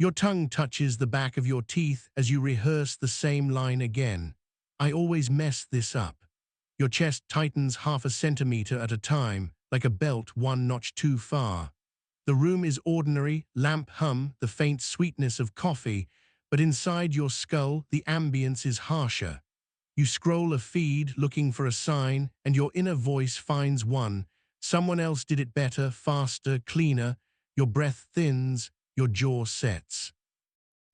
Your tongue touches the back of your teeth as you rehearse the same line again. I always mess this up. Your chest tightens half a centimeter at a time, like a belt one notch too far. The room is ordinary, lamp hum, the faint sweetness of coffee, but inside your skull, the ambience is harsher. You scroll a feed looking for a sign, and your inner voice finds one. Someone else did it better, faster, cleaner. Your breath thins, your jaw sets.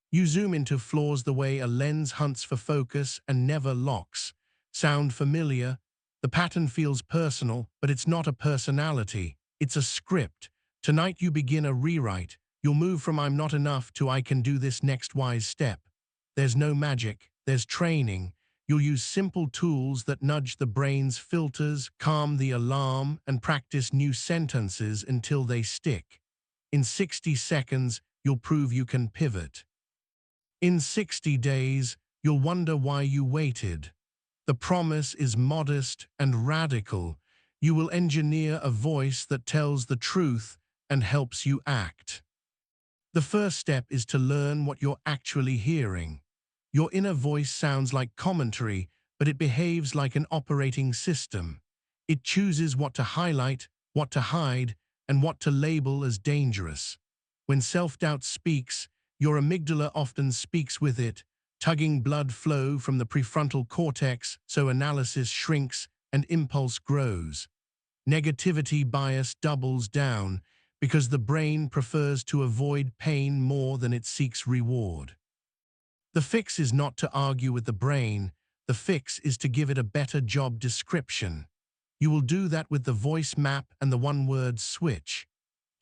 You zoom into flaws the way a lens hunts for focus and never locks. Sound familiar? The pattern feels personal, but it's not a personality. It's a script. Tonight you begin a rewrite. You'll move from I'm not enough to I can do this next wise step. There's no magic, there's training. You'll use simple tools that nudge the brain's filters, calm the alarm, and practice new sentences until they stick. In 60 seconds, you'll prove you can pivot. In 60 days, you'll wonder why you waited. The promise is modest and radical. You will engineer a voice that tells the truth and helps you act. The first step is to learn what you're actually hearing. Your inner voice sounds like commentary, but it behaves like an operating system. It chooses what to highlight, what to hide, and what to label as dangerous. When self-doubt speaks, your amygdala often speaks with it, tugging blood flow from the prefrontal cortex so analysis shrinks and impulse grows. Negativity bias doubles down because the brain prefers to avoid pain more than it seeks reward. The fix is not to argue with the brain, the fix is to give it a better job description. You will do that with the voice map and the one-word switch.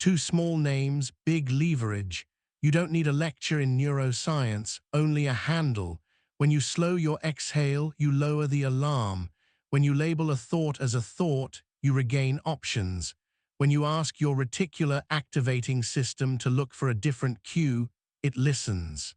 2 small names, big leverage. You don't need a lecture in neuroscience, only a handle. When you slow your exhale, you lower the alarm. When you label a thought as a thought, you regain options. When you ask your reticular activating system to look for a different cue, it listens.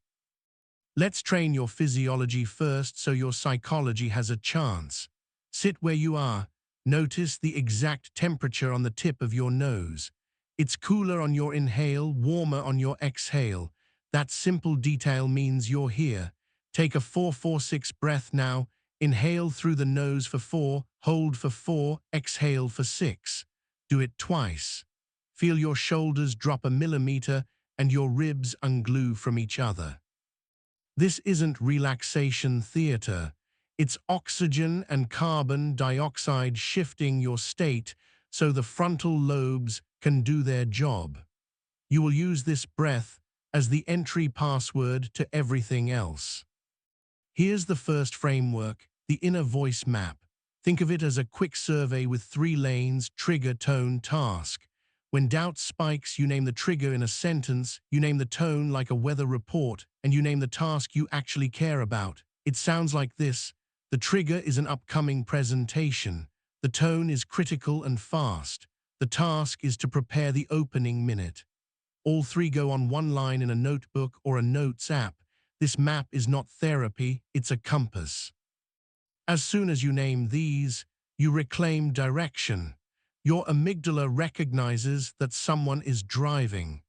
Let's train your physiology first so your psychology has a chance. Sit where you are. Notice the exact temperature on the tip of your nose. It's cooler on your inhale, warmer on your exhale. That simple detail means you're here. Take a 4-4-6 breath now. Inhale through the nose for 4, hold for 4, exhale for 6. Do it twice. Feel your shoulders drop a millimeter and your ribs unglue from each other. This isn't relaxation theater. It's oxygen and carbon dioxide shifting your state so the frontal lobes can do their job. You will use this breath as the entry password to everything else. Here's the first framework, the inner voice map. Think of it as a quick survey with 3 lanes: trigger, tone, task. When doubt spikes, you name the trigger in a sentence, you name the tone like a weather report, and you name the task you actually care about. It sounds like this. The trigger is an upcoming presentation. The tone is critical and fast. The task is to prepare the opening minute. All 3 go on one line in a notebook or a notes app. This map is not therapy, it's a compass. As soon as you name these, you reclaim direction. Your amygdala recognizes that someone is driving.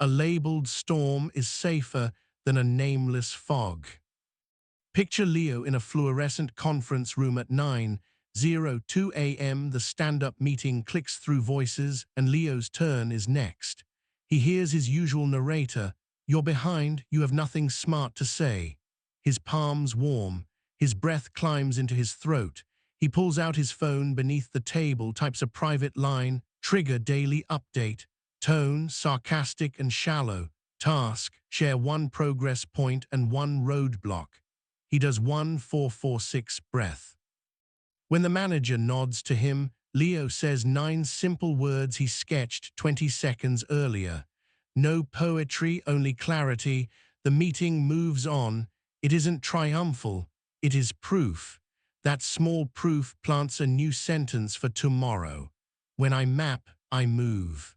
A labeled storm is safer than a nameless fog. Picture Leo in a fluorescent conference room at 9:02 a.m. The stand-up meeting clicks through voices, and Leo's turn is next. He hears his usual narrator. You're behind, you have nothing smart to say. His palms warm. His breath climbs into his throat. He pulls out his phone beneath the table, types a private line, trigger daily update, tone sarcastic and shallow, task share 1 progress point and 1 roadblock. He does 1 4-4-6 breath. When the manager nods to him, Leo says 9 simple words he sketched 20 seconds earlier. No poetry, only clarity. The meeting moves on. It isn't triumphal, it is proof. That small proof plants a new sentence for tomorrow. When I map, I move.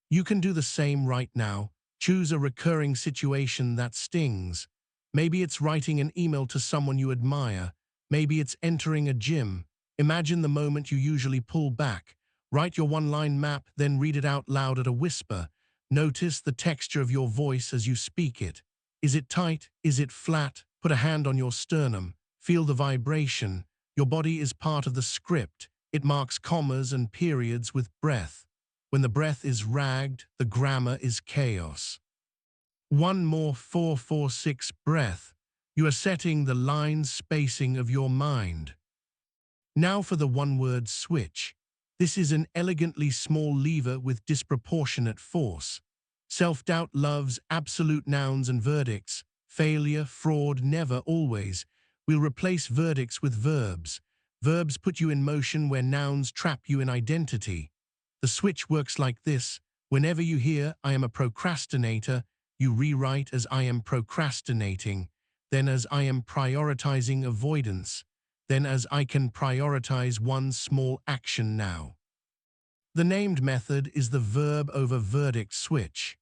You can do the same right now. Choose a recurring situation that stings. Maybe it's writing an email to someone you admire. Maybe it's entering a gym. Imagine the moment you usually pull back. Write your one-line map, then read it out loud at a whisper. Notice the texture of your voice as you speak it. Is it tight? Is it flat? Put a hand on your sternum. Feel the vibration. Your body is part of the script. It marks commas and periods with breath. When the breath is ragged, the grammar is chaos. One more 4-4-6 breath. You are setting the line spacing of your mind. Now for the one-word switch. This is an elegantly small lever with disproportionate force. Self-doubt loves absolute nouns and verdicts. Failure, fraud, never, always. We'll replace verdicts with verbs. Verbs put you in motion where nouns trap you in identity. The switch works like this. Whenever you hear, I am a procrastinator, you rewrite as I am procrastinating, then as I am prioritizing avoidance, then as I can prioritize one small action now. The named method is the verb over verdict switch.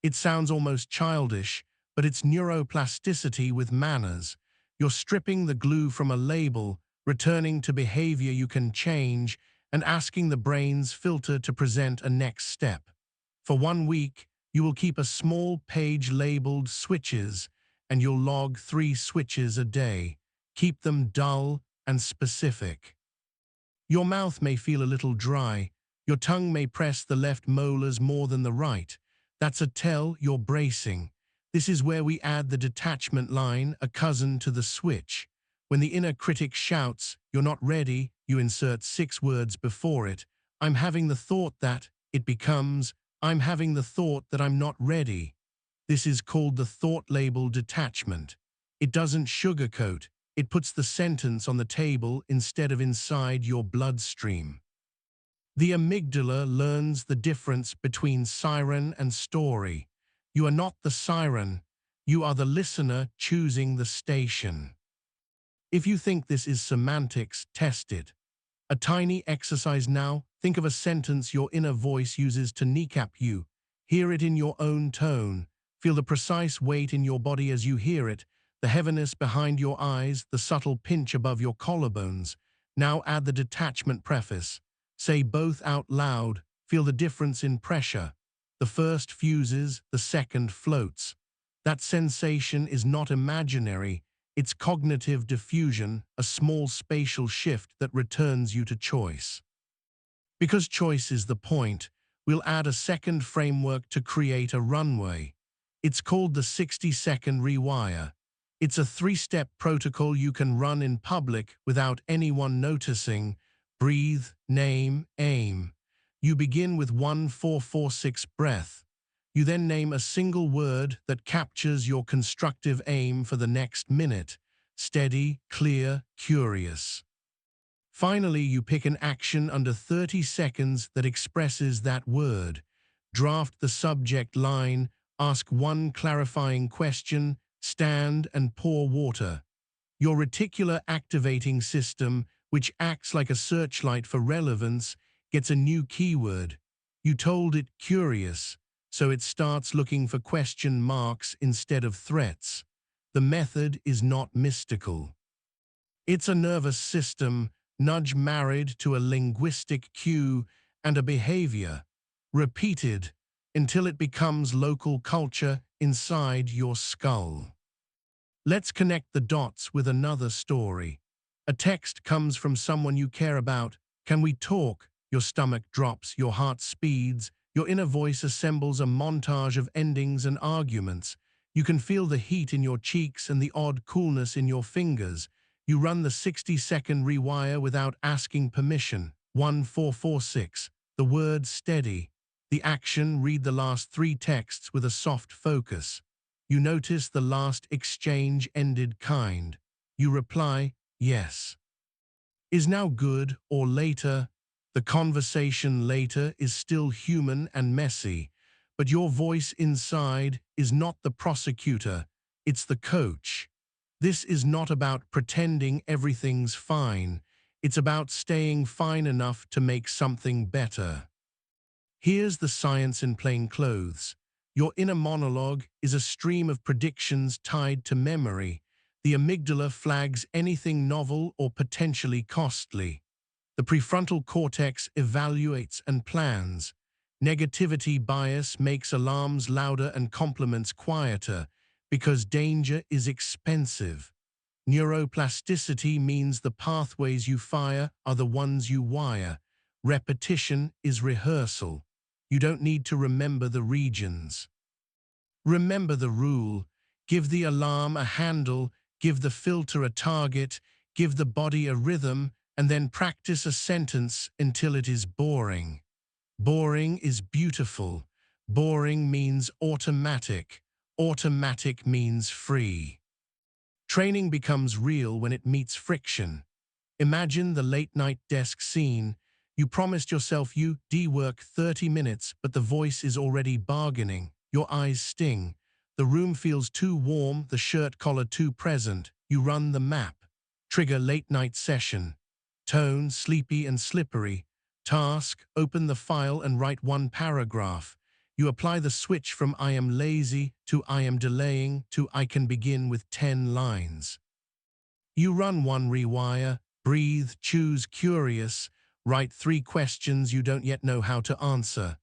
It sounds almost childish, but it's neuroplasticity with manners. You're stripping the glue from a label, returning to behavior you can change, and asking the brain's filter to present a next step. For 1 week, you will keep a small page labeled switches, and you'll log 3 switches a day. Keep them dull and specific. Your mouth may feel a little dry. Your tongue may press the left molars more than the right. That's a tell you're bracing. This is where we add the detachment line, a cousin to the switch. When the inner critic shouts, "You're not ready," you insert 6 words before it. I'm having the thought that, it becomes, I'm having the thought that I'm not ready. This is called the thought label detachment. It doesn't sugarcoat. It puts the sentence on the table instead of inside your bloodstream. The amygdala learns the difference between siren and story. You are not the siren. You are the listener choosing the station. If you think this is semantics, test it. A tiny exercise now. Think of a sentence your inner voice uses to kneecap you. Hear it in your own tone. Feel the precise weight in your body as you hear it, the heaviness behind your eyes, the subtle pinch above your collarbones. Now add the detachment preface. Say both out loud. Feel the difference in pressure. The first fuses, the second floats. That sensation is not imaginary. It's cognitive diffusion, a small spatial shift that returns you to choice. Because choice is the point, we'll add a second framework to create a runway. It's called the 60-second rewire. It's a 3-step protocol you can run in public without anyone noticing. Breathe, name, aim. You begin with 1-4-4-6 breath. You then name a single word that captures your constructive aim for the next minute. Steady, clear, curious. Finally, you pick an action under 30 seconds that expresses that word. Draft the subject line, ask one clarifying question, stand and pour water. Your reticular activating system, which acts like a searchlight for relevance, gets a new keyword. You told it curious, so it starts looking for question marks instead of threats. The method is not mystical. It's a nervous system nudge married to a linguistic cue and a behavior, repeated until it becomes local culture inside your skull. Let's connect the dots with another story. A text comes from someone you care about. Can we talk? Your stomach drops, your heart speeds, your inner voice assembles a montage of endings and arguments. You can feel the heat in your cheeks and the odd coolness in your fingers. You run the 60-second rewire without asking permission. 1-4-4-6. The word steady. The action, read the last 3 texts with a soft focus. You notice the last exchange ended kind. You reply, yes. Is now good or later? The conversation later is still human and messy, but your voice inside is not the prosecutor, it's the coach. This is not about pretending everything's fine. It's about staying fine enough to make something better. Here's the science in plain clothes. Your inner monologue is a stream of predictions tied to memory. The amygdala flags anything novel or potentially costly. The prefrontal cortex evaluates and plans. Negativity bias makes alarms louder and compliments quieter because danger is expensive. Neuroplasticity means the pathways you fire are the ones you wire. Repetition is rehearsal. You don't need to remember the regions. Remember the rule. Give the alarm a handle, give the filter a target, give the body a rhythm, and then practice a sentence until it is boring. Boring is beautiful. Boring means automatic. Automatic means free. Training becomes real when it meets friction. Imagine the late-night desk scene. You promised yourself you'd work 30 minutes, but the voice is already bargaining. Your eyes sting. The room feels too warm, the shirt collar too present. You run the map. Trigger late-night session. Tone, sleepy and slippery. Task, open the file and write one paragraph. You apply the switch from I am lazy to I am delaying to I can begin with 10 lines. You run one rewire, breathe, choose curious, write 3 questions you don't yet know how to answer.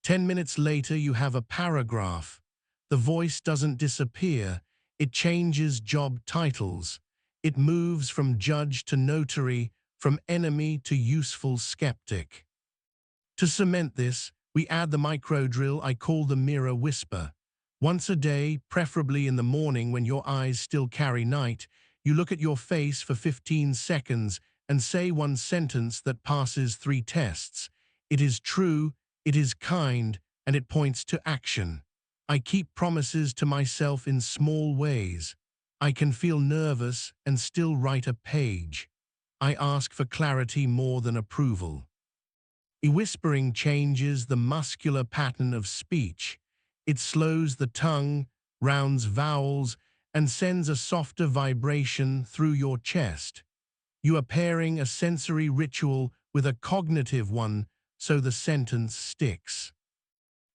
10 minutes later you have a paragraph. The voice doesn't disappear, it changes job titles. It moves from judge to notary, from enemy to useful skeptic. To cement this, we add the micro drill I call the mirror whisper. Once a day, preferably in the morning when your eyes still carry night, you look at your face for 15 seconds and say one sentence that passes 3 tests. It is true, it is kind, and it points to action. I keep promises to myself in small ways. I can feel nervous and still write a page. I ask for clarity more than approval. Whispering changes the muscular pattern of speech. It slows the tongue, rounds vowels, and sends a softer vibration through your chest. You are pairing a sensory ritual with a cognitive one so the sentence sticks.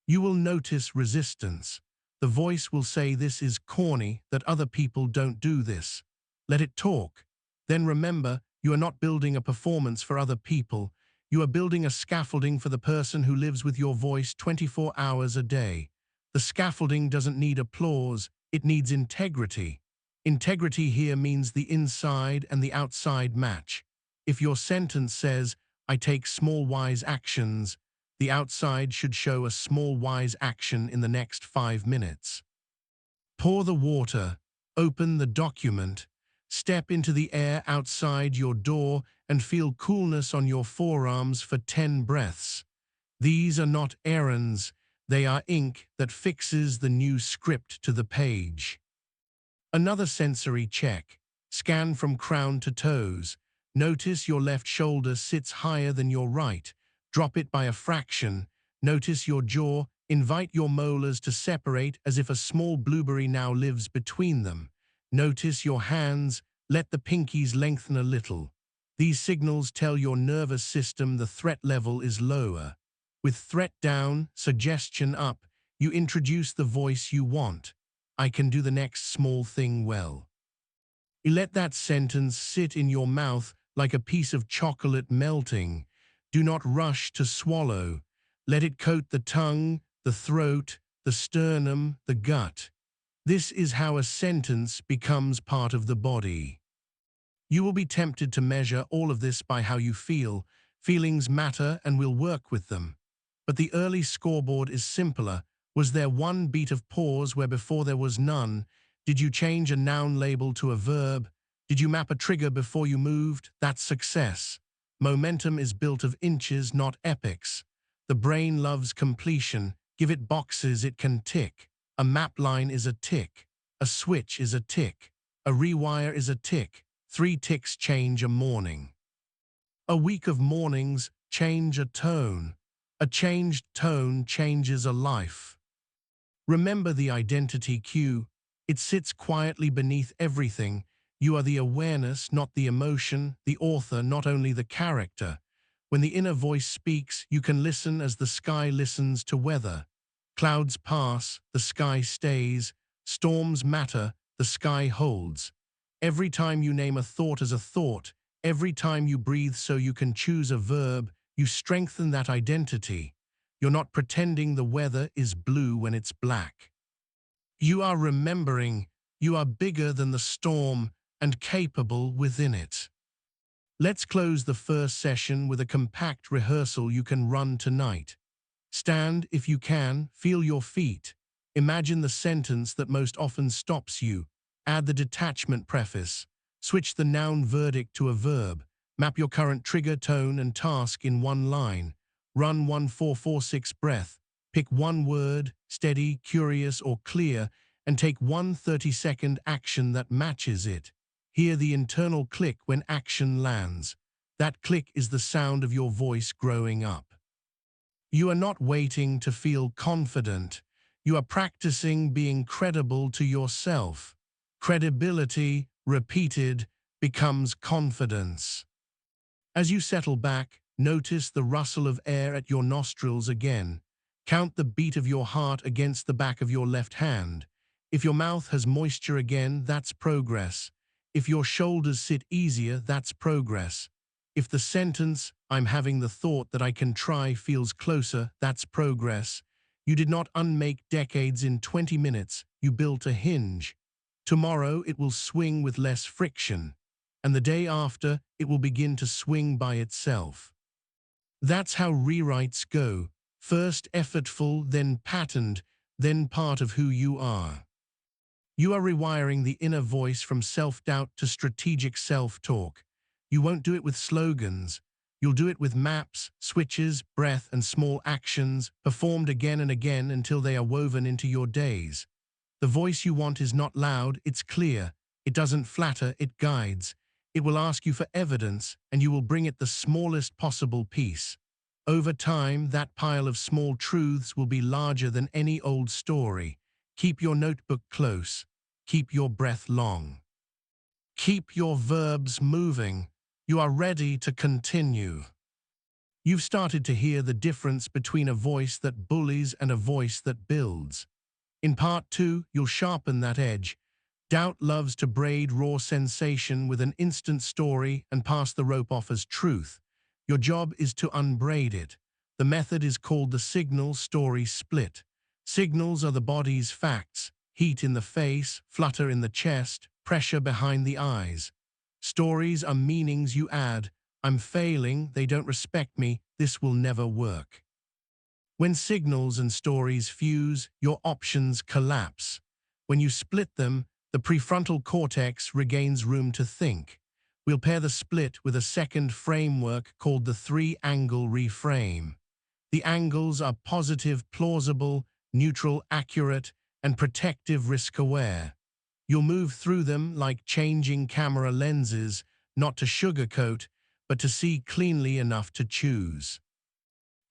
You will notice resistance. The voice will say this is corny, that other people don't do this. Let it talk. Then remember, you are not building a performance for other people. You are building a scaffolding for the person who lives with your voice 24 hours a day. The scaffolding doesn't need applause, it needs integrity. Integrity here means the inside and the outside match. If your sentence says, I take small wise actions, the outside should show a small wise action in the next 5 minutes. Pour the water, open the document, step into the air outside your door and feel coolness on your forearms for 10 breaths. These are not errands, they are ink that fixes the new script to the page. Another sensory check. Scan from crown to toes. Notice your left shoulder sits higher than your right. Drop it by a fraction. Notice your jaw. Invite your molars to separate as if a small blueberry now lives between them. Notice your hands. Let the pinkies lengthen a little. These signals tell your nervous system the threat level is lower. With threat down, suggestion up, you introduce the voice you want. I can do the next small thing well. You let that sentence sit in your mouth like a piece of chocolate melting. Do not rush to swallow. Let it coat the tongue, the throat, the sternum, the gut. This is how a sentence becomes part of the body. You will be tempted to measure all of this by how you feel. Feelings matter and we'll work with them. But the early scoreboard is simpler. Was there one beat of pause where before there was none? Did you change a noun label to a verb? Did you map a trigger before you moved? That's success. Momentum is built of inches, not epics. The brain loves completion. Give it boxes it can tick. A map line is a tick. A switch is a tick. A rewire is a tick. 3 ticks change a morning. A week of mornings change a tone. A changed tone changes a life. Remember the identity cue. It sits quietly beneath everything. You are the awareness, not the emotion, the author, not only the character. When the inner voice speaks, you can listen as the sky listens to weather. Clouds pass, the sky stays. Storms matter, the sky holds. Every time you name a thought as a thought, every time you breathe so you can choose a verb, you strengthen that identity. You're not pretending the weather is blue when it's black. You are remembering you are bigger than the storm and capable within it. Let's close the first session with a compact rehearsal you can run tonight. Stand if you can, feel your feet. Imagine the sentence that most often stops you. Add the detachment preface. Switch the noun verdict to a verb. Map your current trigger, tone, and task in one line. Run 1446 breath. Pick one word, steady, curious, or clear, and take one 30-second action that matches it. Hear the internal click when action lands. That click is the sound of your voice growing up. You are not waiting to feel confident. You are practicing being credible to yourself. Credibility, repeated, becomes confidence. As you settle back, notice the rustle of air at your nostrils again. Count the beat of your heart against the back of your left hand. If your mouth has moisture again, that's progress. If your shoulders sit easier, that's progress. If the sentence, "I'm having the thought that I can try," feels closer, that's progress. You did not unmake decades in 20 minutes, you built a hinge. Tomorrow it will swing with less friction, and the day after it will begin to swing by itself. That's how rewrites go. First effortful, then patterned, then part of who you are. You are rewiring the inner voice from self-doubt to strategic self-talk. You won't do it with slogans. You'll do it with maps, switches, breath, and small actions, performed again and again until they are woven into your days. The voice you want is not loud, it's clear. It doesn't flatter, it guides. It will ask you for evidence, and you will bring it the smallest possible piece. Over time, that pile of small truths will be larger than any old story. Keep your notebook close. Keep your breath long. Keep your verbs moving. You are ready to continue. You've started to hear the difference between a voice that bullies and a voice that builds. In part 2, you'll sharpen that edge. Doubt loves to braid raw sensation with an instant story and pass the rope off as truth. Your job is to unbraid it. The method is called the signal story split. Signals are the body's facts: heat in the face, flutter in the chest, pressure behind the eyes. Stories are meanings you add. I'm failing, they don't respect me, this will never work. When signals and stories fuse, your options collapse. When you split them, the prefrontal cortex regains room to think. We'll pair the split with a second framework called the three-angle reframe. The angles are positive, plausible, neutral, accurate, and protective, risk-aware. You'll move through them like changing camera lenses, not to sugarcoat, but to see cleanly enough to choose.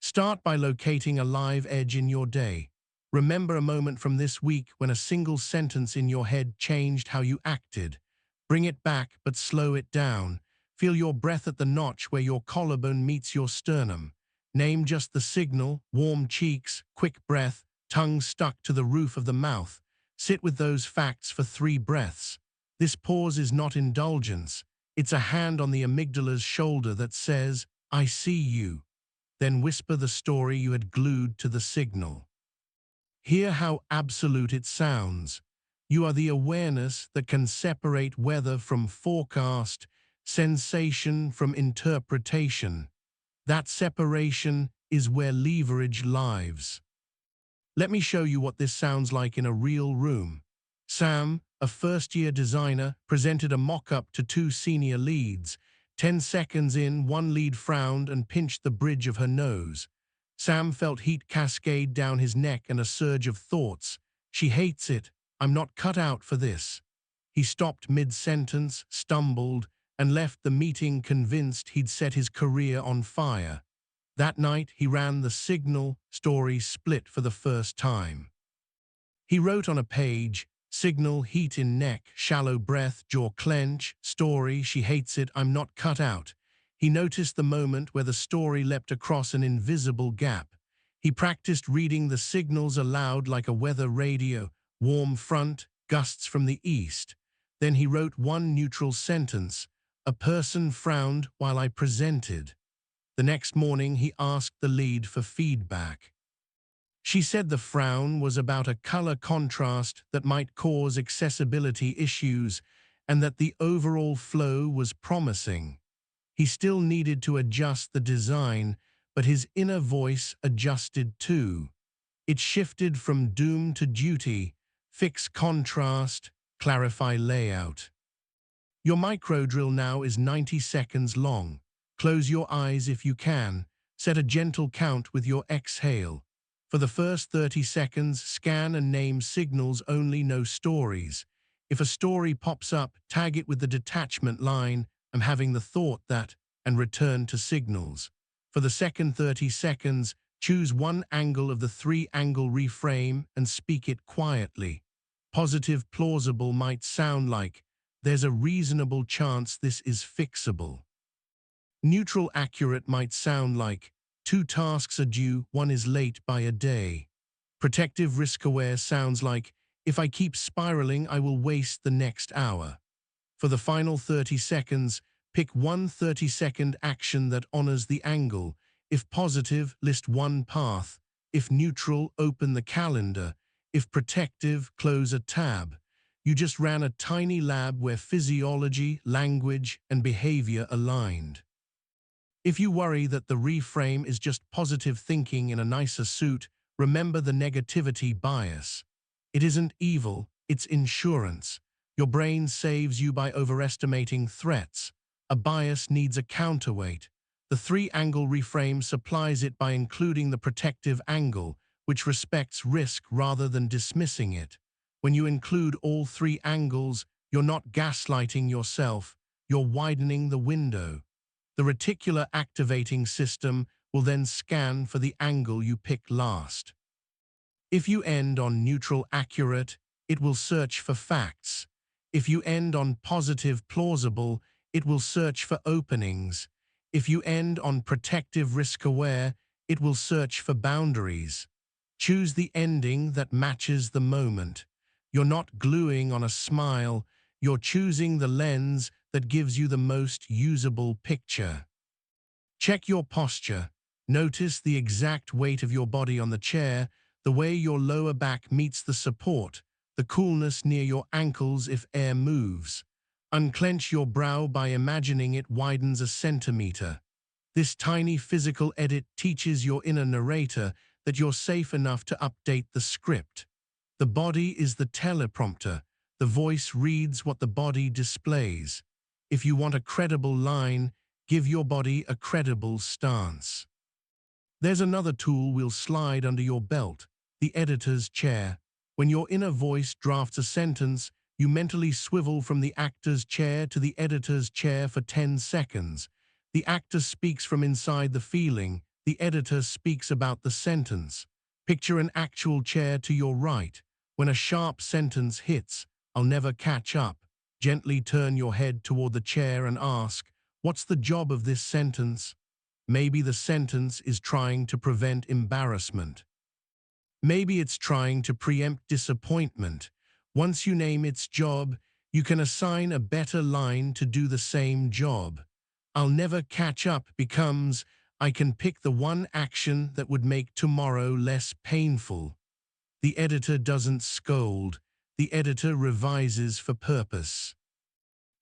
Start by locating a live edge in your day. Remember a moment from this week when a single sentence in your head changed how you acted. Bring it back, but slow it down. Feel your breath at the notch where your collarbone meets your sternum. Name just the signal: warm cheeks, quick breath, tongue stuck to the roof of the mouth. Sit with those facts for 3 breaths. This pause is not indulgence. It's a hand on the amygdala's shoulder that says, "I see you." Then whisper the story you had glued to the signal. Hear how absolute it sounds. You are the awareness that can separate weather from forecast, sensation from interpretation. That separation is where leverage lives. Let me show you what this sounds like in a real room. Sam, a first-year designer, presented a mock-up to 2 senior leads. 10 seconds in, one lead frowned and pinched the bridge of her nose. Sam felt heat cascade down his neck and a surge of thoughts. "She hates it. I'm not cut out for this." He stopped mid-sentence, stumbled, and left the meeting convinced he'd set his career on fire. That night, he ran the signal story split for the first time. He wrote on a page: signal, heat in neck, shallow breath, jaw clench, story, "She hates it, I'm not cut out." He noticed the moment where the story leapt across an invisible gap. He practiced reading the signals aloud like a weather radio: warm front, gusts from the east. Then he wrote one neutral sentence: "A person frowned while I presented." The next morning, he asked the lead for feedback. She said the frown was about a color contrast that might cause accessibility issues and that the overall flow was promising. He still needed to adjust the design, but his inner voice adjusted too. It shifted from doom to duty, fix contrast, clarify layout. Your micro drill now is 90 seconds long. Close your eyes if you can. Set a gentle count with your exhale. For the first 30 seconds, scan and name signals only, no stories. If a story pops up, tag it with the detachment line, "I'm having the thought that," and return to signals. For the second 30 seconds, choose one angle of the three-angle reframe and speak it quietly. Positive plausible might sound like, "There's a reasonable chance this is fixable." Neutral accurate might sound like, "Two tasks are due, one is late by a day." Protective risk aware sounds like, "If I keep spiraling, I will waste the next hour." For the final 30 seconds, pick one 30-second action that honors the angle. If positive, list one path. If neutral, open the calendar. If protective, close a tab. You just ran a tiny lab where physiology, language, and behavior aligned. If you worry that the reframe is just positive thinking in a nicer suit, remember the negativity bias. It isn't evil, it's insurance. Your brain saves you by overestimating threats. A bias needs a counterweight. The three-angle reframe supplies it by including the protective angle, which respects risk rather than dismissing it. When you include all three angles, you're not gaslighting yourself, you're widening the window. The reticular activating system will then scan for the angle you pick last. If you end on neutral accurate, it will search for facts. If you end on positive plausible, it will search for openings. If you end on protective risk aware, it will search for boundaries. Choose the ending that matches the moment. You're not gluing on a smile, you're choosing the lens that gives you the most usable picture. Check your posture. Notice the exact weight of your body on the chair, the way your lower back meets the support, the coolness near your ankles if air moves. Unclench your brow by imagining it widens a centimeter. This tiny physical edit teaches your inner narrator that you're safe enough to update the script. The body is the teleprompter. The voice reads what the body displays. If you want a credible line, give your body a credible stance. There's another tool we'll slide under your belt, the editor's chair. When your inner voice drafts a sentence, you mentally swivel from the actor's chair to the editor's chair for 10 seconds. The actor speaks from inside the feeling, the editor speaks about the sentence. Picture an actual chair to your right. When a sharp sentence hits, "I'll never catch up," gently turn your head toward the chair and ask, "What's the job of this sentence?" Maybe the sentence is trying to prevent embarrassment. Maybe it's trying to preempt disappointment. Once you name its job, you can assign a better line to do the same job. "I'll never catch up" becomes, "I can pick the one action that would make tomorrow less painful." The editor doesn't scold. The editor revises for purpose.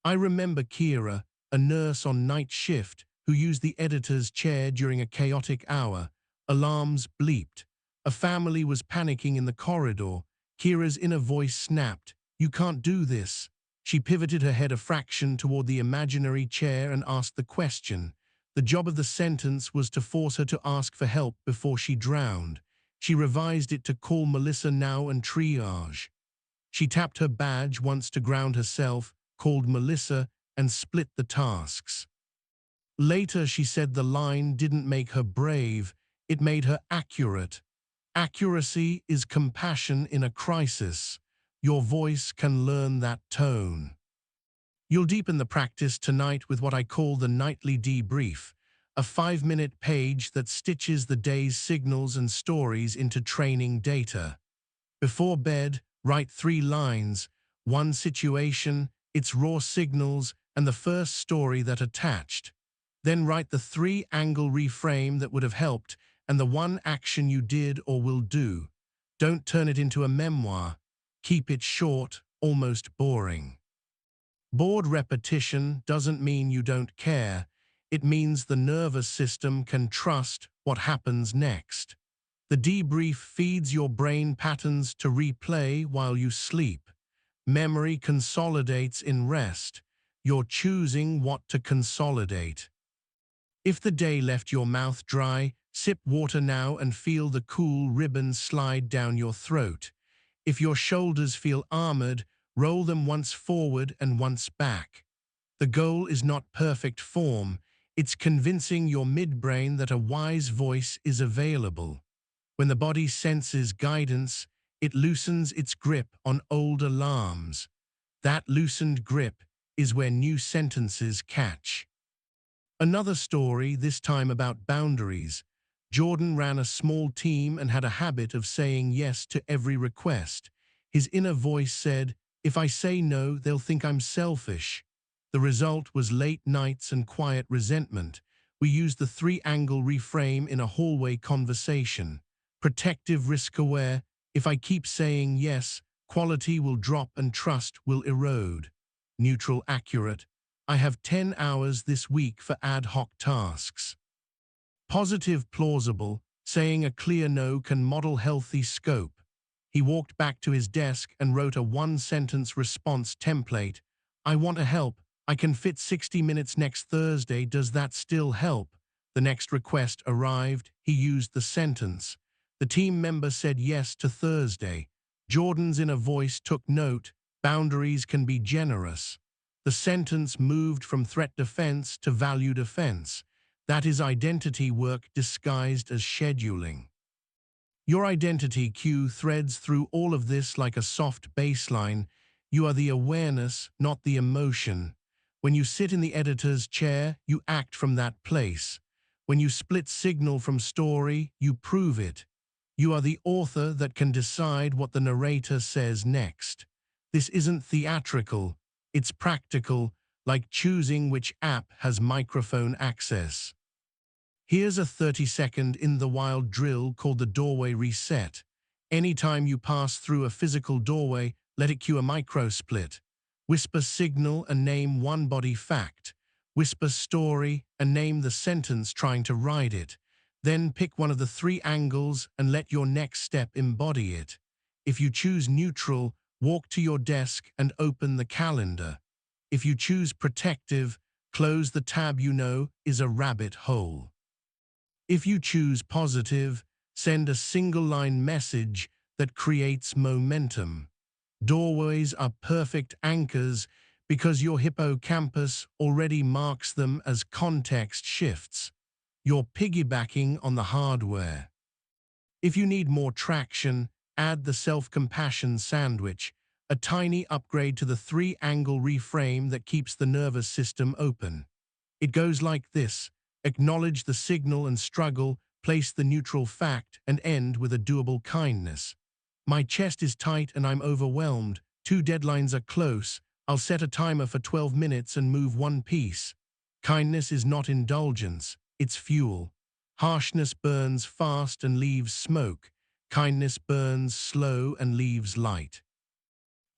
I remember Kira, a nurse on night shift, who used the editor's chair during a chaotic hour. Alarms bleeped. A family was panicking in the corridor. Kira's inner voice snapped, "You can't do this." She pivoted her head a fraction toward the imaginary chair and asked the question. The job of the sentence was to force her to ask for help before she drowned. She revised it to call Melissa now and triage. She tapped her badge once to ground herself, called Melissa, and split the tasks. Later, she said the line didn't make her brave, it made her accurate. Accuracy is compassion in a crisis. Your voice can learn that tone. You'll deepen the practice tonight with what I call the nightly debrief, a 5-minute page that stitches the day's signals and stories into training data. Before bed, write 3 lines, one situation, its raw signals, and the first story that attached. Then write the 3-angle reframe that would have helped, and the one action you did or will do. Don't turn it into a memoir. Keep it short, almost boring. Bored repetition doesn't mean you don't care. It means the nervous system can trust what happens next. The debrief feeds your brain patterns to replay while you sleep. Memory consolidates in rest. You're choosing what to consolidate. If the day left your mouth dry, sip water now and feel the cool ribbon slide down your throat. If your shoulders feel armored, roll them once forward and once back. The goal is not perfect form. It's convincing your midbrain that a wise voice is available. When the body senses guidance, it loosens its grip on old alarms. That loosened grip is where new sentences catch. Another story, this time about boundaries. Jordan ran a small team and had a habit of saying yes to every request. His inner voice said, "If I say no, they'll think I'm selfish." The result was late nights and quiet resentment. We used the three-angle reframe in a hallway conversation. Protective, risk-aware. If I keep saying yes, quality will drop and trust will erode. Neutral, accurate. I have 10 hours this week for ad hoc tasks. Positive, plausible. Saying a clear no can model healthy scope. He walked back to his desk and wrote a one-sentence response template. "I want to help. I can fit 60 minutes next Thursday. Does that still help?" The next request arrived. He used the sentence. The team member said yes to Thursday. Jordan's inner voice took note. Boundaries can be generous. The sentence moved from threat defense to value defense. That is identity work disguised as scheduling. Your identity cue threads through all of this like a soft baseline. You are the awareness, not the emotion. When you sit in the editor's chair, you act from that place. When you split signal from story, you prove it. You are the author that can decide what the narrator says next. This isn't theatrical. It's practical, like choosing which app has microphone access. Here's a 30-second in-the-wild drill called the doorway reset. Anytime you pass through a physical doorway, let it cue a micro-split. Whisper signal and name one body fact. Whisper story and name the sentence trying to ride it. Then pick one of the three angles and let your next step embody it. If you choose neutral, walk to your desk and open the calendar. If you choose protective, close the tab you know is a rabbit hole. If you choose positive, send a single-line message that creates momentum. Doorways are perfect anchors because your hippocampus already marks them as context shifts. You're piggybacking on the hardware. If you need more traction, add the self-compassion sandwich, a tiny upgrade to the three-angle reframe that keeps the nervous system open. It goes like this: acknowledge the signal and struggle, place the neutral fact, and end with a doable kindness. My chest is tight and I'm overwhelmed. 2 deadlines are close. I'll set a timer for 12 minutes and move one piece. Kindness is not indulgence, it's fuel. Harshness burns fast and leaves smoke. Kindness burns slow and leaves light.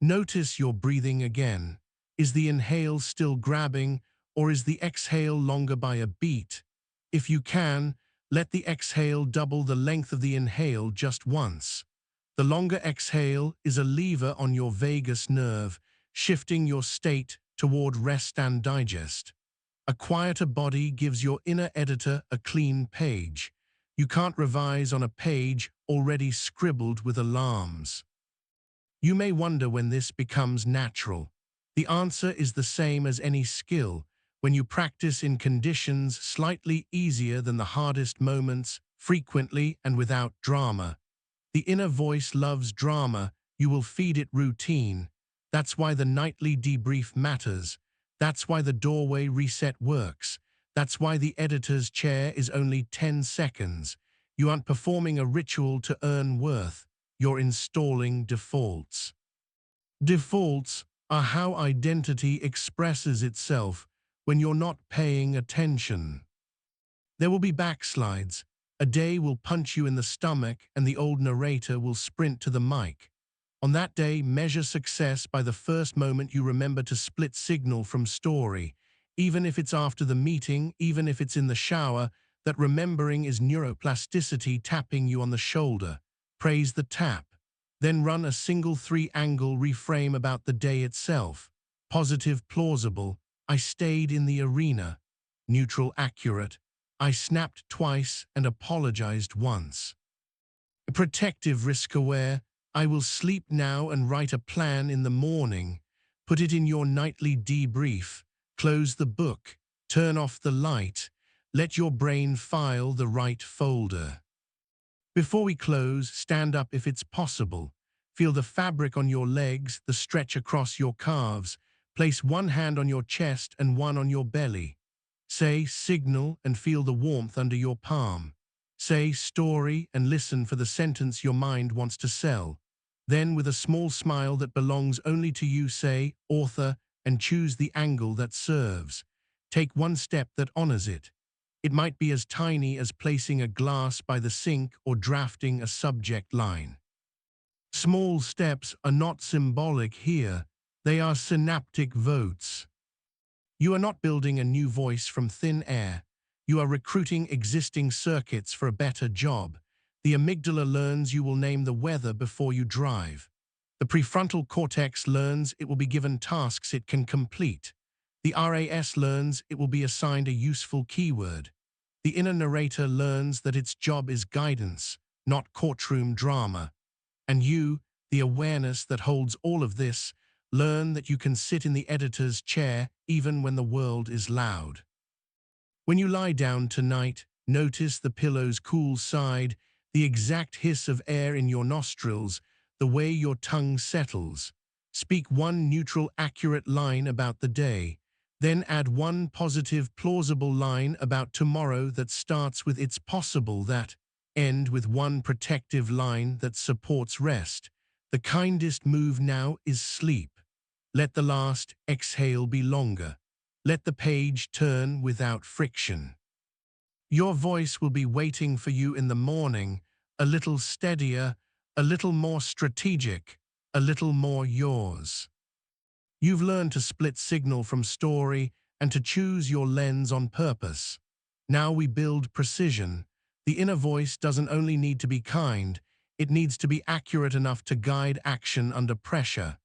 Notice your breathing again. Is the inhale still grabbing, or is the exhale longer by a beat? If you can, let the exhale double the length of the inhale just once. The longer exhale is a lever on your vagus nerve, shifting your state toward rest and digest. A quieter body gives your inner editor a clean page. You can't revise on a page already scribbled with alarms. You may wonder when this becomes natural. The answer is the same as any skill. When you practice in conditions slightly easier than the hardest moments, frequently and without drama. The inner voice loves drama. You will feed it routine. That's why the nightly debrief matters. That's why the doorway reset works. That's why the editor's chair is only 10 seconds. You aren't performing a ritual to earn worth. You're installing defaults. Defaults are how identity expresses itself when you're not paying attention. There will be backslides. A day will punch you in the stomach and the old narrator will sprint to the mic. On that day, measure success by the first moment you remember to split signal from story. Even if it's after the meeting, even if it's in the shower, that remembering is neuroplasticity tapping you on the shoulder. Praise the tap. Then run a single 3-angle reframe about the day itself. Positive, plausible. I stayed in the arena. Neutral, accurate. I snapped twice and apologized once. Protective, risk-aware. I will sleep now and write a plan in the morning. Put it in your nightly debrief. Close the book. Turn off the light. Let your brain file the right folder. Before we close, stand up if it's possible. Feel the fabric on your legs, the stretch across your calves. Place one hand on your chest and one on your belly. Say signal and feel the warmth under your palm. Say story and listen for the sentence your mind wants to sell. Then, with a small smile that belongs only to you, say author and choose the angle that serves. Take one step that honors it. It might be as tiny as placing a glass by the sink or drafting a subject line. Small steps are not symbolic here. They are synaptic votes. You are not building a new voice from thin air. You are recruiting existing circuits for a better job. The amygdala learns you will name the weather before you drive. The prefrontal cortex learns it will be given tasks it can complete. The RAS learns it will be assigned a useful keyword. The inner narrator learns that its job is guidance, not courtroom drama. And you, the awareness that holds all of this, learn that you can sit in the editor's chair even when the world is loud. When you lie down tonight, notice the pillow's cool side, the exact hiss of air in your nostrils, the way your tongue settles. Speak one neutral, accurate line about the day. Then add one positive, plausible line about tomorrow that starts with "it's possible that." End with one protective line that supports rest. The kindest move now is sleep. Let the last exhale be longer. Let the page turn without friction. Your voice will be waiting for you in the morning, a little steadier, a little more strategic, a little more yours. You've learned to split signal from story and to choose your lens on purpose. Now we build precision. The inner voice doesn't only need to be kind, it needs to be accurate enough to guide action under pressure.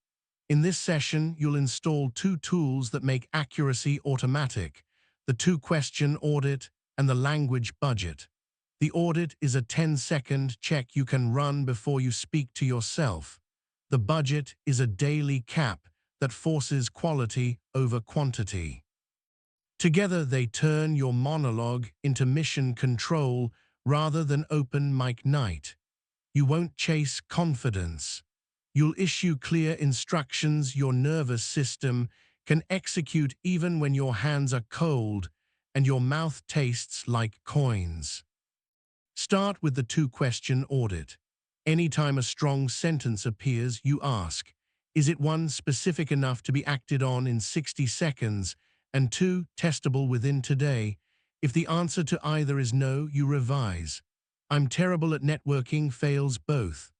In this session, you'll install 2 tools that make accuracy automatic: the 2-question audit and the language budget. The audit is a 10-second check you can run before you speak to yourself. The budget is a daily cap that forces quality over quantity. Together they turn your monologue into mission control rather than open mic night. You won't chase confidence. You'll issue clear instructions your nervous system can execute even when your hands are cold and your mouth tastes like coins. Start with the 2-question audit. Anytime a strong sentence appears, you ask, is it 1, specific enough to be acted on in 60 seconds, and 2, testable within today? If the answer to either is no, you revise. I'm terrible at networking fails both.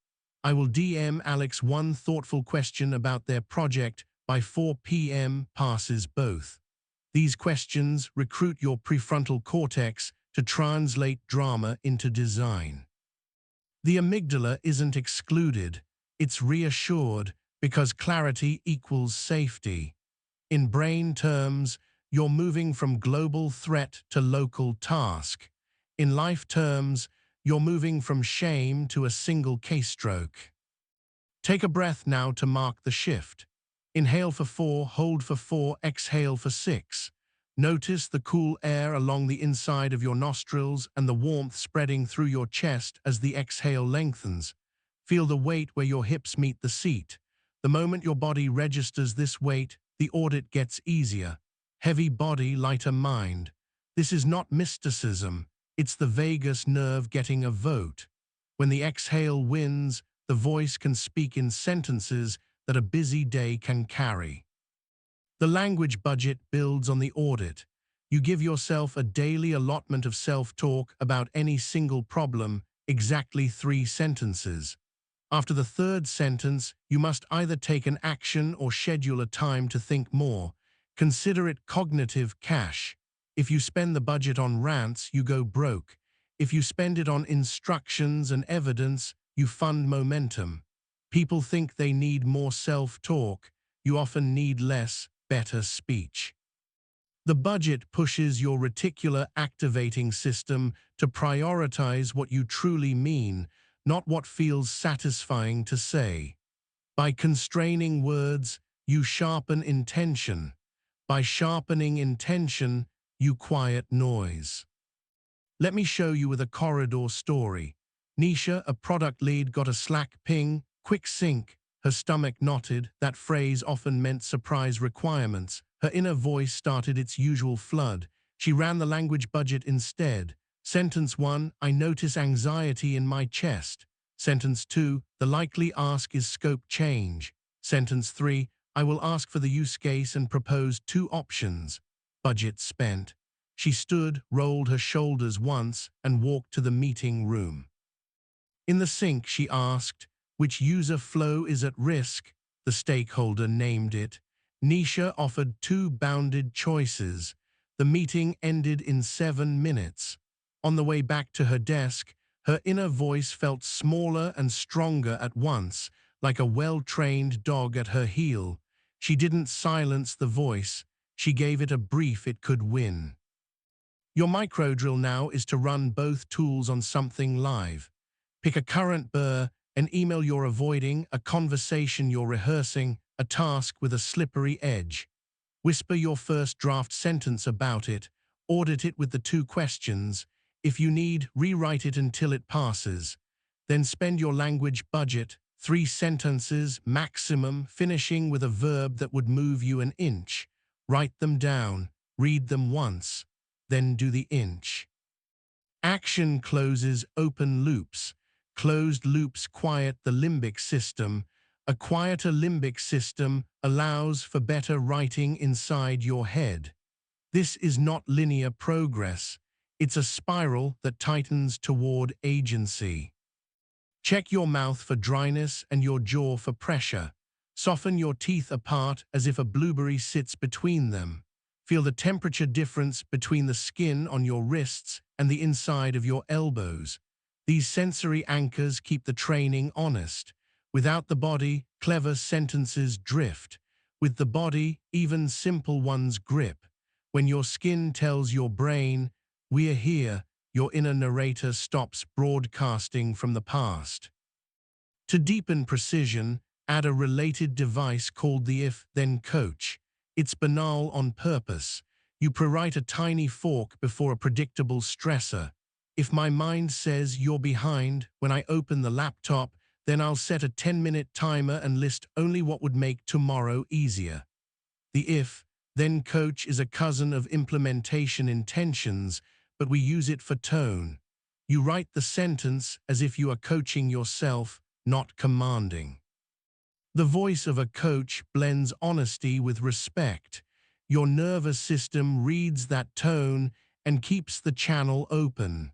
I will DM Alex 1 thoughtful question about their project by 4 p.m. passes both. These questions recruit your prefrontal cortex to translate drama into design. The amygdala isn't excluded, it's reassured because clarity equals safety. In brain terms, you're moving from global threat to local task. In life terms, you're moving from shame to a single keystroke. Take a breath now to mark the shift. Inhale for 4, hold for 4, exhale for 6. Notice the cool air along the inside of your nostrils and the warmth spreading through your chest as the exhale lengthens. Feel the weight where your hips meet the seat. The moment your body registers this weight, the audit gets easier. Heavy body, lighter mind. This is not mysticism. It's the vagus nerve getting a vote. When the exhale wins, the voice can speak in sentences that a busy day can carry. The language budget builds on the audit. You give yourself a daily allotment of self-talk about any single problem, exactly 3 sentences. After the 3rd sentence, you must either take an action or schedule a time to think more. Consider it cognitive cash. If you spend the budget on rants, you go broke. If you spend it on instructions and evidence, you fund momentum. People think they need more self-talk. You often need less, better speech. The budget pushes your reticular activating system to prioritize what you truly mean, not what feels satisfying to say. By constraining words, you sharpen intention. By sharpening intention, you quiet noise. Let me show you with a corridor story. Nisha, a product lead, got a Slack ping, quick sync. Her stomach knotted. That phrase often meant surprise requirements. Her inner voice started its usual flood. She ran the language budget instead. Sentence 1, I notice anxiety in my chest. Sentence 2, the likely ask is scope change. Sentence 3, I will ask for the use case and propose 2 options. Budget spent. She stood, rolled her shoulders once, and walked to the meeting room. In the sync, she asked, which user flow is at risk? The stakeholder named it. Nisha offered 2 bounded choices. The meeting ended in 7 minutes. On the way back to her desk, her inner voice felt smaller and stronger at once, like a well-trained dog at her heel. She didn't silence the voice. She gave it a brief it could win. Your microdrill now is to run both tools on something live. Pick a current burr, an email you're avoiding, a conversation you're rehearsing, a task with a slippery edge. Whisper your first draft sentence about it. Audit it with the 2 questions. If you need, rewrite it until it passes. Then spend your language budget, 3 sentences maximum, finishing with a verb that would move you an inch. Write them down, read them once, then do the inch. Action closes open loops. Closed loops quiet the limbic system. A quieter limbic system allows for better writing inside your head. This is not linear progress. It's a spiral that tightens toward agency. Check your mouth for dryness and your jaw for pressure. Soften your teeth apart as if a blueberry sits between them. Feel the temperature difference between the skin on your wrists and the inside of your elbows. These sensory anchors keep the training honest. Without the body, clever sentences drift. With the body, even simple ones grip. When your skin tells your brain, "We're here," your inner narrator stops broadcasting from the past. To deepen precision, add a related device called the if-then coach. It's banal on purpose. You pre-write a tiny fork before a predictable stressor. If my mind says you're behind when I open the laptop, then I'll set a 10-minute timer and list only what would make tomorrow easier. The if-then coach is a cousin of implementation intentions, but we use it for tone. You write the sentence as if you are coaching yourself, not commanding. The voice of a coach blends honesty with respect. Your nervous system reads that tone and keeps the channel open.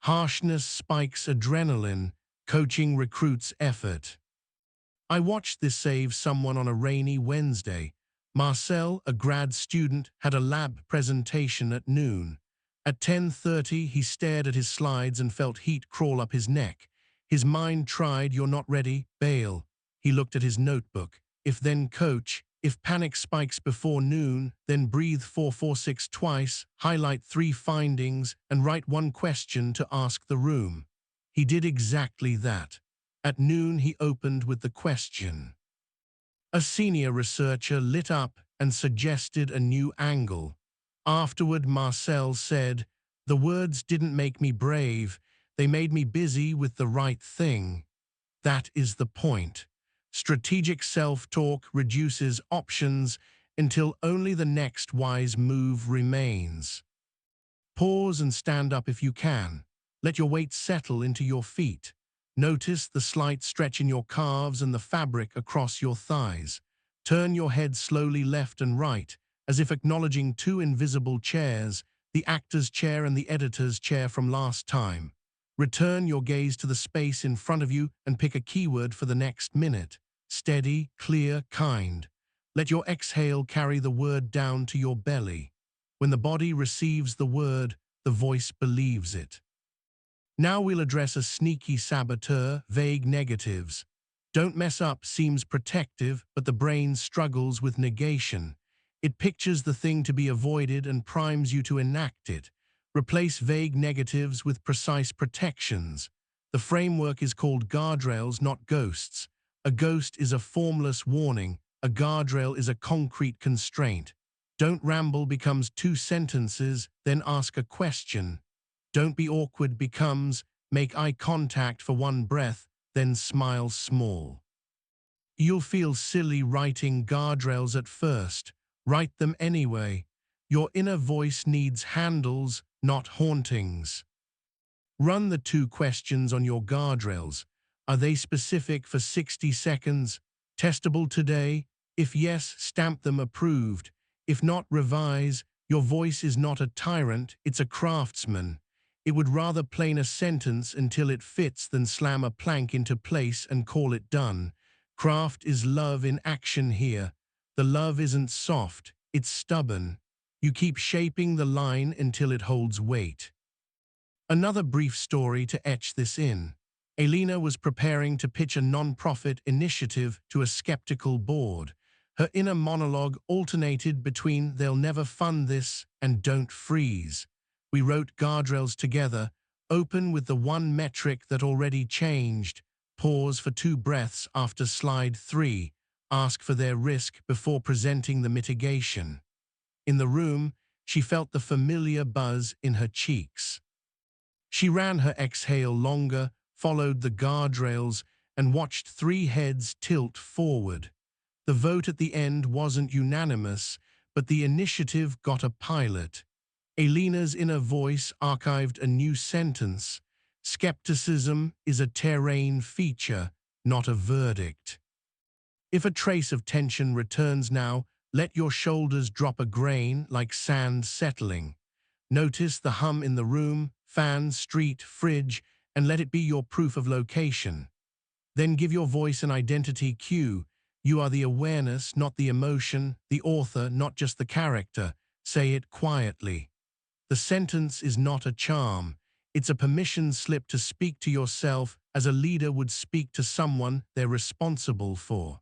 Harshness spikes adrenaline. Coaching recruits effort. I watched this save someone on a rainy Wednesday. Marcel, a grad student, had a lab presentation at noon. At 10:30, he stared at his slides and felt heat crawl up his neck. His mind tried, "You're not ready, bail." He looked at his notebook. If-then coach. If panic spikes before noon, then breathe 4-4-6 twice, highlight 3 findings, and write 1 question to ask the room. He did exactly that. At noon, he opened with the question. A senior researcher lit up and suggested a new angle. Afterward, Marcel said, "The words didn't make me brave. They made me busy with the right thing." That is the point. Strategic self-talk reduces options until only the next wise move remains. Pause and stand up if you can. Let your weight settle into your feet. Notice the slight stretch in your calves and the fabric across your thighs. Turn your head slowly left and right. as if acknowledging two invisible chairs, the actor's chair and the editor's chair from last time. Return your gaze to the space in front of you and pick a keyword for the next minute. Steady, clear, kind. Let your exhale carry the word down to your belly. When the body receives the word, the voice believes it. Now we'll address a sneaky saboteur, vague negatives. Don't mess up seems protective, but the brain struggles with negation. It pictures the thing to be avoided and primes you to enact it. Replace vague negatives with precise protections. The framework is called guardrails, not ghosts. A ghost is a formless warning. A guardrail is a concrete constraint. Don't ramble becomes two sentences, then ask a question. Don't be awkward becomes make eye contact for one breath, then smile small. You'll feel silly writing guardrails at first. Write them anyway. Your inner voice needs handles, not hauntings. Run the two questions on your guardrails. Are they specific for 60 seconds? Testable today? If yes, stamp them approved. If not, revise. Your voice is not a tyrant, it's a craftsman. It would rather plane a sentence until it fits than slam a plank into place and call it done. Craft is love in action here. The love isn't soft, it's stubborn. You keep shaping the line until it holds weight. Another brief story to etch this in. Elena was preparing to pitch a non-profit initiative to a skeptical board. Her inner monologue alternated between "they'll never fund this" and "don't freeze." We wrote guardrails together, open with the one metric that already changed, pause for 2 breaths after slide 3, ask for their risk before presenting the mitigation. In the room, she felt the familiar buzz in her cheeks. She ran her exhale longer, followed the guardrails, and watched 3 heads tilt forward. The vote at the end wasn't unanimous, but the initiative got a pilot. Elena's inner voice archived a new sentence. Skepticism is a terrain feature, not a verdict. If a trace of tension returns now, let your shoulders drop a grain like sand settling. Notice the hum in the room, fan, street, fridge, and let it be your proof of location. Then give your voice an identity cue. You are the awareness, not the emotion, the author, not just the character. Say it quietly. The sentence is not a charm. It's a permission slip to speak to yourself as a leader would speak to someone they're responsible for.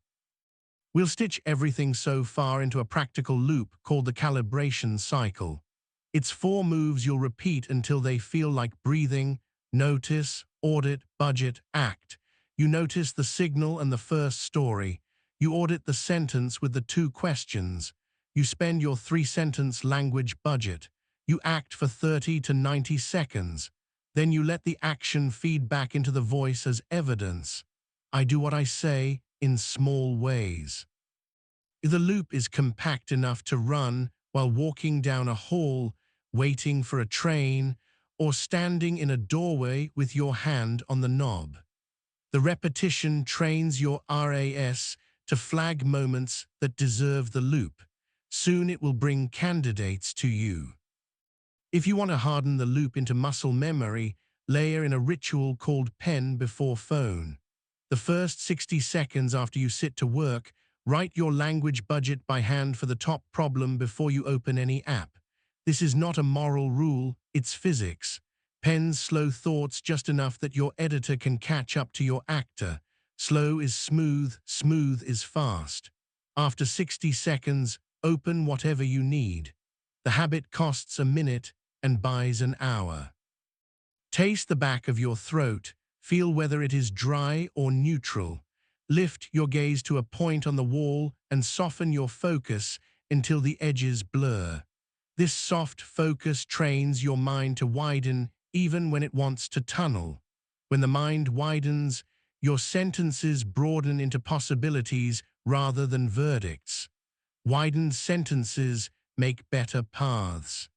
We'll stitch everything so far into a practical loop called the calibration cycle. It's 4 moves you'll repeat until they feel like breathing. Notice, audit, budget, act. You notice the signal and the first story. You audit the sentence with the 2 questions. You spend your 3-sentence language budget. You act for 30 to 90 seconds. Then you let the action feed back into the voice as evidence. I do what I say in small ways. The loop is compact enough to run while walking down a hall, waiting for a train, or standing in a doorway with your hand on the knob. The repetition trains your RAS to flag moments that deserve the loop. Soon it will bring candidates to you. If you want to harden the loop into muscle memory, layer in a ritual called pen before phone. The first 60 seconds after you sit to work, write your language budget by hand for the top problem before you open any app. This is not a moral rule, it's physics. Pens slow thoughts just enough that your editor can catch up to your actor. Slow is smooth, smooth is fast. After 60 seconds, open whatever you need. The habit costs a minute and buys an hour. Taste the back of your throat, feel whether it is dry or neutral. Lift your gaze to a point on the wall and soften your focus until the edges blur. This soft focus trains your mind to widen even when it wants to tunnel. When the mind widens, your sentences broaden into possibilities rather than verdicts. Widened sentences make better paths.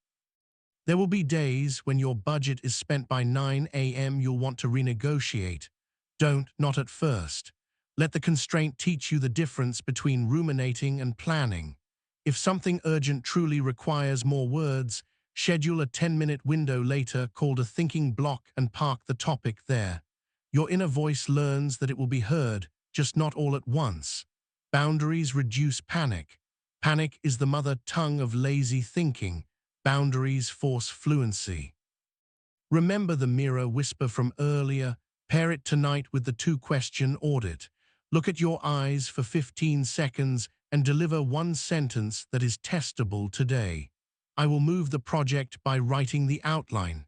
There will be days when your budget is spent by 9 a.m. You'll want to renegotiate. Not at first. Let the constraint teach you the difference between ruminating and planning. If something urgent truly requires more words, schedule a 10-minute window later called a thinking block and park the topic there. Your inner voice learns that it will be heard, just not all at once. Boundaries reduce panic. Panic is the mother tongue of lazy thinking. Boundaries force fluency. Remember the mirror whisper from earlier. Pair it tonight with the two-question audit. Look at your eyes for 15 seconds and deliver one sentence that is testable today. I will move the project by writing the outline.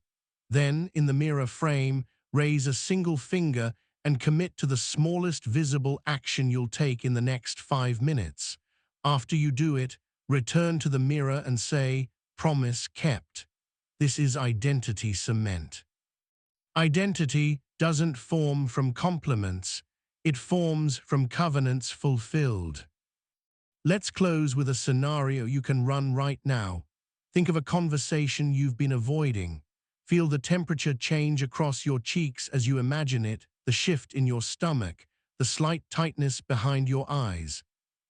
Then, in the mirror frame, raise a single finger and commit to the smallest visible action you'll take in the next 5 minutes. After you do it, return to the mirror and say, "Promise kept." This is identity cement. Identity doesn't form from compliments, it forms from covenants fulfilled. Let's close with a scenario you can run right now. Think of a conversation you've been avoiding. Feel the temperature change across your cheeks as you imagine it, the shift in your stomach, the slight tightness behind your eyes.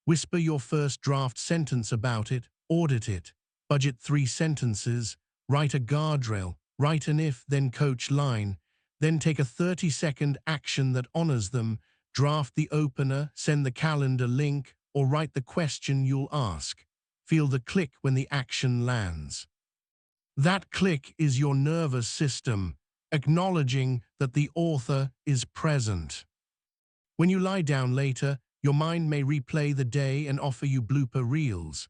Whisper your first draft sentence about it, audit it, budget 3 sentences, write a guardrail, write an if, then coach line, then take a 30-second action that honors them, draft the opener, send the calendar link, or write the question you'll ask. Feel the click when the action lands. That click is your nervous system, acknowledging that the author is present. When you lie down later, your mind may replay the day and offer you blooper reels.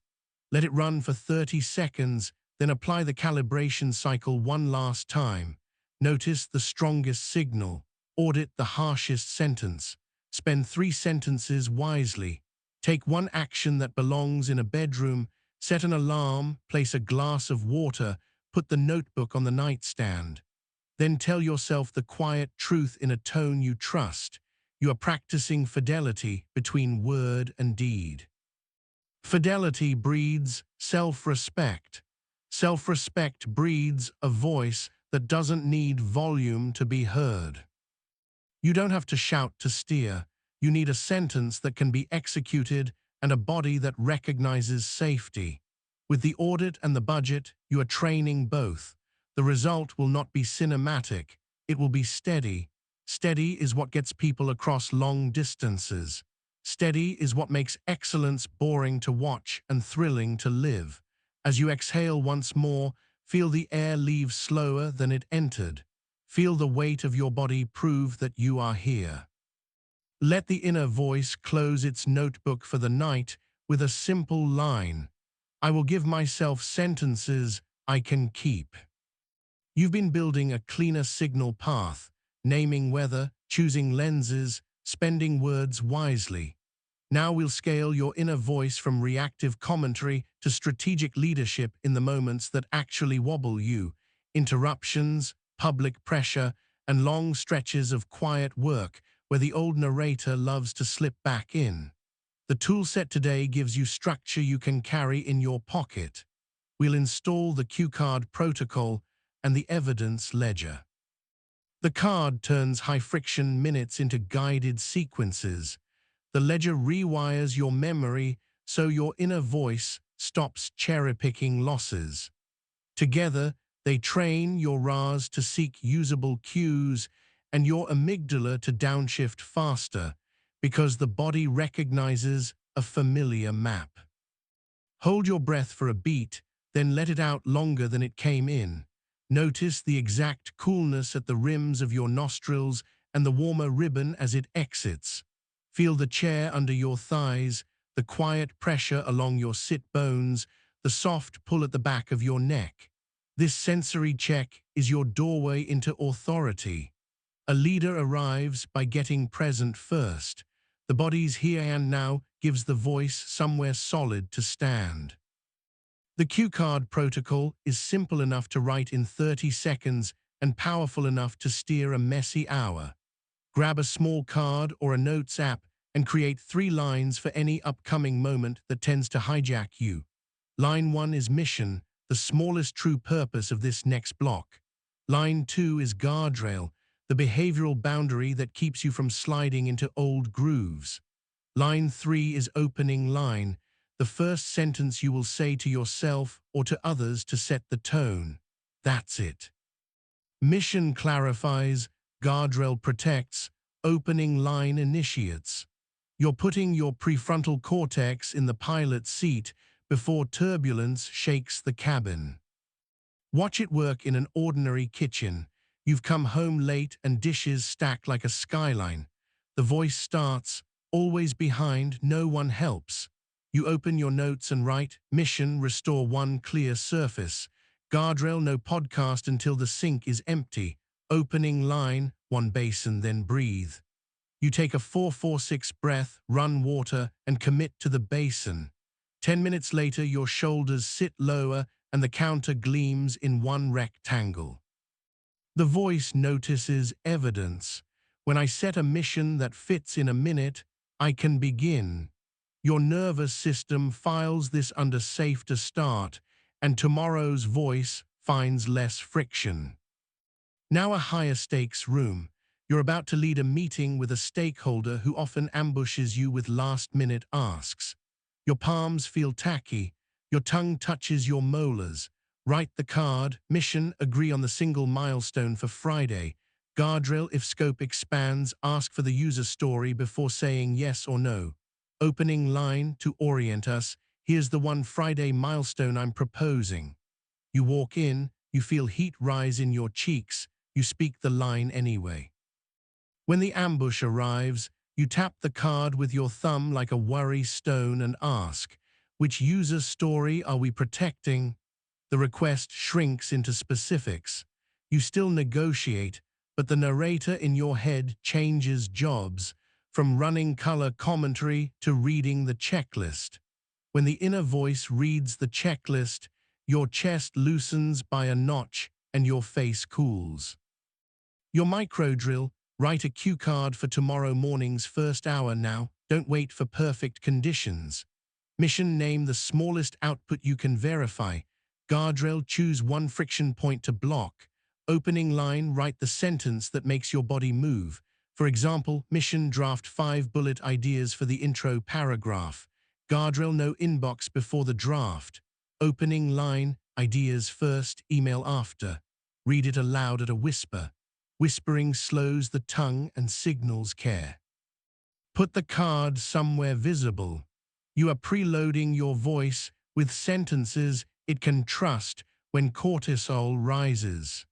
Let it run for 30 seconds, then apply the calibration cycle one last time. Notice the strongest signal. Audit the harshest sentence. Spend 3 sentences wisely. Take one action that belongs in a bedroom, set an alarm, place a glass of water, put the notebook on the nightstand. Then tell yourself the quiet truth in a tone you trust. You are practicing fidelity between word and deed. Fidelity breeds self-respect. Self-respect breeds a voice that doesn't need volume to be heard. You don't have to shout to steer. You need a sentence that can be executed and a body that recognizes safety. With the audit and the budget, you are training both. The result will not be cinematic. It will be steady. Steady is what gets people across long distances. Steady is what makes excellence boring to watch and thrilling to live. As you exhale once more, feel the air leave slower than it entered. Feel the weight of your body prove that you are here. Let the inner voice close its notebook for the night with a simple line. I will give myself sentences I can keep. You've been building a cleaner signal path, naming weather, choosing lenses, spending words wisely. Now we'll scale your inner voice from reactive commentary to strategic leadership in the moments that actually wobble you, interruptions, public pressure, and long stretches of quiet work where the old narrator loves to slip back in. The toolset today gives you structure you can carry in your pocket. We'll install the cue card protocol and the evidence ledger. The card turns high-friction minutes into guided sequences. The ledger rewires your memory so your inner voice stops cherry-picking losses. Together, they train your RAS to seek usable cues and your amygdala to downshift faster because the body recognizes a familiar map. Hold your breath for a beat, then let it out longer than it came in. Notice the exact coolness at the rims of your nostrils and the warmer ribbon as it exits. Feel the chair under your thighs, the quiet pressure along your sit bones, the soft pull at the back of your neck. This sensory check is your doorway into authority. A leader arrives by getting present first. The body's here and now gives the voice somewhere solid to stand. The cue card protocol is simple enough to write in 30 seconds and powerful enough to steer a messy hour. Grab a small card or a notes app and create 3 lines for any upcoming moment that tends to hijack you. Line 1 is mission, the smallest true purpose of this next block. Line 2 is guardrail, the behavioral boundary that keeps you from sliding into old grooves. Line 3 is opening line, the first sentence you will say to yourself or to others to set the tone. That's it. Mission clarifies, guardrail protects, opening line initiates. You're putting your prefrontal cortex in the pilot seat before turbulence shakes the cabin. Watch it work in an ordinary kitchen. You've come home late and dishes stacked like a skyline. The voice starts, always behind, no one helps. You open your notes and write, mission, restore one clear surface. Guardrail, no podcast until the sink is empty. Opening line, one basin, then breathe. You take a 4-4-6 breath, run water, and commit to the basin. 10 minutes later, your shoulders sit lower and the counter gleams in one rectangle. The voice notices evidence. When I set a mission that fits in a minute, I can begin. Your nervous system files this under safe to start, and tomorrow's voice finds less friction. Now a higher stakes room. You're about to lead a meeting with a stakeholder who often ambushes you with last-minute asks. Your palms feel tacky. Your tongue touches your molars. Write the card. Mission, agree on the single milestone for Friday. Guardrail, if scope expands, ask for the user story before saying yes or no. Opening line, to orient us, here's the one Friday milestone I'm proposing. You walk in, you feel heat rise in your cheeks, you speak the line anyway. When the ambush arrives, you tap the card with your thumb like a worry stone and ask, which user story are we protecting? The request shrinks into specifics. You still negotiate, but the narrator in your head changes jobs, from running color commentary to reading the checklist. When the inner voice reads the checklist, your chest loosens by a notch and your face cools. Your micro drill, write a cue card for tomorrow morning's first hour now, don't wait for perfect conditions. Mission, name the smallest output you can verify. Guardrail, choose one friction point to block. Opening line, write the sentence that makes your body move. For example, mission, draft 5 bullet ideas for the intro paragraph. Guardrail, no inbox before the draft. Opening line, ideas first, email after. Read it aloud at a whisper. Whispering slows the tongue and signals care. Put the card somewhere visible. You are preloading your voice with sentences it can trust when cortisol rises.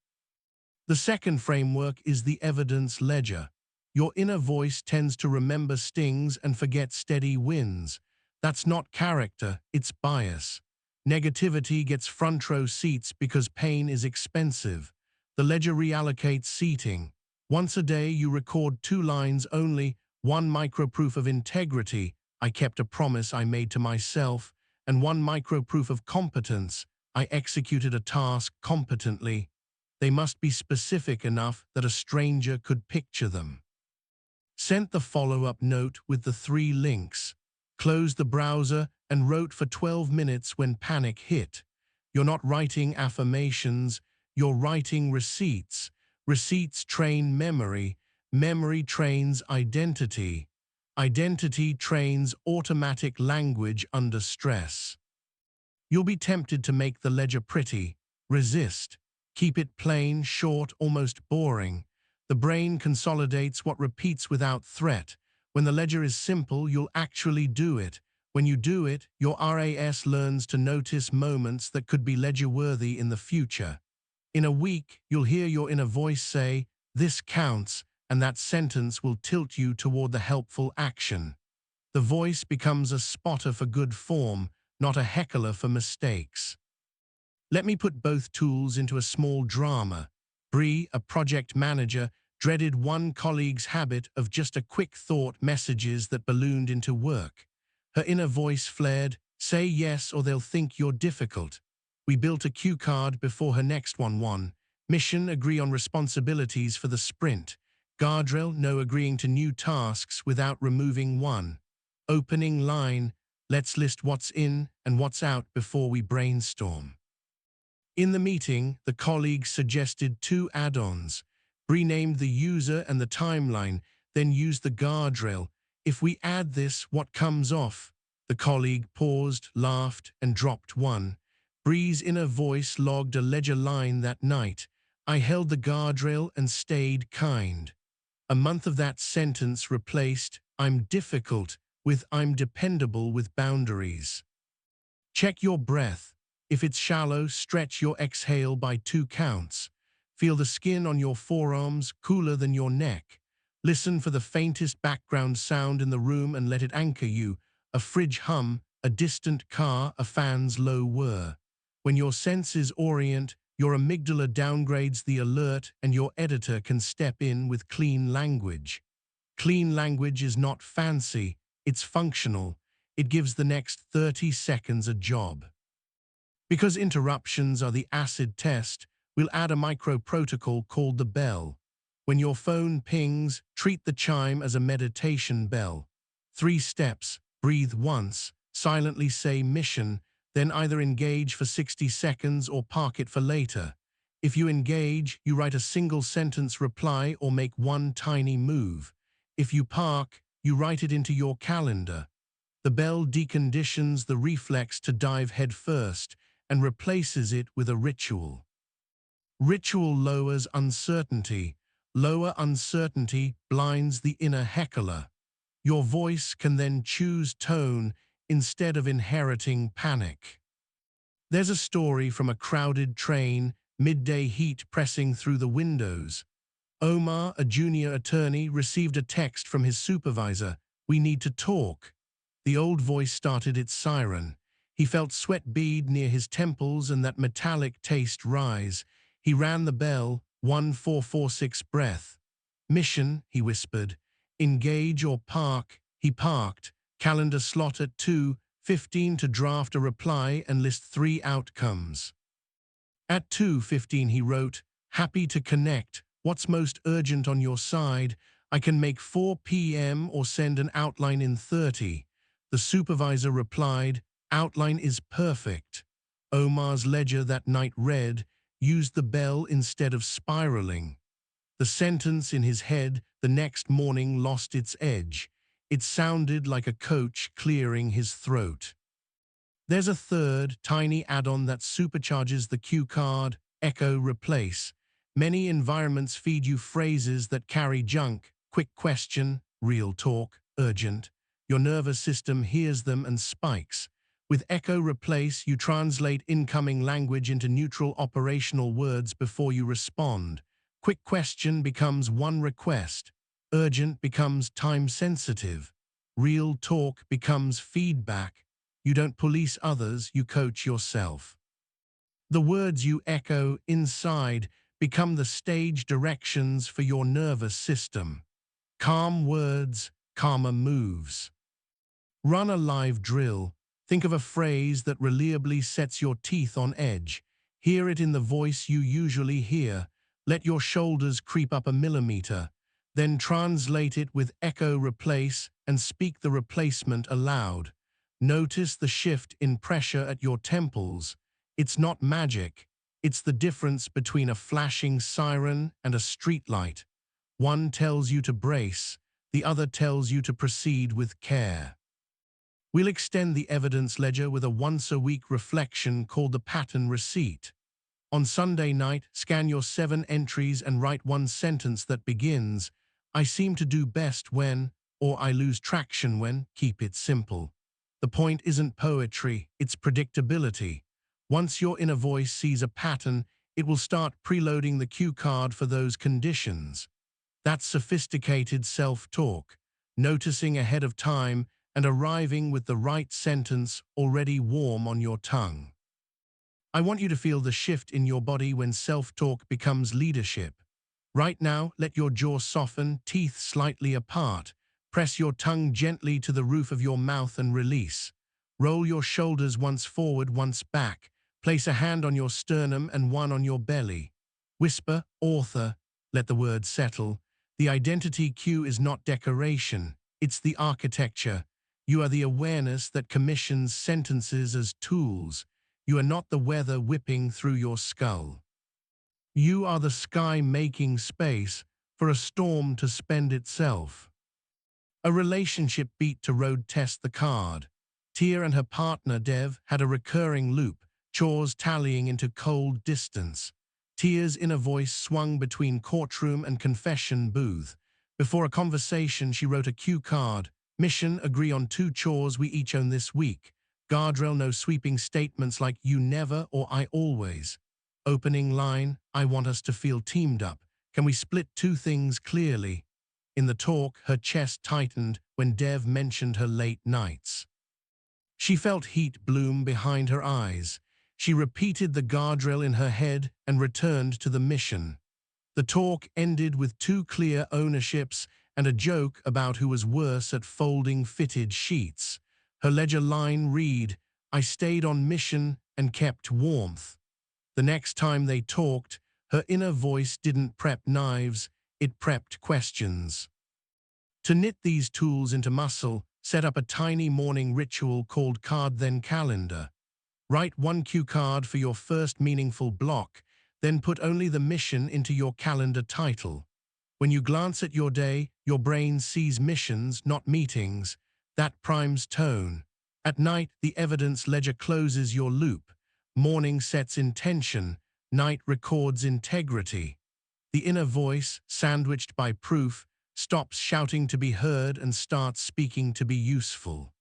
The second framework is the evidence ledger. Your inner voice tends to remember stings and forget steady wins. That's not character, it's bias. Negativity gets front row seats because pain is expensive. The ledger reallocates seating. Once a day you record 2 lines only, one micro-proof of integrity, I kept a promise I made to myself, and one micro-proof of competence, I executed a task competently. They must be specific enough that a stranger could picture them. Sent the follow-up note with the 3 links. Closed the browser and wrote for 12 minutes when panic hit. You're not writing affirmations, you're writing receipts. Receipts train memory. Memory trains identity. Identity trains automatic language under stress. You'll be tempted to make the ledger pretty. Resist. Keep it plain, short, almost boring. The brain consolidates what repeats without threat. When the ledger is simple, you'll actually do it. When you do it, your RAS learns to notice moments that could be ledger-worthy in the future. In a week, you'll hear your inner voice say, "This counts," and that sentence will tilt you toward the helpful action. The voice becomes a spotter for good form, not a heckler for mistakes. Let me put both tools into a small drama. Bree, a project manager, dreaded one colleague's habit of just a quick thought messages that ballooned into work. Her inner voice flared, "Say yes or they'll think you're difficult." We built a cue card before her next one. Mission, agree on responsibilities for the sprint. Guardrail, no agreeing to new tasks without removing one. Opening line, let's list what's in and what's out before we brainstorm. In the meeting, the colleague suggested 2 add-ons. Bree named the user and the timeline, then used the guardrail. If we add this, what comes off? The colleague paused, laughed, and dropped one. Bree's inner voice logged a ledger line that night. I held the guardrail and stayed kind. A month of that sentence replaced I'm difficult with I'm dependable with boundaries. Check your breath. If it's shallow, stretch your exhale by 2 counts. Feel the skin on your forearms cooler than your neck. Listen for the faintest background sound in the room and let it anchor you. A fridge hum, a distant car, a fan's low whir. When your senses orient, your amygdala downgrades the alert and your editor can step in with clean language. Clean language is not fancy, it's functional. It gives the next 30 seconds a job. Because interruptions are the acid test, we'll add a micro protocol called the bell. When your phone pings, treat the chime as a meditation bell. 3 steps: breathe once, silently say mission, then either engage for 60 seconds or park it for later. If you engage, you write a single sentence reply or make one tiny move. If you park, you write it into your calendar. The bell deconditions the reflex to dive headfirst and replaces it with a ritual. Ritual lowers uncertainty. Lower uncertainty blinds the inner heckler. Your voice can then choose tone instead of inheriting panic. There's a story from a crowded train, midday heat pressing through the windows. Omar, a junior attorney, received a text from his supervisor. We need to talk. The old voice started its siren. He felt sweat bead near his temples and that metallic taste rise. He rang the bell, 1446 breath. Mission, he whispered. Engage or park. He parked. Calendar slot at 2:15 to draft a reply and list 3 outcomes. At 2:15 he wrote, happy to connect. What's most urgent on your side? I can make 4 p.m. or send an outline in 30. The supervisor replied, outline is perfect. Omar's ledger that night read, used the bell instead of spiraling. The sentence in his head the next morning lost its edge. It sounded like a coach clearing his throat. There's a third, tiny add-on that supercharges the cue card, echo replace. Many environments feed you phrases that carry junk, quick question, real talk, urgent. Your nervous system hears them and spikes. With echo replace, you translate incoming language into neutral operational words before you respond. Quick question becomes one request. Urgent becomes time-sensitive. Real talk becomes feedback. You don't police others, you coach yourself. The words you echo inside become the stage directions for your nervous system. Calm words, calmer moves. Run a live drill. Think of a phrase that reliably sets your teeth on edge. Hear it in the voice you usually hear. Let your shoulders creep up a millimeter. Then translate it with echo replace and speak the replacement aloud. Notice the shift in pressure at your temples. It's not magic. It's the difference between a flashing siren and a streetlight. One tells you to brace, the other tells you to proceed with care. We'll extend the evidence ledger with a once-a-week reflection called the pattern receipt. On Sunday night, scan your 7 entries and write one sentence that begins, I seem to do best when, or I lose traction when. Keep it simple. The point isn't poetry, it's predictability. Once your inner voice sees a pattern, it will start preloading the cue card for those conditions. That's sophisticated self-talk, noticing ahead of time and arriving with the right sentence already warm on your tongue. I want you to feel the shift in your body when self-talk becomes leadership. Right now, let your jaw soften, teeth slightly apart. Press your tongue gently to the roof of your mouth and release. Roll your shoulders once forward, once back. Place a hand on your sternum and one on your belly. Whisper, author, let the words settle. The identity cue is not decoration, it's the architecture. You are the awareness that commissions sentences as tools. You are not the weather whipping through your skull. You are the sky making space for a storm to spend itself. A relationship beat to road test the card. Tia and her partner, Dev, had a recurring loop, chores tallying into cold distance. Tia's inner voice swung between courtroom and confession booth. Before a conversation, she wrote a cue card. Mission: agree on 2 chores we each own this week. Guardrail: no sweeping statements like "you never" or "I always." Opening line: I want us to feel teamed up. Can we split 2 things clearly? In the talk, her chest tightened when Dev mentioned her late nights. She felt heat bloom behind her eyes. She repeated the guardrail in her head and returned to the mission. The talk ended with 2 clear ownerships and a joke about who was worse at folding fitted sheets. Her ledger line read, I stayed on mission and kept warmth. The next time they talked, her inner voice didn't prep knives, it prepped questions. To knit these tools into muscle, set up a tiny morning ritual called Card Then Calendar. Write 1 cue card for your first meaningful block, then put only the mission into your calendar title. When you glance at your day, your brain sees missions, not meetings. That primes tone. At night, the evidence ledger closes your loop. Morning sets intention. Night records integrity. The inner voice, sandwiched by proof, stops shouting to be heard and starts speaking to be useful.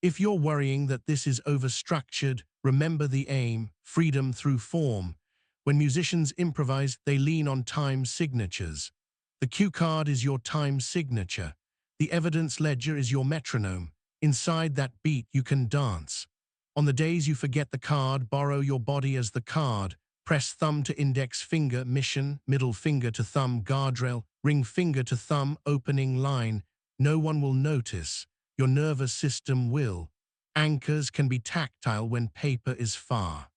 If you're worrying that this is overstructured, remember the aim: freedom through form. When musicians improvise, they lean on time signatures. The cue card is your time signature. The evidence ledger is your metronome. Inside that beat, you can dance. On the days you forget the card, borrow your body as the card. Press thumb to index finger, mission, middle finger to thumb, guardrail, ring finger to thumb, opening line. No one will notice. Your nervous system will. Anchors can be tactile when paper is far.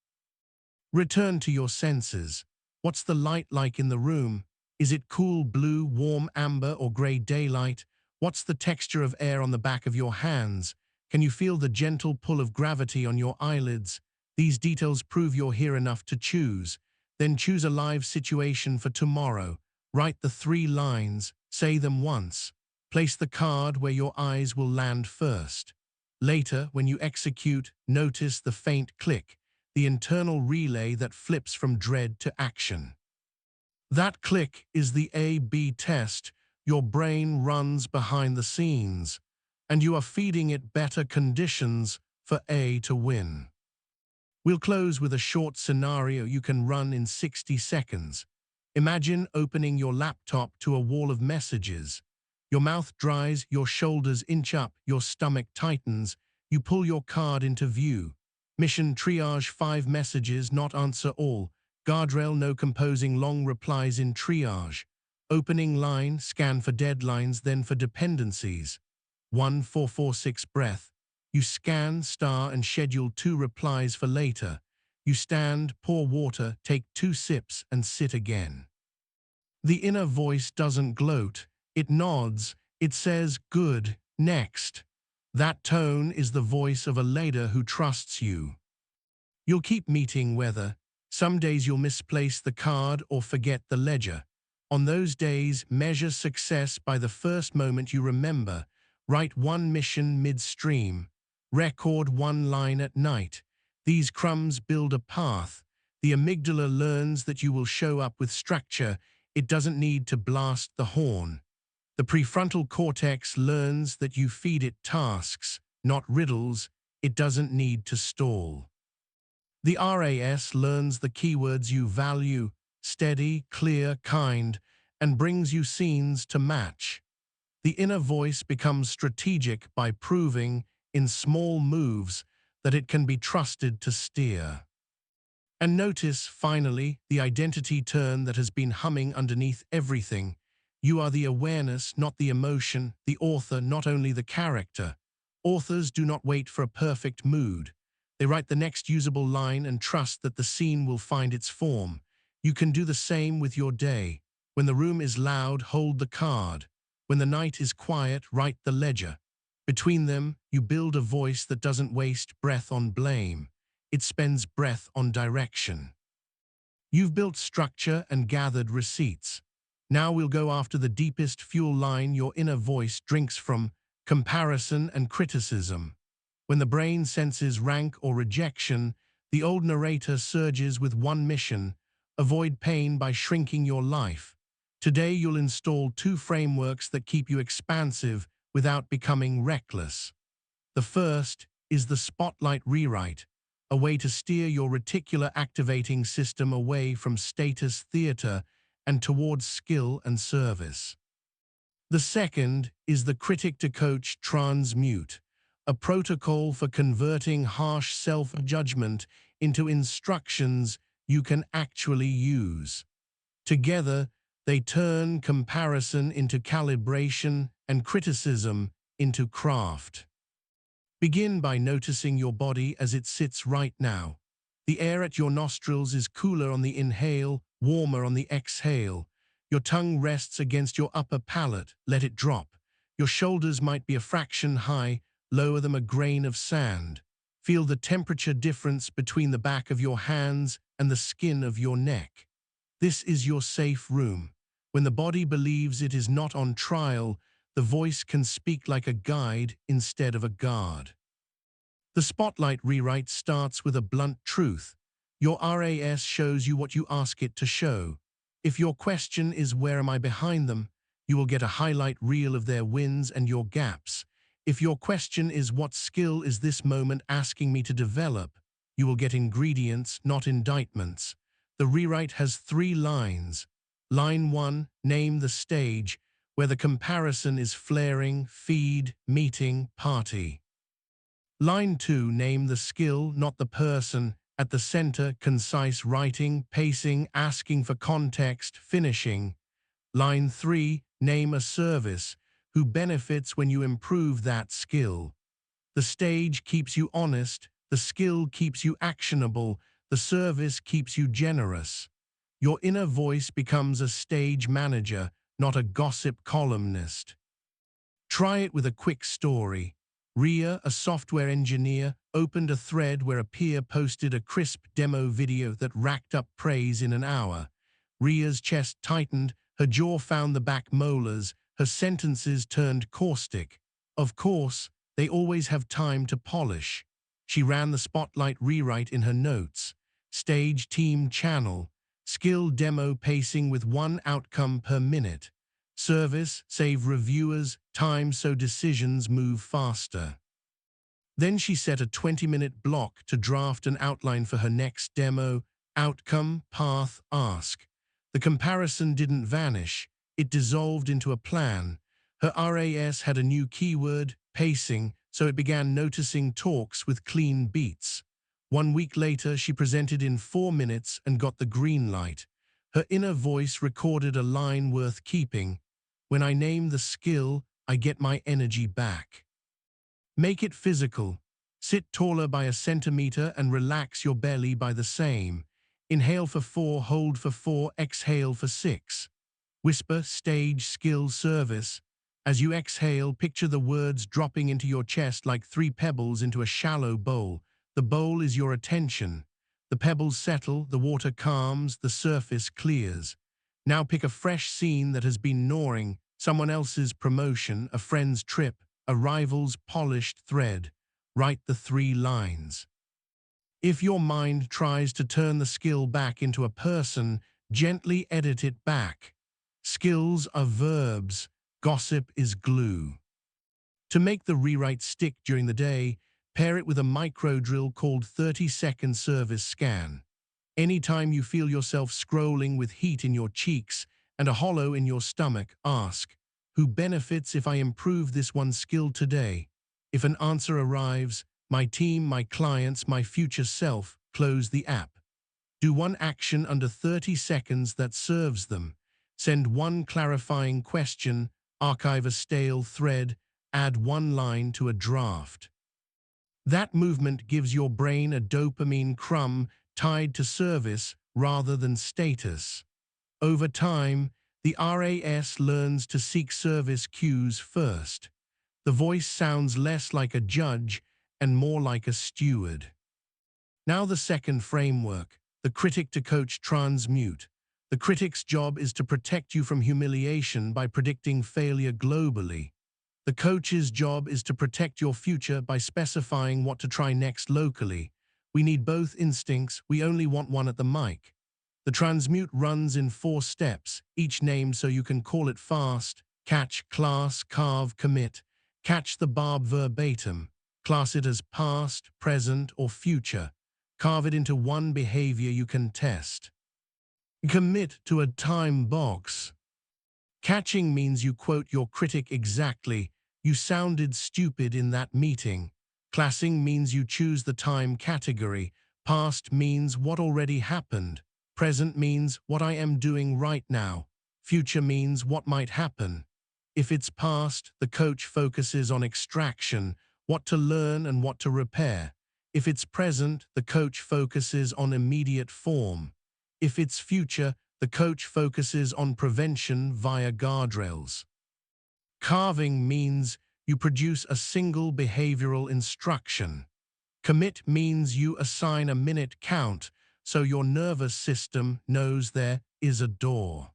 Return to your senses. What's the light like in the room? Is it cool blue, warm amber, or gray daylight? What's the texture of air on the back of your hands? Can you feel the gentle pull of gravity on your eyelids? These details prove you're here enough to choose. Then choose a live situation for tomorrow. Write the 3 lines, say them once. Place the card where your eyes will land first. Later, when you execute, notice the faint click, the internal relay that flips from dread to action. That click is the A/B test. Your brain runs behind the scenes, and you are feeding it better conditions for A to win. We'll close with a short scenario you can run in 60 seconds. Imagine opening your laptop to a wall of messages. Your mouth dries, your shoulders inch up, your stomach tightens. You pull your card into view. Mission: triage 5 messages, not answer all. Guardrail: no composing long replies in triage. Opening line: scan for deadlines, then for dependencies. 1446 breath. You scan, star, and schedule 2 replies for later. You stand, pour water, take 2 sips, and sit again. The inner voice doesn't gloat. It nods. It says, good, next. That tone is the voice of a leader who trusts you. You'll keep meeting weather. Some days you'll misplace the card or forget the ledger. On those days, measure success by the first moment you remember. Write 1 mission midstream. Record 1 line at night. These crumbs build a path. The amygdala learns that you will show up with structure. It doesn't need to blast the horn. The prefrontal cortex learns that you feed it tasks, not riddles. It doesn't need to stall. The RAS learns the keywords you value: steady, clear, kind, and brings you scenes to match. The inner voice becomes strategic by proving, in small moves, that it can be trusted to steer. And notice, finally, the identity turn that has been humming underneath everything. You are the awareness, not the emotion, the author, not only the character. Authors do not wait for a perfect mood. They write the next usable line and trust that the scene will find its form. You can do the same with your day. When the room is loud, hold the card. When the night is quiet, write the ledger. Between them, you build a voice that doesn't waste breath on blame. It spends breath on direction. You've built structure and gathered receipts. Now we'll go after the deepest fuel line your inner voice drinks from: comparison and criticism. When the brain senses rank or rejection, the old narrator surges with one mission: avoid pain by shrinking your life. Today you'll install two frameworks that keep you expansive without becoming reckless. The first is the Spotlight Rewrite, a way to steer your reticular activating system away from status theater and towards skill and service. The second is the Critic-to-Coach Transmute, a protocol for converting harsh self-judgment into instructions you can actually use. Together, they turn comparison into calibration and criticism into craft. Begin by noticing your body as it sits right now. The air at your nostrils is cooler on the inhale, warmer on the exhale. Your tongue rests against your upper palate, let it drop. Your shoulders might be a fraction high, lower them a grain of sand. Feel the temperature difference between the back of your hands and the skin of your neck. This is your safe room. When the body believes it is not on trial, the voice can speak like a guide instead of a guard. The Spotlight Rewrite starts with a blunt truth. Your RAS shows you what you ask it to show. If your question is "where am I behind them?", you will get a highlight reel of their wins and your gaps. If your question is "what skill is this moment asking me to develop?", you will get ingredients, not indictments. The rewrite has 3 lines. Line 1, name the stage, where the comparison is flaring, feed, meeting, party. Line 2, name the skill, not the person, at the center, concise writing, pacing, asking for context, finishing. Line 3, name a service, who benefits when you improve that skill. The stage keeps you honest, the skill keeps you actionable, the service keeps you generous. Your inner voice becomes a stage manager, not a gossip columnist. Try it with a quick story. Ria, a software engineer, opened a thread where a peer posted a crisp demo video that racked up praise in an hour. Ria's chest tightened, her jaw found the back molars, her sentences turned caustic. Of course, they always have time to polish. She ran the Spotlight Rewrite in her notes. Stage, team, channel. Skill, demo, pacing with 1 outcome per minute. Service, save reviewers time so decisions move faster. Then she set a 20-minute block to draft an outline for her next demo. Outcome, path, ask. The comparison didn't vanish, it dissolved into a plan. Her RAS had a new keyword, pacing, so it began noticing talks with clean beats. 1 week later, she presented in 4 minutes and got the green light. Her inner voice recorded a line worth keeping: "When I name the skill, I get my energy back." Make it physical. Sit taller by a centimeter and relax your belly by the same. Inhale for 4, hold for 4, exhale for 6. Whisper, stage, skill, service. As you exhale, picture the words dropping into your chest like 3 pebbles into a shallow bowl. The bowl is your attention. The pebbles settle, the water calms, the surface clears. Now pick a fresh scene that has been gnawing: someone else's promotion, a friend's trip, a rival's polished thread. Write the 3 lines. If your mind tries to turn the skill back into a person, gently edit it back. Skills are verbs, gossip is glue. To make the rewrite stick during the day, pair it with a micro drill called 30-second service scan. Anytime you feel yourself scrolling with heat in your cheeks and a hollow in your stomach, ask, "Who benefits if I improve this one skill today?" If an answer arrives, "My team, my clients, my future self," close the app. Do one action under 30 seconds that serves them. Send 1 clarifying question, archive a stale thread, add 1 line to a draft. That movement gives your brain a dopamine crumb tied to service rather than status. Over time, the RAS learns to seek service cues first. The voice sounds less like a judge and more like a steward. Now the second framework, the Critic-to-Coach Transmute. The critic's job is to protect you from humiliation by predicting failure globally. The coach's job is to protect your future by specifying what to try next locally. We need both instincts, we only want one at the mic. The transmute runs in 4 steps, each named so you can call it fast: catch, class, carve, commit. Catch the barb verbatim. Class it as past, present, or future. Carve it into one behavior you can test. Commit to a time box. Catching means you quote your critic exactly. You sounded stupid in that meeting. Classing means you choose the time category. Past means what already happened. Present means what I am doing right now. Future means what might happen. If it's past, the coach focuses on extraction, what to learn and what to repair. If it's present, the coach focuses on immediate form. If it's future, the coach focuses on prevention via guardrails. Carving means you produce a single behavioral instruction. Commit means you assign a minute count so your nervous system knows there is a door.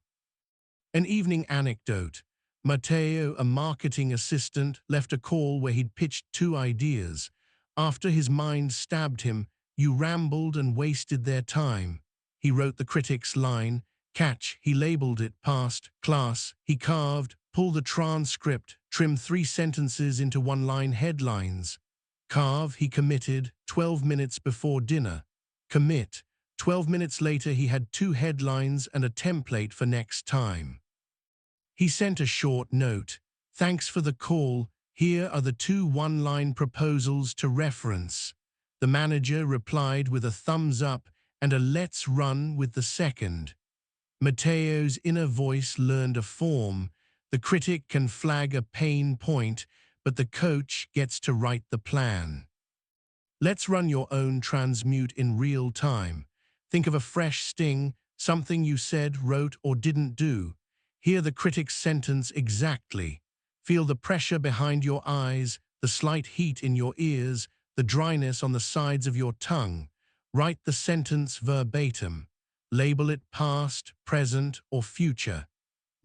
An evening anecdote. Matteo, a marketing assistant, left a call where he'd pitched 2 ideas. After his mind stabbed him, "You rambled and wasted their time." He wrote the critic's line. Catch, he labeled it past. Class, he carved. Pull the transcript, trim 3 sentences into 1-line headlines. Carve, he committed 12 minutes before dinner. Commit, 12 minutes later he had 2 headlines and a template for next time. He sent a short note. "Thanks for the call. Here are the 2 1-line proposals to reference." The manager replied with a thumbs up and a "let's run with the second." Matteo's inner voice learned a form. The critic can flag a pain point, but the coach gets to write the plan. Let's run your own transmute in real time. Think of a fresh sting, something you said, wrote, or didn't do. Hear the critic's sentence exactly. Feel the pressure behind your eyes, the slight heat in your ears, the dryness on the sides of your tongue. Write the sentence verbatim. Label it past, present, or future.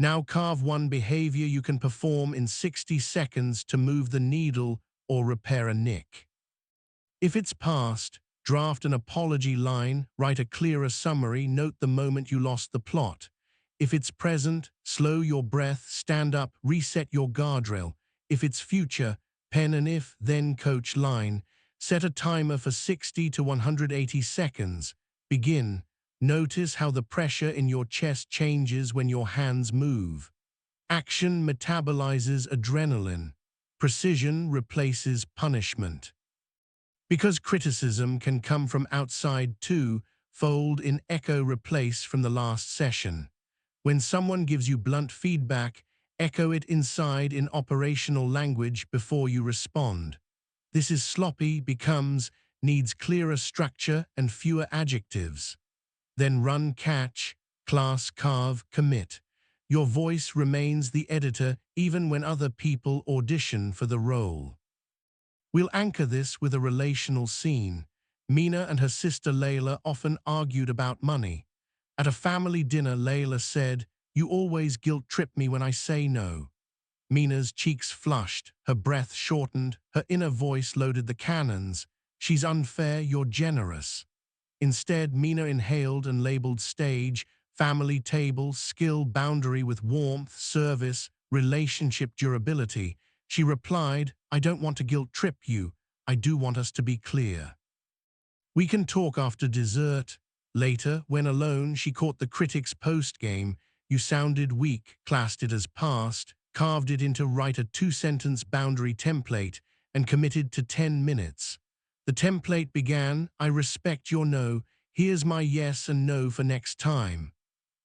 Now carve one behavior you can perform in 60 seconds to move the needle or repair a nick. If it's past, draft an apology line, write a clearer summary, note the moment you lost the plot. If it's present, slow your breath, stand up, reset your guardrail. If it's future, pen an if, then coach line. Set a timer for 60 to 180 seconds. Begin. Notice how the pressure in your chest changes when your hands move. Action metabolizes adrenaline. Precision replaces punishment. Because criticism can come from outside too, fold in echo replace from the last session. When someone gives you blunt feedback, echo it inside in operational language before you respond. "This is sloppy" becomes "needs clearer structure and fewer adjectives." Then run catch, class, carve, commit. Your voice remains the editor even when other people audition for the role. We'll anchor this with a relational scene. Mina and her sister Layla often argued about money. At a family dinner, Layla said, "You always guilt-trip me when I say no." Mina's cheeks flushed, her breath shortened, her inner voice loaded the cannons. "She's unfair, you're generous." Instead, Mina inhaled and labeled stage, family table, skill, boundary with warmth, service, relationship durability. She replied, "I don't want to guilt-trip you. I do want us to be clear. We can talk after dessert." Later, when alone, she caught the critic's post-game. "You sounded weak," classed it as past, carved it into write a 2-sentence boundary template, and committed to 10 minutes. The template began, "I respect your no. Here's my yes and no for next time."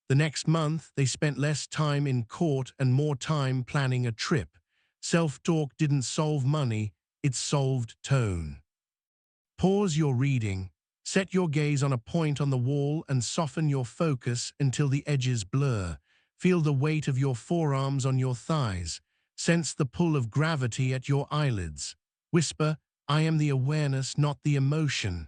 The next month, they spent less time in court and more time planning a trip. Self-talk didn't solve money, it solved tone. Pause your reading, set your gaze on a point on the wall and soften your focus until the edges blur. Feel the weight of your forearms on your thighs. Sense the pull of gravity at your eyelids. Whisper, "I am the awareness, not the emotion."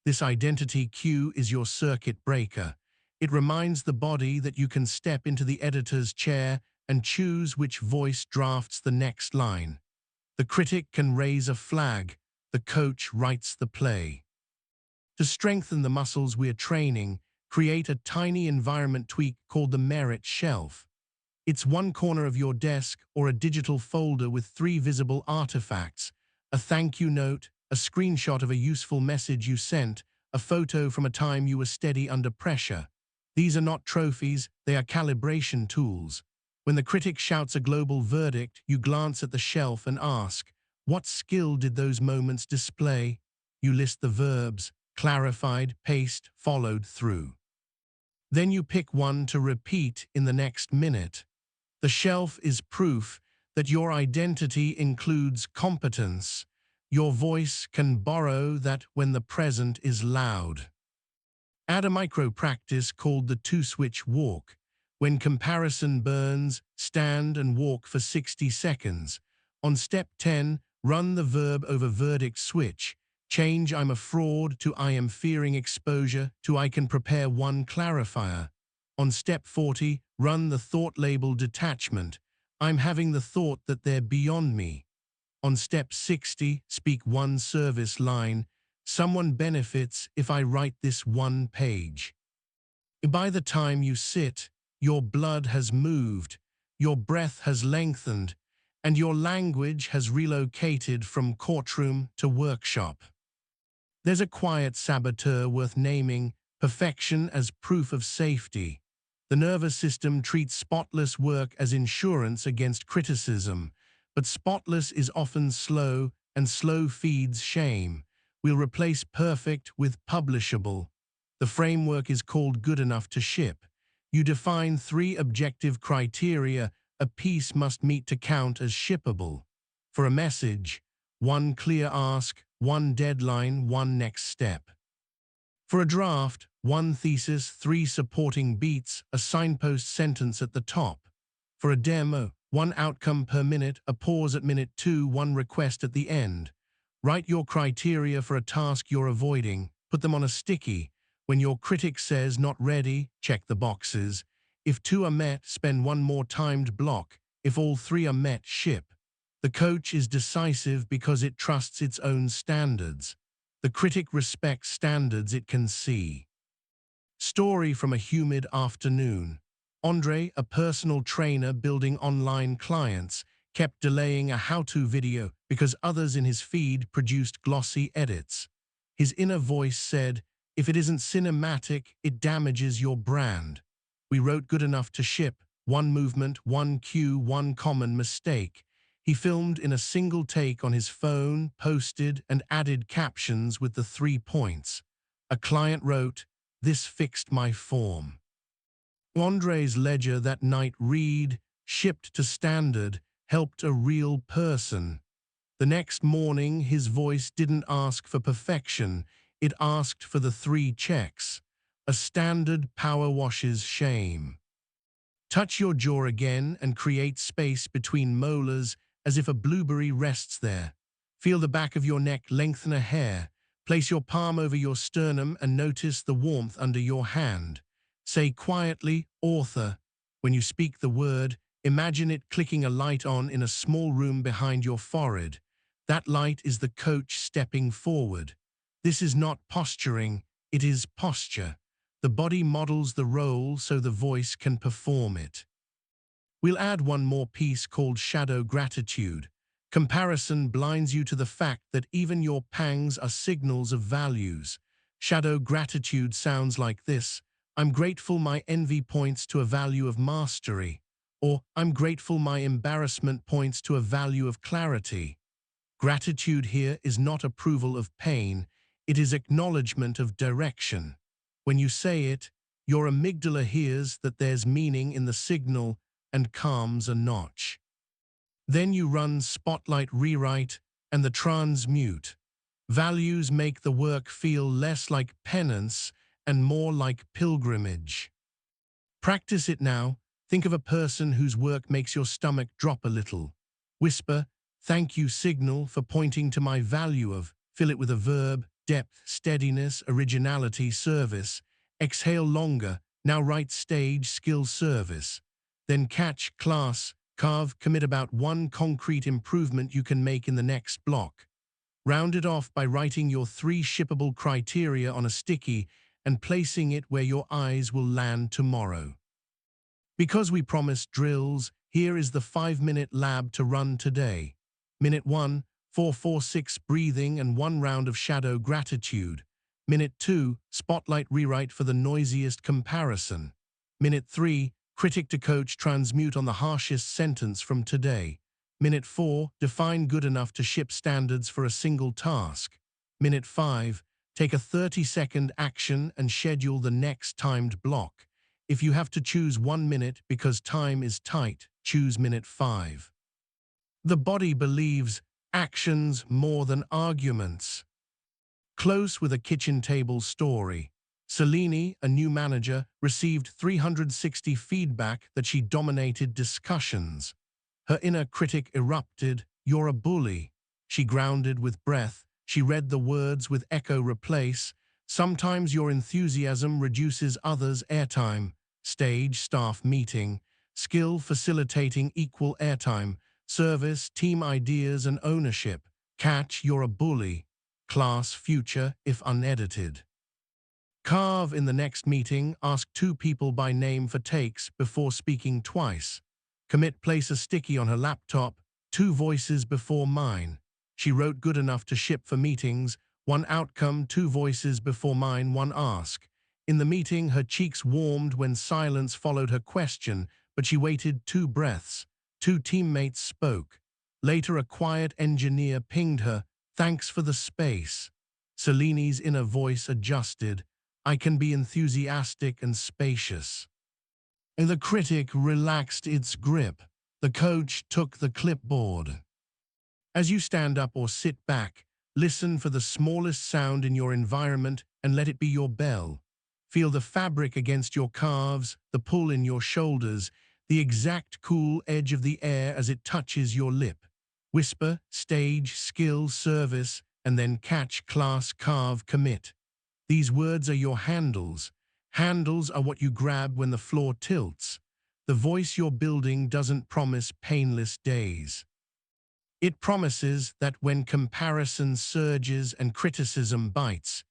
This identity cue is your circuit breaker. It reminds the body that you can step into the editor's chair and choose which voice drafts the next line. The critic can raise a flag, the coach writes the play. To strengthen the muscles we're training, create a tiny environment tweak called the merit shelf. It's one corner of your desk or a digital folder with 3 visible artifacts: a thank you note, a screenshot of a useful message you sent, a photo from a time you were steady under pressure. These are not trophies, they are calibration tools. When the critic shouts a global verdict, you glance at the shelf and ask, what skill did those moments display? You list the verbs: clarified, paced, followed through. Then you pick one to repeat in the next minute. The shelf is proof that your identity includes competence. Your voice can borrow that when the present is loud. Add a micro-practice called the 2-switch walk. When comparison burns, stand and walk for 60 seconds. On step 10, run the verb over verdict switch. Change I'm a fraud to I am fearing exposure to I can prepare one clarifier. On step 40, run the thought label detachment. I'm having the thought that they're beyond me. On step 60, speak one service line. Someone benefits if I write this one page. By the time you sit, your blood has moved, your breath has lengthened, and your language has relocated from courtroom to workshop. There's a quiet saboteur worth naming: perfection as proof of safety. The nervous system treats spotless work as insurance against criticism, but spotless is often slow, and slow feeds shame. We'll replace perfect with publishable. The framework is called good enough to ship. You define 3 objective criteria a piece must meet to count as shippable. For a message, 1 clear ask, 1 deadline, 1 next step. For a draft, 1 thesis, 3 supporting beats, a signpost sentence at the top. For a demo, 1 outcome per minute, a pause at minute 2, 1 request at the end. Write your criteria for a task you're avoiding, put them on a sticky. When your critic says not ready, check the boxes. If 2 are met, spend 1 more timed block. If all 3 are met, ship. The coach is decisive because it trusts its own standards. The critic respects standards it can see. Story from a humid afternoon. Andre, a personal trainer building online clients, kept delaying a how-to video because others in his feed produced glossy edits. His inner voice said, if it isn't cinematic, it damages your brand. We wrote good enough to ship, 1 movement, 1 cue, 1 common mistake. He filmed in a single take on his phone, posted, and added captions with the 3 points. A client wrote, this fixed my form. Andre's ledger that night read, shipped to standard, helped a real person. The next morning, his voice didn't ask for perfection, it asked for the 3 checks. A standard power washes shame. Touch your jaw again and create space between molars as if a blueberry rests there. Feel the back of your neck lengthen a hair. Place your palm over your sternum and notice the warmth under your hand. Say quietly, author. When you speak the word, imagine it clicking a light on in a small room behind your forehead. That light is the coach stepping forward. This is not posturing, it is posture. The body models the role so the voice can perform it. We'll add 1 more piece called shadow gratitude. Comparison blinds you to the fact that even your pangs are signals of values. Shadow gratitude sounds like this: I'm grateful my envy points to a value of mastery. Or, I'm grateful my embarrassment points to a value of clarity. Gratitude here is not approval of pain, it is acknowledgement of direction. When you say it, your amygdala hears that there's meaning in the signal and calms a notch. Then you run spotlight rewrite and the transmute. Values make the work feel less like penance and more like pilgrimage. Practice it now. Think of a person whose work makes your stomach drop a little. Whisper, thank you signal for pointing to my value of. Fill it with a verb, depth, steadiness, originality, service. Exhale longer. Now write stage, skill, service. Then catch, class, carve, commit about one concrete improvement you can make in the next block. Round it off by writing your 3 shippable criteria on a sticky and placing it where your eyes will land tomorrow. Because we promised drills, here is the 5-minute lab to run today. Minute 1, 4-4-6 breathing and 1 round of shadow gratitude. Minute 2, spotlight rewrite for the noisiest comparison. Minute 3, Critic-to-Coach Transmute on the harshest sentence from today. Minute 4, define good enough to ship standards for a single task. Minute 5, take a 30-second action and schedule the next timed block. If you have to choose 1 minute because time is tight, choose minute 5. The body believes actions more than arguments. Close with a kitchen table story. Selene, a new manager, received 360 feedback that she dominated discussions. Her inner critic erupted, "You're a bully." She grounded with breath. She read the words with echo replace. Sometimes your enthusiasm reduces others' airtime. Stage, staff meeting. Skill facilitating equal airtime. Service, team ideas and ownership. Catch, you're a bully. Class, future, if unedited. Carve in the next meeting, ask 2 people by name for takes before speaking twice. Commit, place a sticky on her laptop, 2 voices before mine. She wrote good enough to ship for meetings, 1 outcome, 2 voices before mine, 1 ask. In the meeting, her cheeks warmed when silence followed her question, but she waited 2 breaths. 2 teammates spoke. Later, a quiet engineer pinged her, "Thanks for the space." Selene's inner voice adjusted. "I can be enthusiastic and spacious." And the critic relaxed its grip. The coach took the clipboard. As you stand up or sit back, listen for the smallest sound in your environment and let it be your bell. Feel the fabric against your calves, the pull in your shoulders, the exact cool edge of the air as it touches your lip. Whisper, stage, skill, service, and then catch, class, carve, commit. These words are your handles. Handles are what you grab when the floor tilts. The voice you're building doesn't promise painless days. It promises that when comparison surges and criticism bites,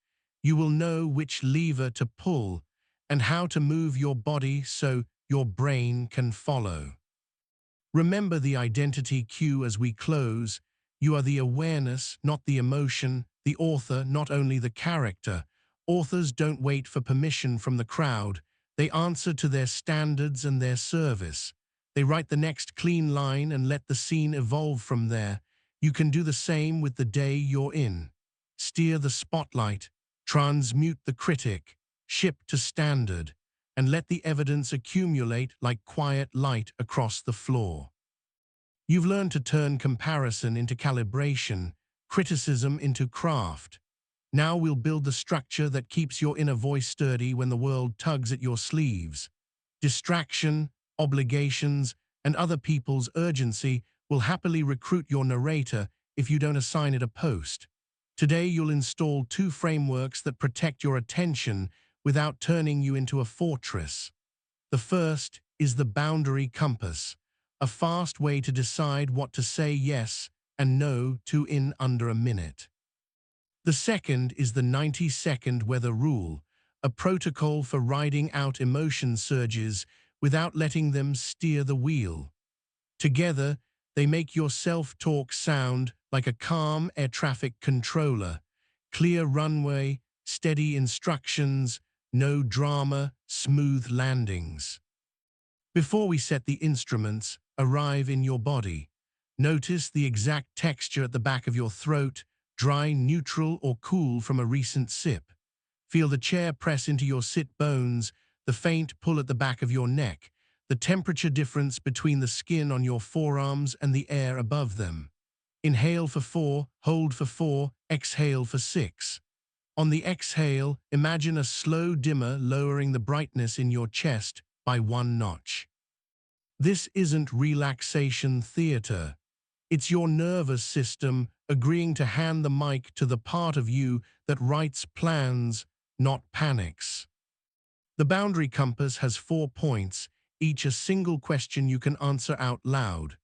you will know which lever to pull and how to move your body so your brain can follow. Remember the identity cue as we close. You are the awareness, not the emotion, the author, not only the character. Authors don't wait for permission from the crowd. They answer to their standards and their service. They write the next clean line and let the scene evolve from there. You can do the same with the day you're in. Steer the spotlight, transmute the critic, ship to standard, and let the evidence accumulate like quiet light across the floor. You've learned to turn comparison into calibration, criticism into craft. Now we'll build the structure that keeps your inner voice sturdy when the world tugs at your sleeves. Distraction, obligations, and other people's urgency will happily recruit your narrator if you don't assign it a post. Today you'll install 2 frameworks that protect your attention without turning you into a fortress. The first is the boundary compass, a fast way to decide what to say yes and no to in under a minute. The second is the 90-second weather rule, a protocol for riding out emotion surges without letting them steer the wheel. Together, they make your self-talk sound like a calm air traffic controller. Clear runway, steady instructions, no drama, smooth landings. Before we set the instruments, arrive in your body. Notice the exact texture at the back of your throat, dry, neutral, or cool from a recent sip. Feel the chair press into your sit bones, the faint pull at the back of your neck, the temperature difference between the skin on your forearms and the air above them. Inhale for 4, hold for 4, exhale for 6. On the exhale, imagine a slow dimmer lowering the brightness in your chest by 1 notch. This isn't relaxation theater. It's your nervous system agreeing to hand the mic to the part of you that writes plans, not panics. The boundary compass has 4 points, each a single question you can answer out loud.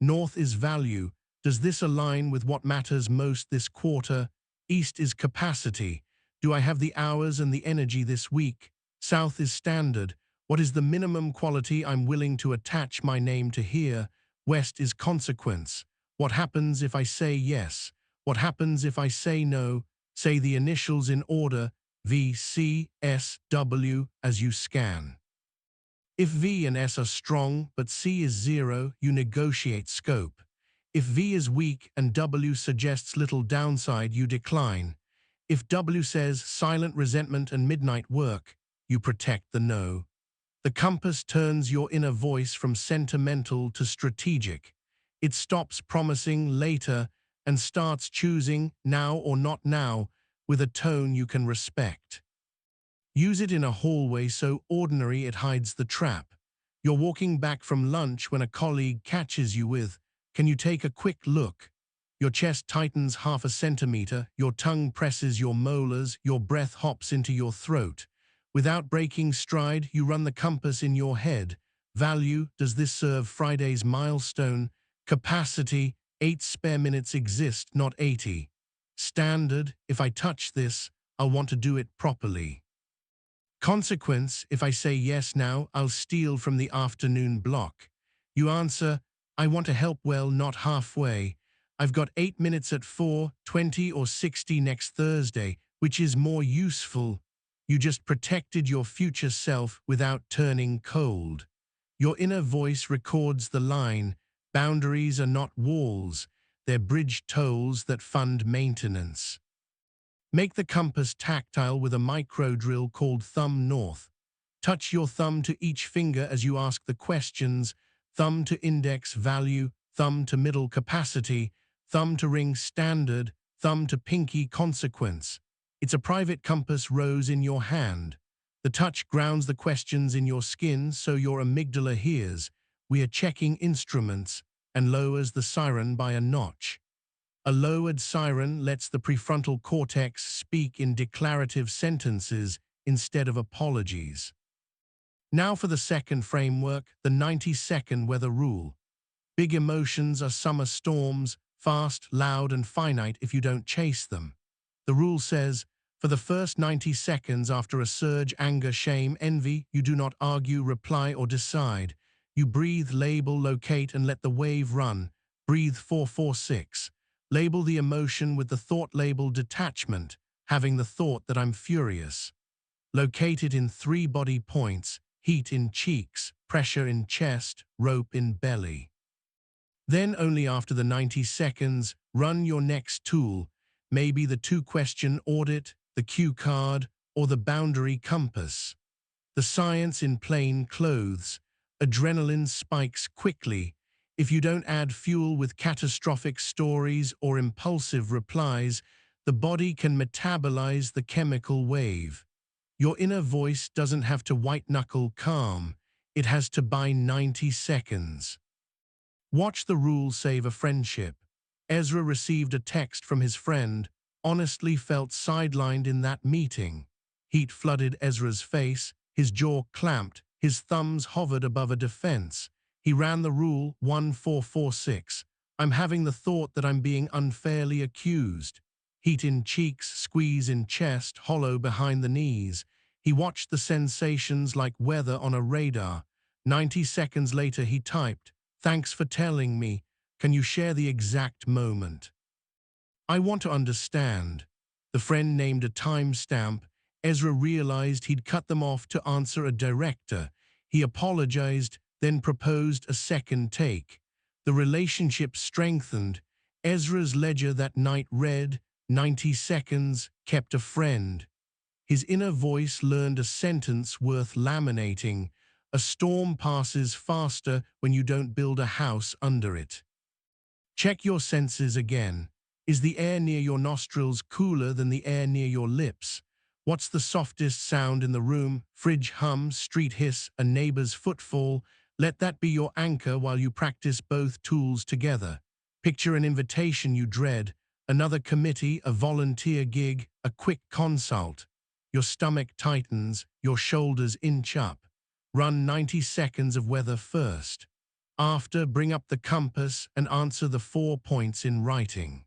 North is value. Does this align with what matters most this quarter? East is capacity. Do I have the hours and the energy this week? South is standard. What is the minimum quality I'm willing to attach my name to here? West is consequence. What happens if I say yes? What happens if I say no? Say the initials in order, V, C, S, W, as you scan. If V and S are strong but C is 0, you negotiate scope. If V is weak and W suggests little downside, you decline. If W says silent resentment and midnight work, you protect the no. The compass turns your inner voice from sentimental to strategic. It stops promising later and starts choosing now or not now with a tone you can respect. Use it in a hallway so ordinary it hides the trap. You're walking back from lunch when a colleague catches you with, "Can you take a quick look?" Your chest tightens half a centimeter, your tongue presses your molars, your breath hops into your throat. Without breaking stride, you run the compass in your head. Value, does this serve Friday's milestone? Capacity, 8 spare minutes exist, not 80. Standard, if I touch this, I'll want to do it properly. Consequence, if I say yes now, I'll steal from the afternoon block. You answer, I want to help well, not halfway. I've got 8 minutes at 4, 20 or 60 next Thursday, which is more useful. You just protected your future self without turning cold. Your inner voice records the line, boundaries are not walls, they're bridge tolls that fund maintenance. Make the compass tactile with a micro drill called Thumb North. Touch your thumb to each finger as you ask the questions, thumb to index value, thumb to middle capacity, thumb to ring standard, thumb to pinky consequence. It's a private compass rose in your hand. The touch grounds the questions in your skin so your amygdala hears, "We are checking instruments," and lowers the siren by a notch. A lowered siren lets the prefrontal cortex speak in declarative sentences instead of apologies. Now for the second framework, the 90-second weather rule. Big emotions are summer storms, fast, loud, and finite if you don't chase them. The rule says, for the first 90 seconds after a surge, anger, shame, envy, you do not argue, reply, or decide. You breathe, label, locate, and let the wave run. Breathe 4-4-6. Label the emotion with the thought label detachment, having the thought that I'm furious. Locate it in 3 body points, heat in cheeks, pressure in chest, rope in belly. Then only after the 90 seconds, run your next tool, maybe the 2-question audit, the cue card, or the boundary compass. The science in plain clothes. Adrenaline spikes quickly. If you don't add fuel with catastrophic stories or impulsive replies, the body can metabolize the chemical wave. Your inner voice doesn't have to white-knuckle calm. It has to buy 90 seconds. Watch the rule save a friendship. Ezra received a text from his friend, honestly felt sidelined in that meeting. Heat flooded Ezra's face, his jaw clamped, his thumbs hovered above a defense. He ran the rule 1446. I'm having the thought that I'm being unfairly accused. Heat in cheeks, squeeze in chest, hollow behind the knees. He watched the sensations like weather on a radar. 90 seconds later he typed, "Thanks for telling me. Can you share the exact moment?" "I want to understand." The friend named a timestamp. Ezra realized he'd cut them off to answer a director. He apologized, then proposed a second take. The relationship strengthened. Ezra's ledger that night read, 90 seconds, kept a friend. His inner voice learned a sentence worth laminating. A storm passes faster when you don't build a house under it. Check your senses again. Is the air near your nostrils cooler than the air near your lips? What's the softest sound in the room? Fridge hum, street hiss, a neighbor's footfall. Let that be your anchor while you practice both tools together. Picture an invitation you dread, another committee, a volunteer gig, a quick consult. Your stomach tightens, your shoulders inch up. Run 90 seconds of weather first. After, bring up the compass and answer the 4 points in writing.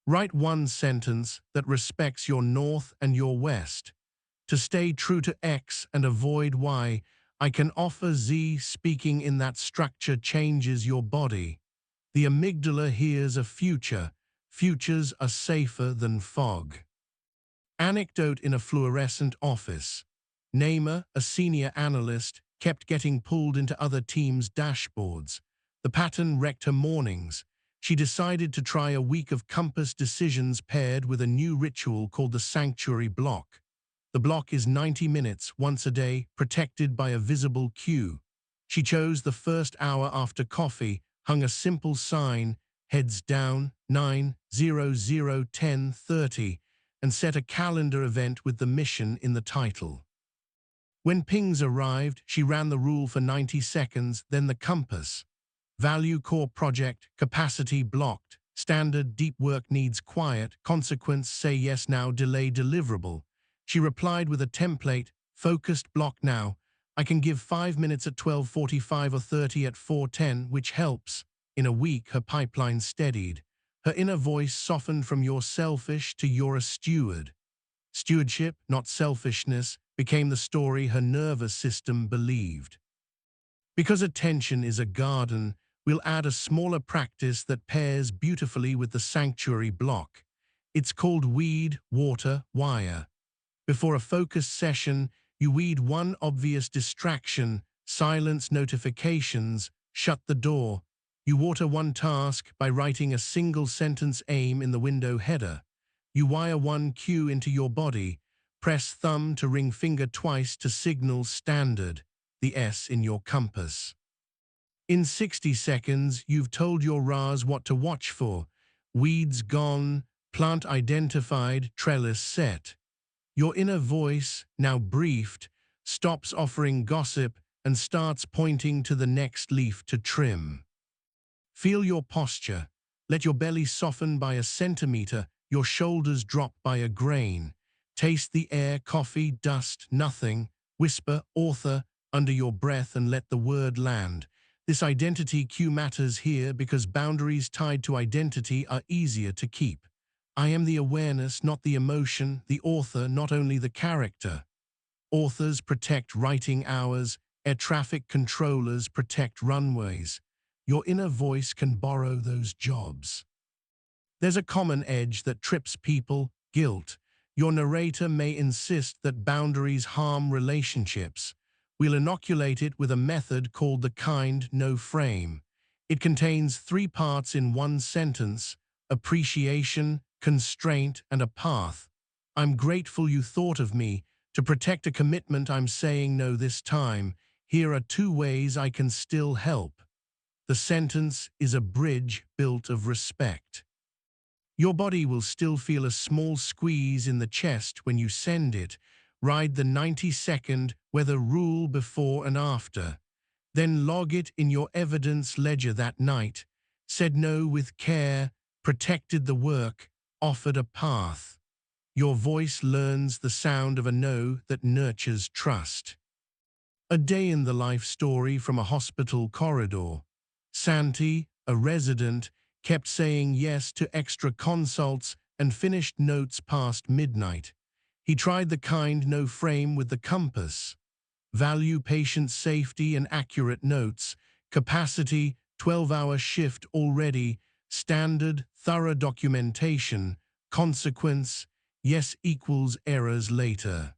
Write one sentence that respects your north and your west. To stay true to X and avoid Y, I can offer Z. Speaking in that structure changes your body. The amygdala hears a future. Futures are safer than fog. Anecdote in a fluorescent office. Namer, a senior analyst, kept getting pulled into other teams' dashboards. The pattern wrecked her mornings. She decided to try a week of compass decisions paired with a new ritual called the sanctuary block. The block is 90 minutes, once a day, protected by a visible cue. She chose the first hour after coffee, hung a simple sign, heads down, 9:00–10:30, and set a calendar event with the mission in the title. When pings arrived, she ran the rule for 90 seconds, then the compass. Value core project, capacity blocked, standard deep work needs quiet, consequence say yes now, delay deliverable. She replied with a template, focused block now. I can give 5 minutes at 12:45 or 30 at 4:10, which helps. In a week, her pipeline steadied. Her inner voice softened from "you're selfish" to "you're a steward." Stewardship, not selfishness, became the story her nervous system believed. Because attention is a garden, we'll add a smaller practice that pairs beautifully with the sanctuary block. It's called weed, water, wire. Before a focused session, you weed one obvious distraction, silence notifications, shut the door. You water one task by writing a single sentence aim in the window header. You wire one cue into your body. Press thumb to ring finger twice to signal standard, the S in your compass. In 60 seconds, you've told your RAs what to watch for. Weeds gone, plant identified, trellis set. Your inner voice, now briefed, stops offering gossip and starts pointing to the next leaf to trim. Feel your posture. Let your belly soften by a centimeter, your shoulders drop by a grain. Taste the air, coffee, dust, nothing. Whisper, author, under your breath and let the word land. This identity cue matters here because boundaries tied to identity are easier to keep. I am the awareness, not the emotion, the author, not only the character. Authors protect writing hours, air traffic controllers protect runways. Your inner voice can borrow those jobs. There's a common edge that trips people, guilt. Your narrator may insist that boundaries harm relationships. We'll inoculate it with a method called the kind no frame. It contains 3 parts in one sentence: appreciation, constraint, and a path. I'm grateful you thought of me. To protect a commitment, I'm saying no this time. Here are 2 ways I can still help. The sentence is a bridge built of respect. Your body will still feel a small squeeze in the chest when you send it. Ride the 90-second weather rule before and after. Then log it in your evidence ledger that night. Said no with care, protected the work, offered a path. Your voice learns the sound of a no that nurtures trust. A day in the life story from a hospital corridor. Santi, a resident, kept saying yes to extra consults and finished notes past midnight. He tried the kind no frame with the compass. Value patient safety and accurate notes. Capacity, 12-hour shift already. Standard, thorough documentation. Consequence, yes equals errors later.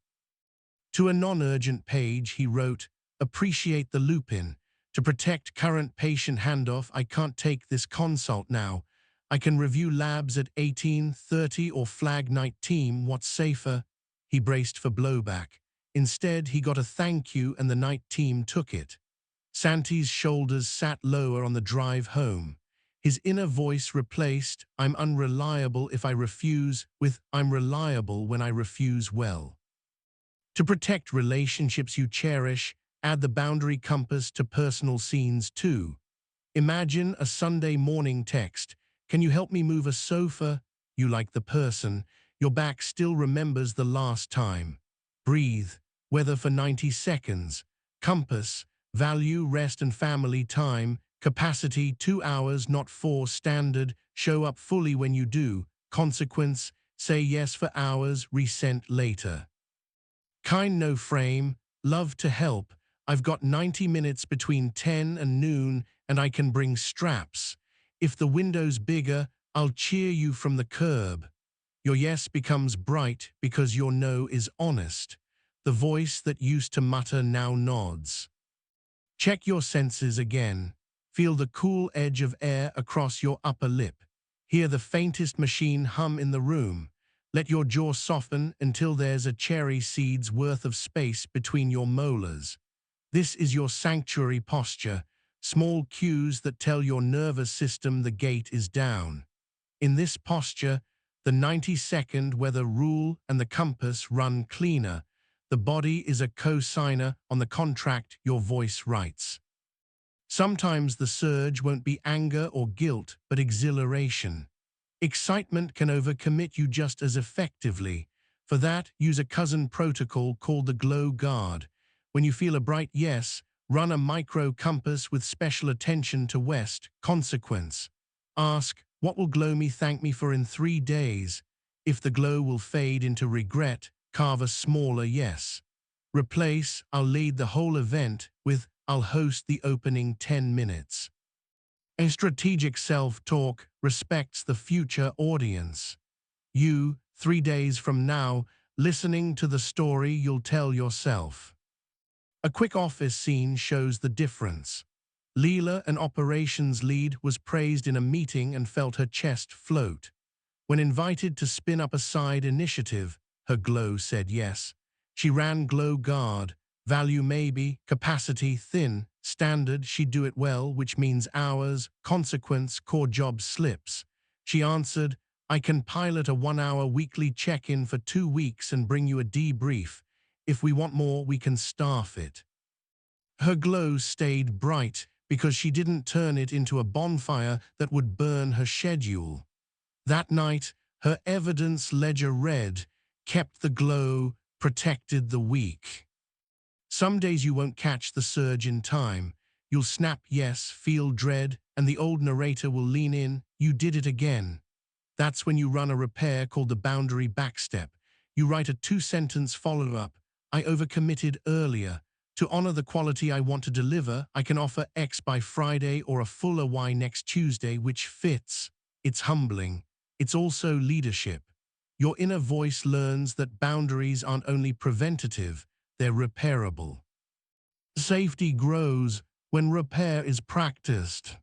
To a non-urgent page, he wrote, appreciate the loop-in. To protect current patient handoff, I can't take this consult now. I can review labs at 18:30 or flag night team, what's safer? He braced for blowback. Instead, he got a thank you and the night team took it. Santi's shoulders sat lower on the drive home. His inner voice replaced, I'm unreliable if I refuse, with I'm reliable when I refuse well. To protect relationships you cherish, add the boundary compass to personal scenes too. Imagine a Sunday morning text. Can you help me move a sofa? You like the person. Your back still remembers the last time. Breathe. Weather for 90 seconds. Compass, value, rest and family time. Capacity, 2 hours, not 4. Standard, show up fully when you do. Consequence, say yes for hours, resent later. Kind, no frame, love to help. I've got 90 minutes between 10 and noon and I can bring straps. If the window's bigger, I'll cheer you from the curb. Your yes becomes bright because your no is honest. The voice that used to mutter now nods. Check your senses again. Feel the cool edge of air across your upper lip. Hear the faintest machine hum in the room. Let your jaw soften until there's a cherry seed's worth of space between your molars. This is your sanctuary posture, small cues that tell your nervous system the gate is down. In this posture, the 90-second weather rule and the compass run cleaner. The body is a co-signer on the contract your voice writes. Sometimes the surge won't be anger or guilt, but exhilaration. Excitement can overcommit you just as effectively. For that, use a cousin protocol called the glow guard. When you feel a bright yes, run a micro compass with special attention to west. Consequence. Ask, what will glow me thank me for in 3 days? If the glow will fade into regret, carve a smaller yes. Replace, I'll lead the whole event with, I'll host the opening 10 minutes. A strategic self-talk respects the future audience. You, 3 days from now, listening to the story you'll tell yourself. A quick office scene shows the difference. Leela, an operations lead, was praised in a meeting and felt her chest float. When invited to spin up a side initiative, her glow said yes. She ran glow guard, value maybe, capacity thin, standard she'd do it well, which means hours, consequence core job slips. She answered, I can pilot a 1-hour weekly check-in for 2 weeks and bring you a debrief. If we want more, we can staff it. Her glow stayed bright because she didn't turn it into a bonfire that would burn her schedule. That night, her evidence ledger read, kept the glow, protected the weak. Some days you won't catch the surge in time. You'll snap yes, feel dread, and the old narrator will lean in, you did it again. That's when you run a repair called the boundary backstep. You write a 2-sentence follow-up. I overcommitted earlier. To honor the quality I want to deliver, I can offer X by Friday or a fuller Y next Tuesday, which fits. It's humbling. It's also leadership. Your inner voice learns that boundaries aren't only preventative, they're repairable. Safety grows when repair is practiced.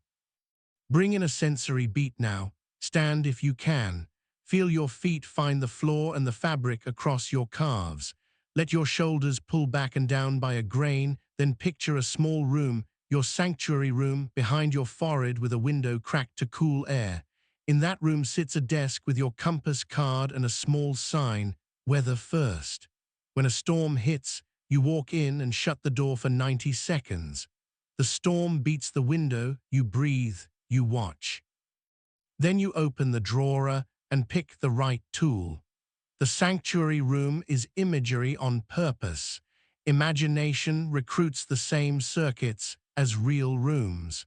Bring in a sensory beat now. Stand if you can. Feel your feet find the floor and the fabric across your calves. Let your shoulders pull back and down by a grain, then picture a small room, your sanctuary room, behind your forehead with a window cracked to cool air. In that room sits a desk with your compass card and a small sign, weather first. When a storm hits, you walk in and shut the door for 90 seconds. The storm beats the window, you breathe, you watch. Then you open the drawer and pick the right tool. The sanctuary room is imagery on purpose. Imagination recruits the same circuits as real rooms.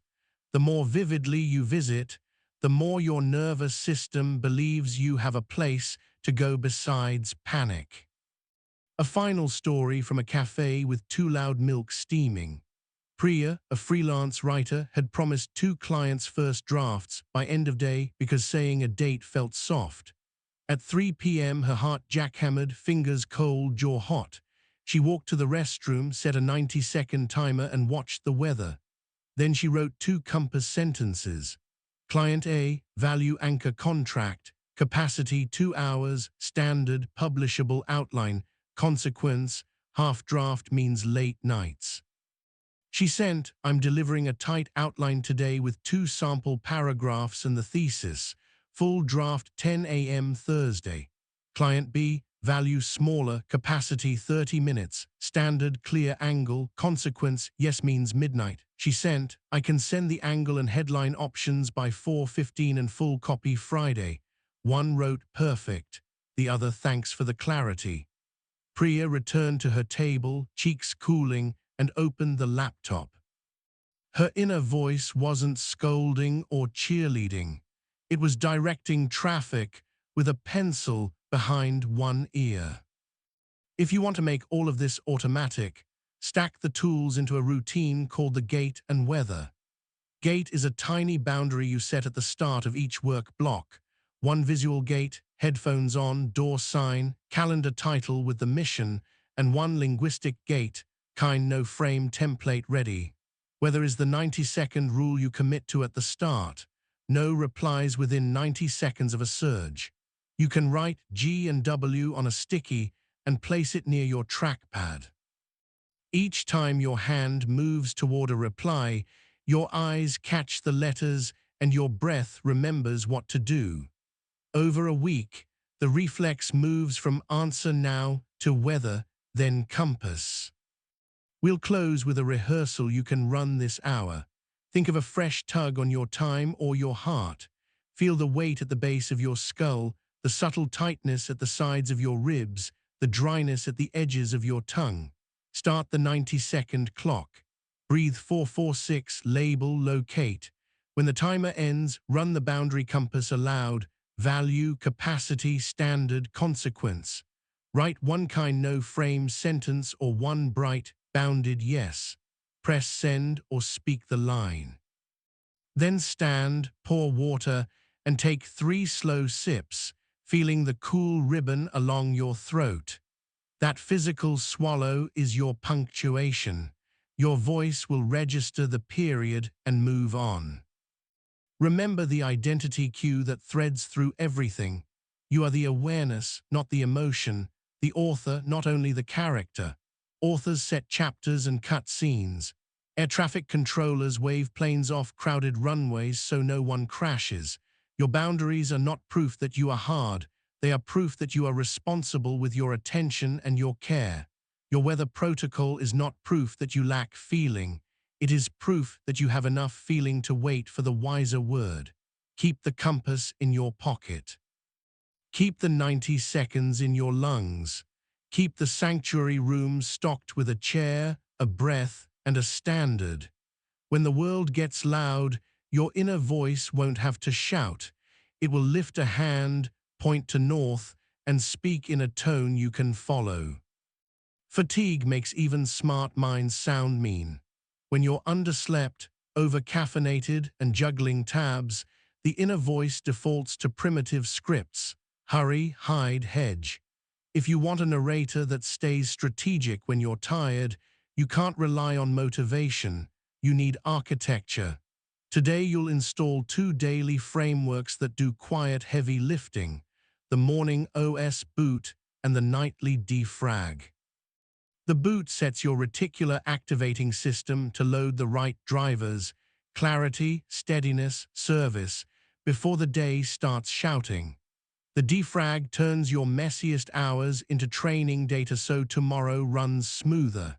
The more vividly you visit, the more your nervous system believes you have a place to go besides panic. A final story from a cafe with too loud milk steaming. Priya, a freelance writer, had promised 2 clients first drafts by end of day because saying a date felt soft. At 3 p.m., her heart jackhammered, fingers cold, jaw hot. She walked to the restroom, set a 90-second timer, and watched the weather. Then she wrote 2 compass sentences. Client A, value anchor contract, capacity 2 hours, standard, publishable outline, consequence, half draft means late nights. She sent, I'm delivering a tight outline today with 2 sample paragraphs and the thesis. Full draft 10 a.m. Thursday. Client B, value smaller, capacity 30 minutes, standard clear angle, consequence, yes means midnight. She sent, I can send the angle and headline options by 4:15 and full copy Friday. One wrote perfect, the other thanks for the clarity. Priya returned to her table, cheeks cooling, and opened the laptop. Her inner voice wasn't scolding or cheerleading. It was directing traffic with a pencil behind one ear. If you want to make all of this automatic, stack the tools into a routine called the gate and weather. Gate is a tiny boundary you set at the start of each work block. One visual gate, headphones on, door sign, calendar title with the mission, and one linguistic gate, kind no frame template ready. Weather is the 90-second rule you commit to at the start. No replies within 90 seconds of a surge. You can write G and W on a sticky and place it near your trackpad. Each time your hand moves toward a reply, your eyes catch the letters and your breath remembers what to do. Over a week, the reflex moves from answer now to weather, then compass. We'll close with a rehearsal you can run this hour. Think of a fresh tug on your time or your heart. Feel the weight at the base of your skull, the subtle tightness at the sides of your ribs, the dryness at the edges of your tongue. Start the 90-second clock. Breathe 446, label, locate. When the timer ends, run the boundary compass aloud. Value, capacity, standard, consequence. Write one kind no frame sentence or one bright, bounded yes. Press send or speak the line. Then stand, pour water, and take 3 slow sips, feeling the cool ribbon along your throat. That physical swallow is your punctuation. Your voice will register the period and move on. Remember the identity cue that threads through everything. You are the awareness, not the emotion, the author, not only the character. Authors set chapters and cut scenes. Air traffic controllers wave planes off crowded runways so no one crashes. Your boundaries are not proof that you are hard. They are proof that you are responsible with your attention and your care. Your weather protocol is not proof that you lack feeling. It is proof that you have enough feeling to wait for the wiser word. Keep the compass in your pocket. Keep the 90 seconds in your lungs. Keep the sanctuary room stocked with a chair, a breath, and a standard. When the world gets loud, your inner voice won't have to shout. It will lift a hand, point to north, and speak in a tone you can follow. Fatigue makes even smart minds sound mean. When you're underslept, over-caffeinated, and juggling tabs, the inner voice defaults to primitive scripts. Hurry, hide, hedge. If you want a narrator that stays strategic when you're tired, you can't rely on motivation. You need architecture. Today you'll install 2 daily frameworks that do quiet heavy lifting, the morning OS boot and the nightly defrag. The boot sets your reticular activating system to load the right drivers, clarity, steadiness, service, before the day starts shouting. The defrag turns your messiest hours into training data so tomorrow runs smoother.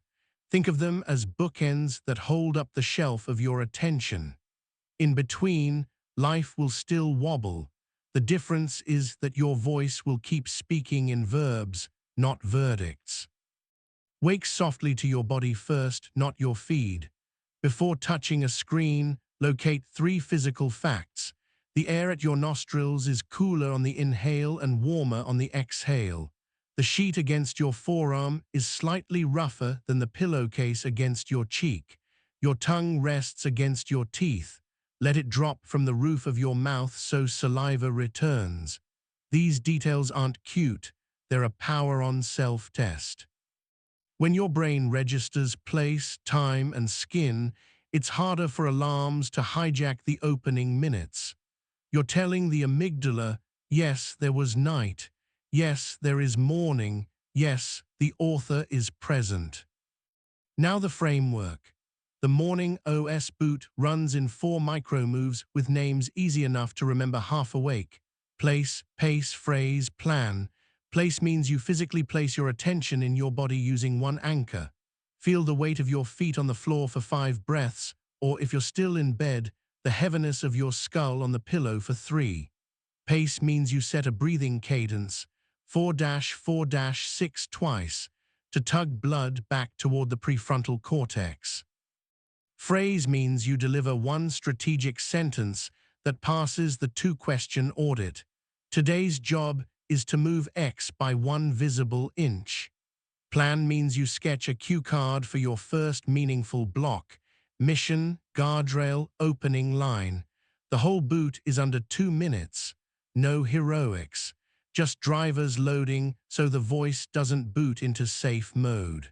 Think of them as bookends that hold up the shelf of your attention. In between, life will still wobble. The difference is that your voice will keep speaking in verbs, not verdicts. Wake softly to your body first, not your feed. Before touching a screen, locate 3 physical facts. The air at your nostrils is cooler on the inhale and warmer on the exhale. The sheet against your forearm is slightly rougher than the pillowcase against your cheek. Your tongue rests against your teeth. Let it drop from the roof of your mouth so saliva returns. These details aren't cute, they're a power-on self-test. When your brain registers place, time, and skin, it's harder for alarms to hijack the opening minutes. You're telling the amygdala, yes, there was night. Yes, there is morning. Yes, the author is present. Now the framework. The morning OS boot runs in 4 micro-moves with names easy enough to remember half awake. Place, pace, phrase, plan. Place means you physically place your attention in your body using one anchor. Feel the weight of your feet on the floor for 5 breaths, or if you're still in bed, the heaviness of your skull on the pillow for 3. Pace means you set a breathing cadence, 4-4-6 twice, to tug blood back toward the prefrontal cortex. Phrase means you deliver one strategic sentence that passes the two-question audit. Today's job is to move X by 1 visible inch. Plan means you sketch a cue card for your first meaningful block. Mission, guardrail, opening line. The whole boot is under 2 minutes. No heroics. Just drivers loading so the voice doesn't boot into safe mode.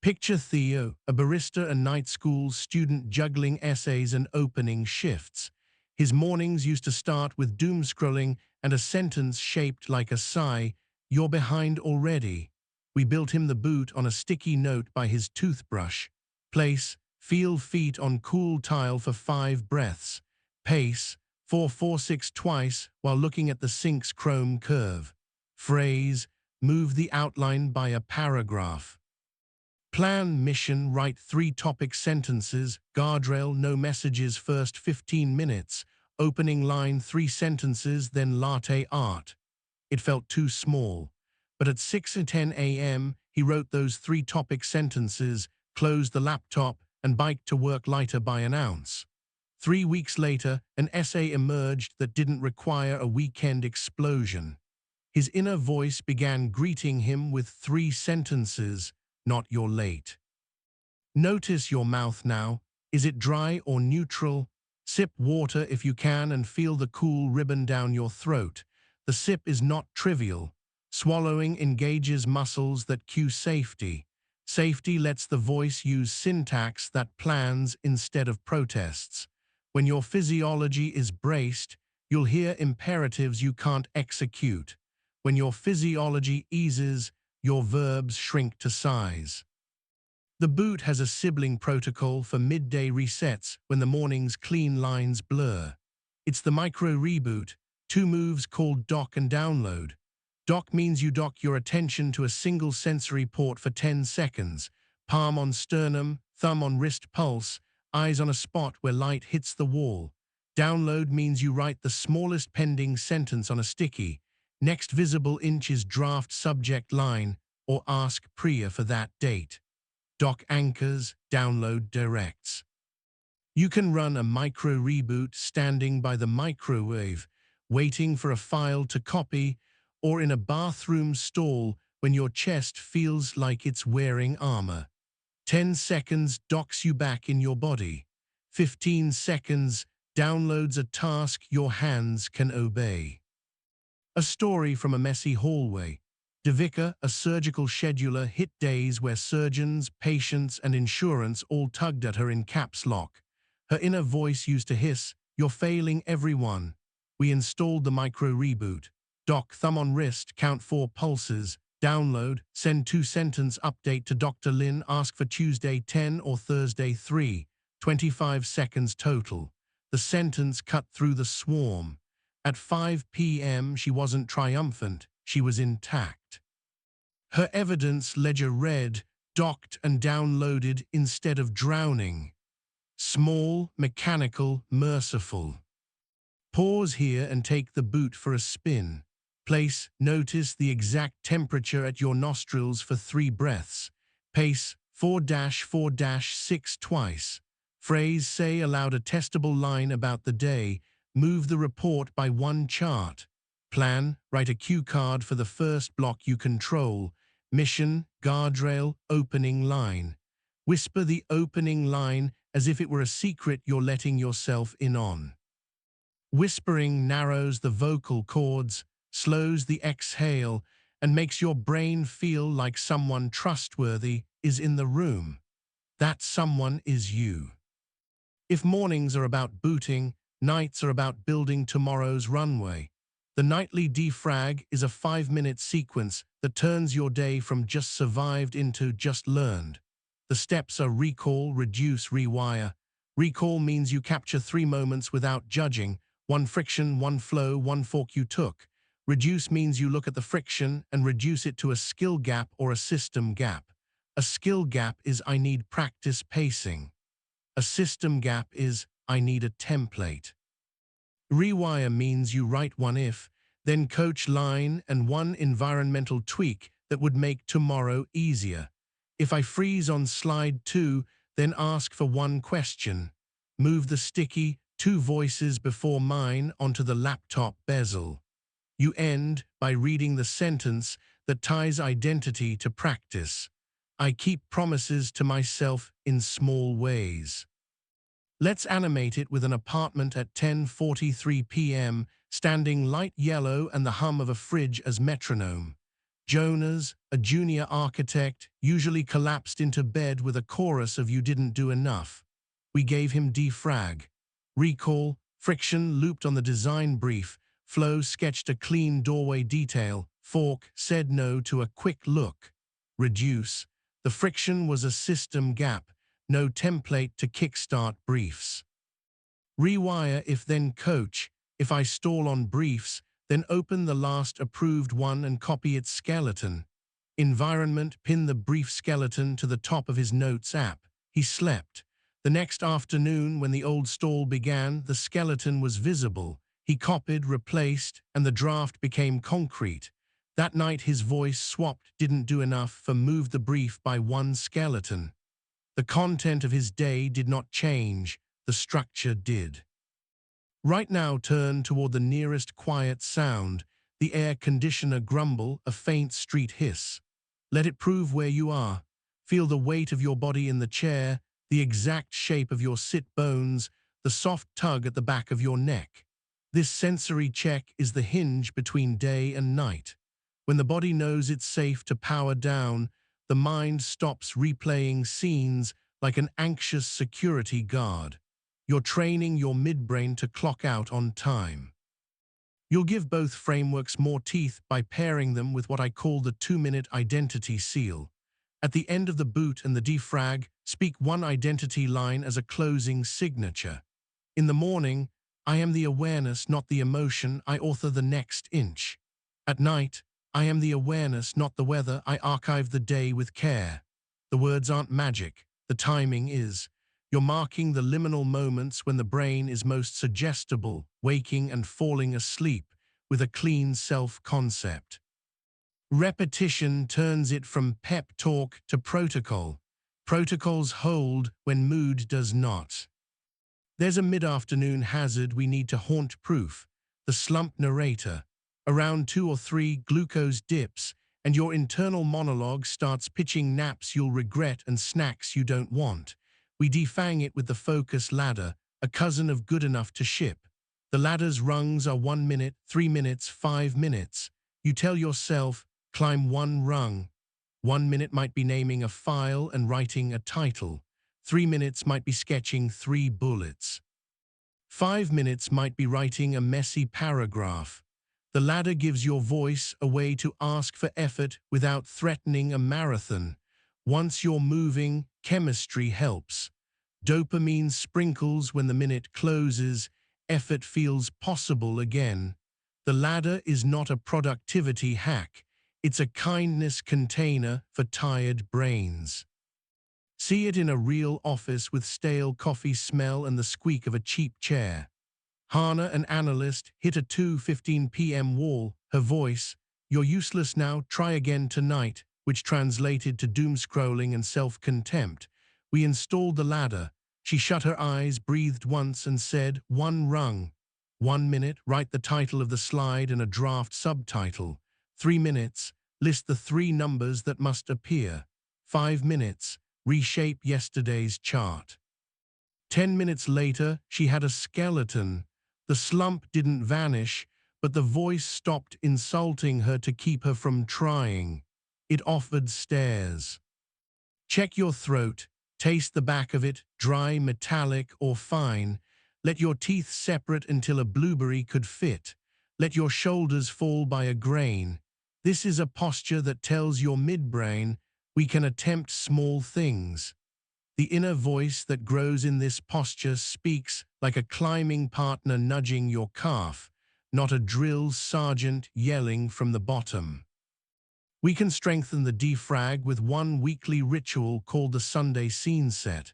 Picture Theo, a barista and night school student juggling essays and opening shifts. His mornings used to start with doom scrolling and a sentence shaped like a sigh, "You're behind already." We built him the boot on a sticky note by his toothbrush. Place, feel feet on cool tile for 5 breaths. Pace, 4-4-6 twice while looking at the sink's chrome curve. Phrase, move the outline by a paragraph. Plan, mission, write 3 topic sentences. Guardrail, no messages first 15 minutes. Opening line, 3 sentences, then latte art. It felt too small. But at 6:10 a.m., he wrote those 3 topic sentences, closed the laptop, and biked to work lighter by an ounce. 3 weeks later, an essay emerged that didn't require a weekend explosion. His inner voice began greeting him with 3 sentences, "Not you're late." Notice your mouth now. Is it dry or neutral? Sip water if you can and feel the cool ribbon down your throat. The sip is not trivial. Swallowing engages muscles that cue safety. Safety lets the voice use syntax that plans instead of protests. When your physiology is braced, you'll hear imperatives you can't execute. When your physiology eases, your verbs shrink to size. The boot has a sibling protocol for midday resets when the morning's clean lines blur. It's the micro reboot, 2 moves called dock and download. Dock means you dock your attention to a single sensory port for 10 seconds, palm on sternum, thumb on wrist pulse, eyes on a spot where light hits the wall. Download means you write the smallest pending sentence on a sticky. Next visible inch is draft subject line, or ask Priya for that date. Dock anchors, download directs. You can run a micro reboot standing by the microwave, waiting for a file to copy, or in a bathroom stall when your chest feels like it's wearing armor. 10 seconds docks you back in your body. 15 seconds downloads a task your hands can obey. A story from a messy hallway. Devika, a surgical scheduler, hit days where surgeons, patients, and insurance all tugged at her in caps lock. Her inner voice used to hiss, "You're failing everyone." We installed the micro reboot. Dock, thumb on wrist, count 4 pulses. Download, send 2-sentence update to Dr. Lin, ask for Tuesday 10 or Thursday 3. 25 seconds total. The sentence cut through the swarm. At 5 p.m. she wasn't triumphant, she was intact. Her evidence ledger read, docked and downloaded instead of drowning. Small, mechanical, merciful. Pause here and take the boot for a spin. Place, notice the exact temperature at your nostrils for 3 breaths. Pace, 4-4-6 twice. Phrase, say aloud a testable line about the day. Move the report by 1 chart. Plan, write a cue card for the first block you control. Mission, guardrail, opening line. Whisper the opening line as if it were a secret you're letting yourself in on. Whispering narrows the vocal cords, slows the exhale, and makes your brain feel like someone trustworthy is in the room. That someone is you. If mornings are about booting, nights are about building tomorrow's runway. The nightly defrag is a 5-minute sequence that turns your day from just survived into just learned. The steps are recall, reduce, rewire. Recall means you capture 3 moments without judging, 1 friction, 1 flow, 1 fork you took. Reduce means you look at the friction and reduce it to a skill gap or a system gap. A skill gap is I need practice pacing. A system gap is I need a template. Rewire means you write 1 if, then coach line and 1 environmental tweak that would make tomorrow easier. If I freeze on slide 2, then ask for one question. Move the sticky, 2 voices before mine onto the laptop bezel. You end by reading the sentence that ties identity to practice. I keep promises to myself in small ways. Let's animate it with an apartment at 10:43 p.m., standing light yellow and the hum of a fridge as metronome. Jonas, a junior architect, usually collapsed into bed with a chorus of "You didn't do enough." We gave him defrag. Recall, friction looped on the design brief. Flo sketched a clean doorway detail. Fork said no to a quick look. Reduce. The friction was a system gap. No template to kickstart briefs. Rewire if then coach. If I stall on briefs, then open the last approved one and copy its skeleton. Environment pin the brief skeleton to the top of his notes app. He slept. The next afternoon when the old stall began, the skeleton was visible. He copied, replaced, and the draft became concrete. That night his voice swapped didn't do enough for move the brief by one skeleton. The content of his day did not change, the structure did. Right now turn toward the nearest quiet sound, the air conditioner grumble, a faint street hiss. Let it prove where you are. Feel the weight of your body in the chair, the exact shape of your sit bones, the soft tug at the back of your neck. This sensory check is the hinge between day and night. When the body knows it's safe to power down, the mind stops replaying scenes like an anxious security guard. You're training your midbrain to clock out on time. You'll give both frameworks more teeth by pairing them with what I call the 2-minute identity seal. At the end of the boot and the defrag, speak one identity line as a closing signature. In the morning, I am the awareness, not the emotion. I author the next inch. At night, I am the awareness, not the weather. I archive the day with care. The words aren't magic. The timing is. You're marking the liminal moments when the brain is most suggestible, waking and falling asleep, with a clean self-concept. Repetition turns it from pep talk to protocol. Protocols hold when mood does not. There's a mid-afternoon hazard we need to haunt-proof, the slump narrator. Around 2 or 3 glucose dips, and your internal monologue starts pitching naps you'll regret and snacks you don't want. We defang it with the focus ladder, a cousin of good enough to ship. The ladder's rungs are 1 minute, 3 minutes, 5 minutes. You tell yourself, climb one rung. 1 minute might be naming a file and writing a title. 3 minutes might be sketching 3 bullets. 5 minutes might be writing a messy paragraph. The ladder gives your voice a way to ask for effort without threatening a marathon. Once you're moving, chemistry helps. Dopamine sprinkles when the minute closes. Effort feels possible again. The ladder is not a productivity hack. It's a kindness container for tired brains. See it in a real office with stale coffee smell and the squeak of a cheap chair. Hannah, an analyst, hit a 2:15 p.m. wall. Her voice, "You're useless now, try again tonight," which translated to doom-scrolling and self-contempt. We installed the ladder. She shut her eyes, breathed once, and said, "1 rung." 1 minute, write the title of the slide and a draft subtitle. 3 minutes, list the 3 numbers that must appear. 5 minutes, reshape yesterday's chart. 10 minutes later, she had a skeleton. The slump didn't vanish, but the voice stopped insulting her to keep her from trying. It offered stares. Check your throat, taste the back of it, dry, metallic, or fine. Let your teeth separate until a blueberry could fit. Let your shoulders fall by a grain. This is a posture that tells your midbrain, we can attempt small things. The inner voice that grows in this posture speaks like a climbing partner nudging your calf, not a drill sergeant yelling from the bottom. We can strengthen the defrag with one weekly ritual called the Sunday scene set.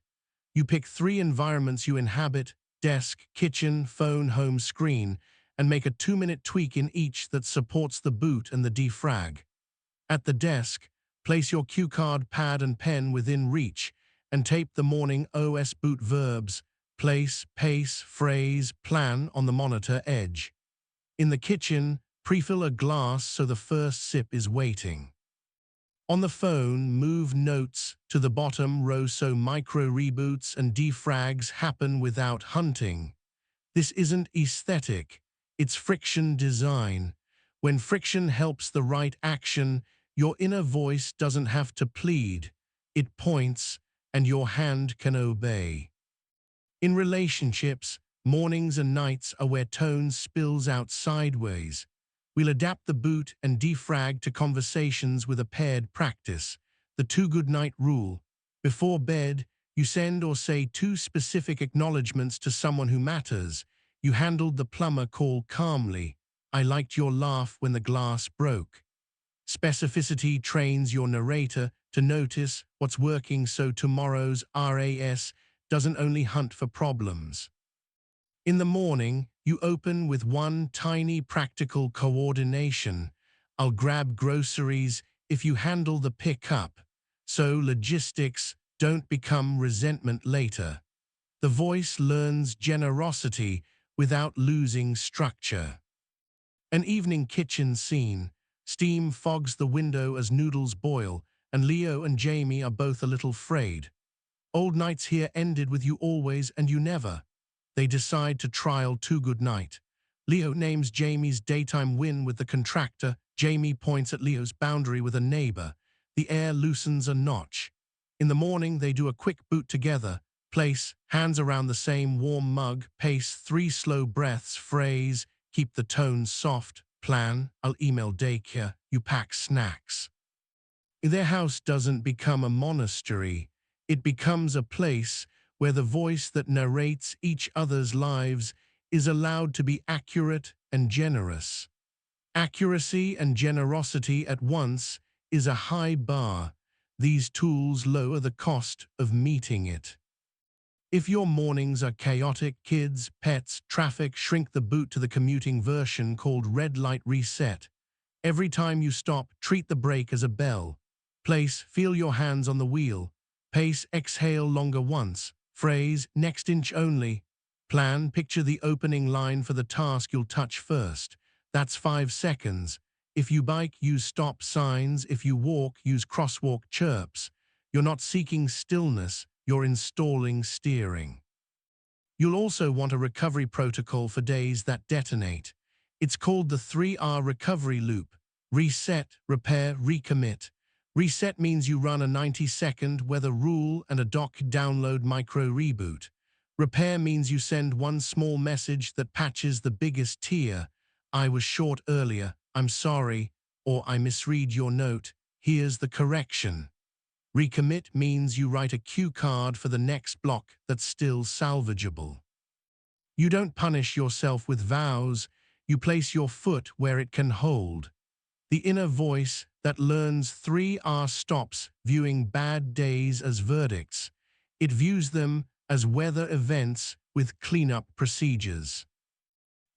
You pick 3 environments you inhabit, desk, kitchen, phone, home, screen, and make a 2-minute tweak in each that supports the boot and the defrag. At the desk, place your cue card, pad and pen within reach and tape the morning OS boot verbs, place, pace, phrase, plan on the monitor edge. In the kitchen, prefill a glass so the first sip is waiting. On the phone, move notes to the bottom row so micro reboots and defrags happen without hunting. This isn't aesthetic, it's friction design. When friction helps the right action, your inner voice doesn't have to plead. It points, and your hand can obey. In relationships, mornings and nights are where tone spills out sideways. We'll adapt the boot and defrag to conversations with a paired practice, the 2 good night rule. Before bed, you send or say 2 specific acknowledgements to someone who matters. You handled the plumber call calmly. I liked your laugh when the glass broke. Specificity trains your narrator to notice what's working so tomorrow's RAS doesn't only hunt for problems. In the morning, you open with one tiny practical coordination. I'll grab groceries if you handle the pickup. So logistics don't become resentment later. The voice learns generosity without losing structure. An evening kitchen scene. Steam fogs the window as noodles boil, and Leo and Jamie are both a little frayed. Old nights here ended with you always and you never. They decide to trial 2 good night. Leo names Jamie's daytime win with the contractor. Jamie points at Leo's boundary with a neighbor. The air loosens a notch. In the morning, they do a quick boot together. Place, hands around the same warm mug, pace 3 slow breaths, phrase, keep the tone soft, plan, I'll email daycare, you pack snacks. Their house doesn't become a monastery. It becomes a place where the voice that narrates each other's lives is allowed to be accurate and generous. Accuracy and generosity at once is a high bar. These tools lower the cost of meeting it. If your mornings are chaotic, kids, pets, traffic, shrink the boot to the commuting version called red light reset. Every time you stop, treat the brake as a bell. Place, feel your hands on the wheel. Pace, exhale longer once. Phrase, next inch only. Plan, picture the opening line for the task you'll touch first. That's 5 seconds. If you bike, use stop signs. If you walk, use crosswalk chirps. You're not seeking stillness, you're installing steering. You'll also want a recovery protocol for days that detonate. It's called the 3R recovery loop. Reset, repair, recommit. Reset means you run a 90-second weather rule and a Docket download micro reboot. Repair means you send one small message that patches the biggest tier. I was short earlier, I'm sorry, or I misread your note, here's the correction. Recommit means you write a cue card for the next block that's still salvageable. You don't punish yourself with vows, you place your foot where it can hold. The inner voice that learns 3R stops viewing bad days as verdicts. It views them as weather events with cleanup procedures.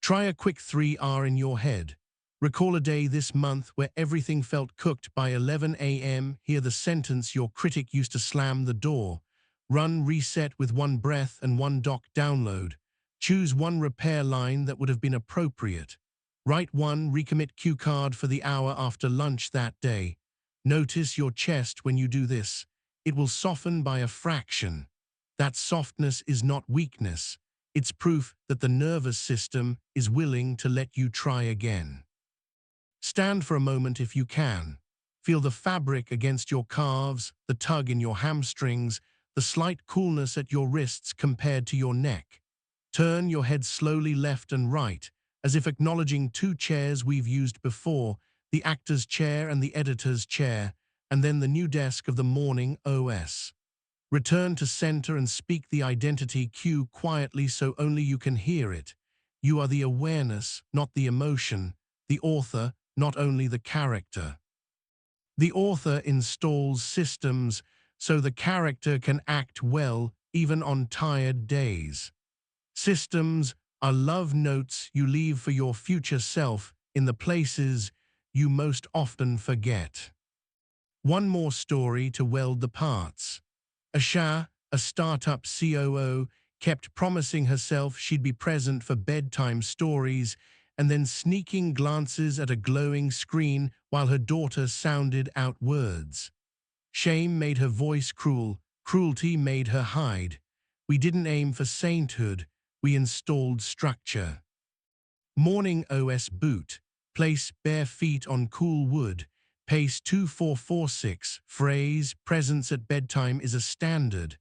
Try a quick 3R in your head. Recall a day this month where everything felt cooked by 11 a.m. Hear the sentence your critic used to slam the door. Run reset with one breath and one doc download. Choose one repair line that would have been appropriate. Write one recommit cue card for the hour after lunch that day. Notice your chest when you do this. It will soften by a fraction. That softness is not weakness. It's proof that the nervous system is willing to let you try again. Stand for a moment if you can. Feel the fabric against your calves, the tug in your hamstrings, the slight coolness at your wrists compared to your neck. Turn your head slowly left and right, as if acknowledging 2 chairs we've used before, the actor's chair and the editor's chair, and then the new desk of the morning OS. Return to center and speak the identity cue quietly so only you can hear it. You are the awareness, not the emotion, the author, not only the character. The author installs systems so the character can act well even on tired days. Systems are love notes you leave for your future self in the places you most often forget. One more story to weld the parts. Asha, a startup COO, kept promising herself she'd be present for bedtime stories and then sneaking glances at a glowing screen while her daughter sounded out words. Shame made her voice cruel, cruelty made her hide. We didn't aim for sainthood, we installed structure. Morning OS boot. Place bare feet on cool wood. Pace 2446. Phrase, presence at bedtime is a standard.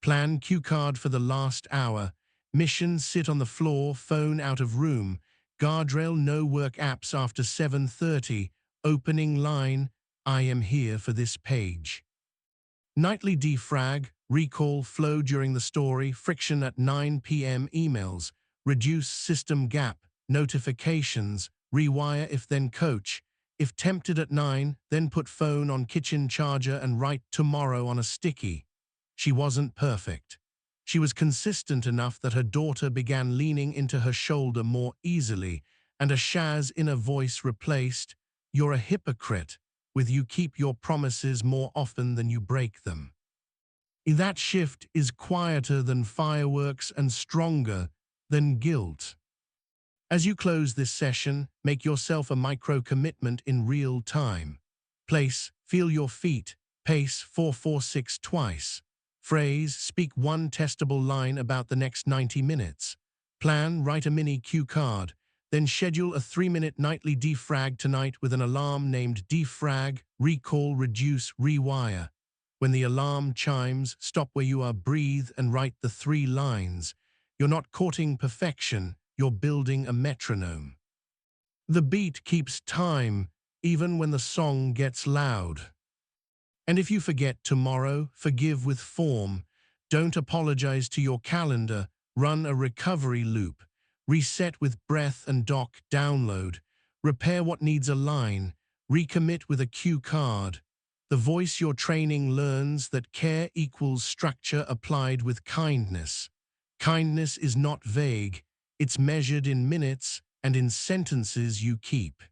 Plan cue card for the last hour. Mission, sit on the floor, phone out of room. Guardrail, no work apps after 7:30. Opening line, I am here for this page. Nightly defrag, recall, flow during the story, friction at 9 p.m. emails, reduce system gap, notifications, rewire if then coach. If tempted at 9, then put phone on kitchen charger and write tomorrow on a sticky. She wasn't perfect. She was consistent enough that her daughter began leaning into her shoulder more easily, and a Shaz inner voice replaced, "You're a hypocrite," with "You keep your promises more often than you break them." That shift is quieter than fireworks and stronger than guilt. As you close this session, make yourself a micro-commitment in real time. Place, feel your feet, pace 446 twice. Phrase, speak one testable line about the next 90 minutes. Plan, write a mini cue card. Then schedule a 3-minute nightly defrag tonight with an alarm named defrag, recall, reduce, rewire. When the alarm chimes, stop where you are, breathe, and write the 3 lines. You're not courting perfection, you're building a metronome. The beat keeps time, even when the song gets loud. And if you forget tomorrow, forgive with form. Don't apologize to your calendar, run a recovery loop. Reset with breath and doc, download. Repair what needs a line, recommit with a cue card. The voice your training learns that care equals structure applied with kindness. Kindness is not vague, it's measured in minutes and in sentences you keep.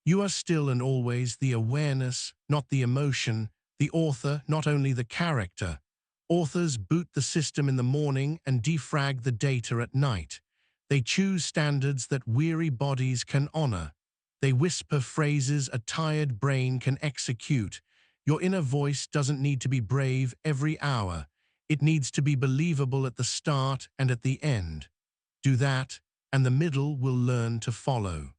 You are still and always the awareness, not the emotion, the author, not only the character. Authors boot the system in the morning and defrag the data at night. They choose standards that weary bodies can honor. They whisper phrases a tired brain can execute. Your inner voice doesn't need to be brave every hour. It needs to be believable at the start and at the end. Do that, and the middle will learn to follow.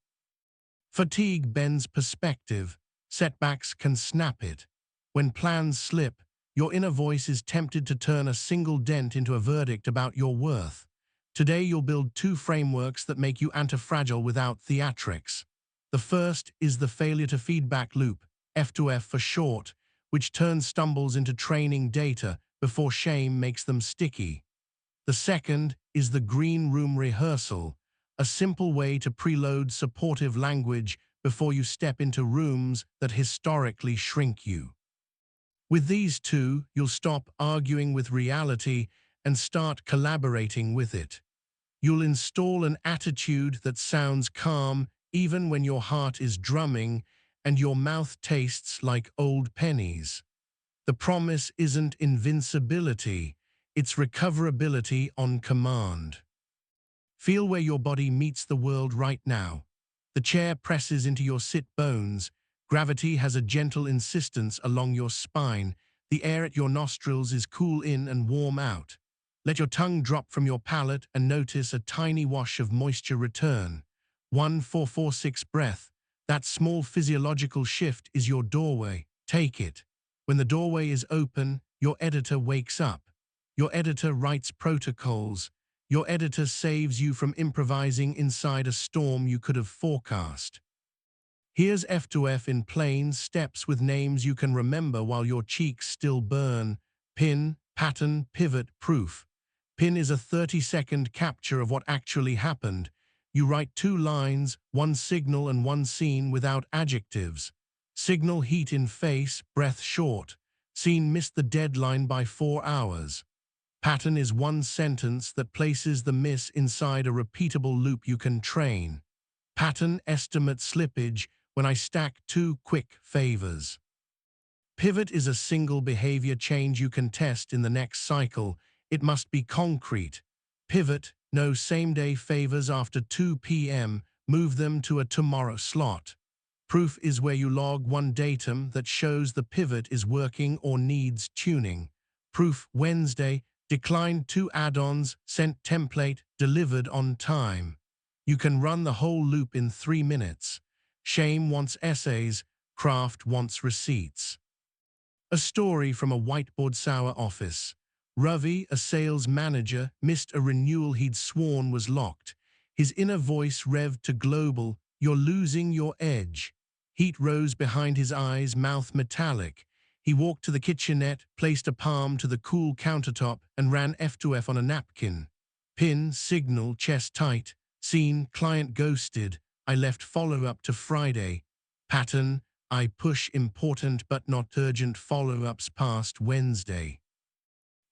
Fatigue bends perspective. Setbacks can snap it. When plans slip, your inner voice is tempted to turn a single dent into a verdict about your worth. Today you'll build 2 frameworks that make you anti-fragile without theatrics. The first is the failure to feedback loop, F2F for short, which turns stumbles into training data before shame makes them sticky. The second is the green room rehearsal, a simple way to preload supportive language before you step into rooms that historically shrink you. With these 2, you'll stop arguing with reality and start collaborating with it. You'll install an attitude that sounds calm even when your heart is drumming and your mouth tastes like old pennies. The promise isn't invincibility, it's recoverability on command. Feel where your body meets the world right now. The chair presses into your sit bones. Gravity has a gentle insistence along your spine. The air at your nostrils is cool in and warm out. Let your tongue drop from your palate and notice a tiny wash of moisture return. 1-4-4-6 breath. That small physiological shift is your doorway. Take it. When the doorway is open, your editor wakes up. Your editor writes protocols. Your editor saves you from improvising inside a storm you could have forecast. Here's F2F in plain steps with names you can remember while your cheeks still burn. Pin, pattern, pivot, proof. Pin is a 30-second capture of what actually happened. You write 2 lines, 1 signal and 1 scene without adjectives. Signal, heat in face, breath short. Scene, missed the deadline by 4 hours. Pattern is 1 sentence that places the miss inside a repeatable loop you can train. Pattern, estimate slippage when I stack 2 quick favors. Pivot is a single behavior change you can test in the next cycle. It must be concrete. Pivot, no same-day favors after 2 p.m., move them to a tomorrow slot. Proof is where you log one datum that shows the pivot is working or needs tuning. Proof Wednesday, declined 2 add-ons, sent template, delivered on time. You can run the whole loop in 3 minutes. Shame wants essays, craft wants receipts. A story from a whiteboard sour office. Ravi, a sales manager, missed a renewal he'd sworn was locked. His inner voice revved to global, "You're losing your edge." Heat rose behind his eyes, mouth metallic. He walked to the kitchenette, placed a palm to the cool countertop, and ran F2F on a napkin. Pin, signal, chest tight. Scene, client ghosted. I left follow-up to Friday. Pattern, I push important but not urgent follow-ups past Wednesday.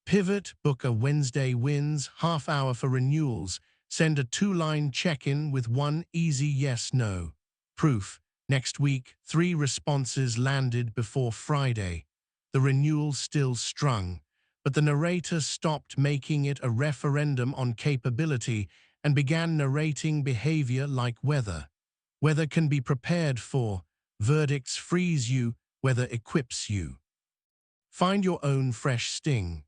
Pivot, book a Wednesday wins, half hour for renewals. Send a 2-line check-in with 1 easy yes-no. Proof, next week, 3 responses landed before Friday. The renewal still strung, but the narrator stopped making it a referendum on capability and began narrating behavior like weather. Weather can be prepared for. Verdicts freeze you, weather equips you. Find your own fresh sting.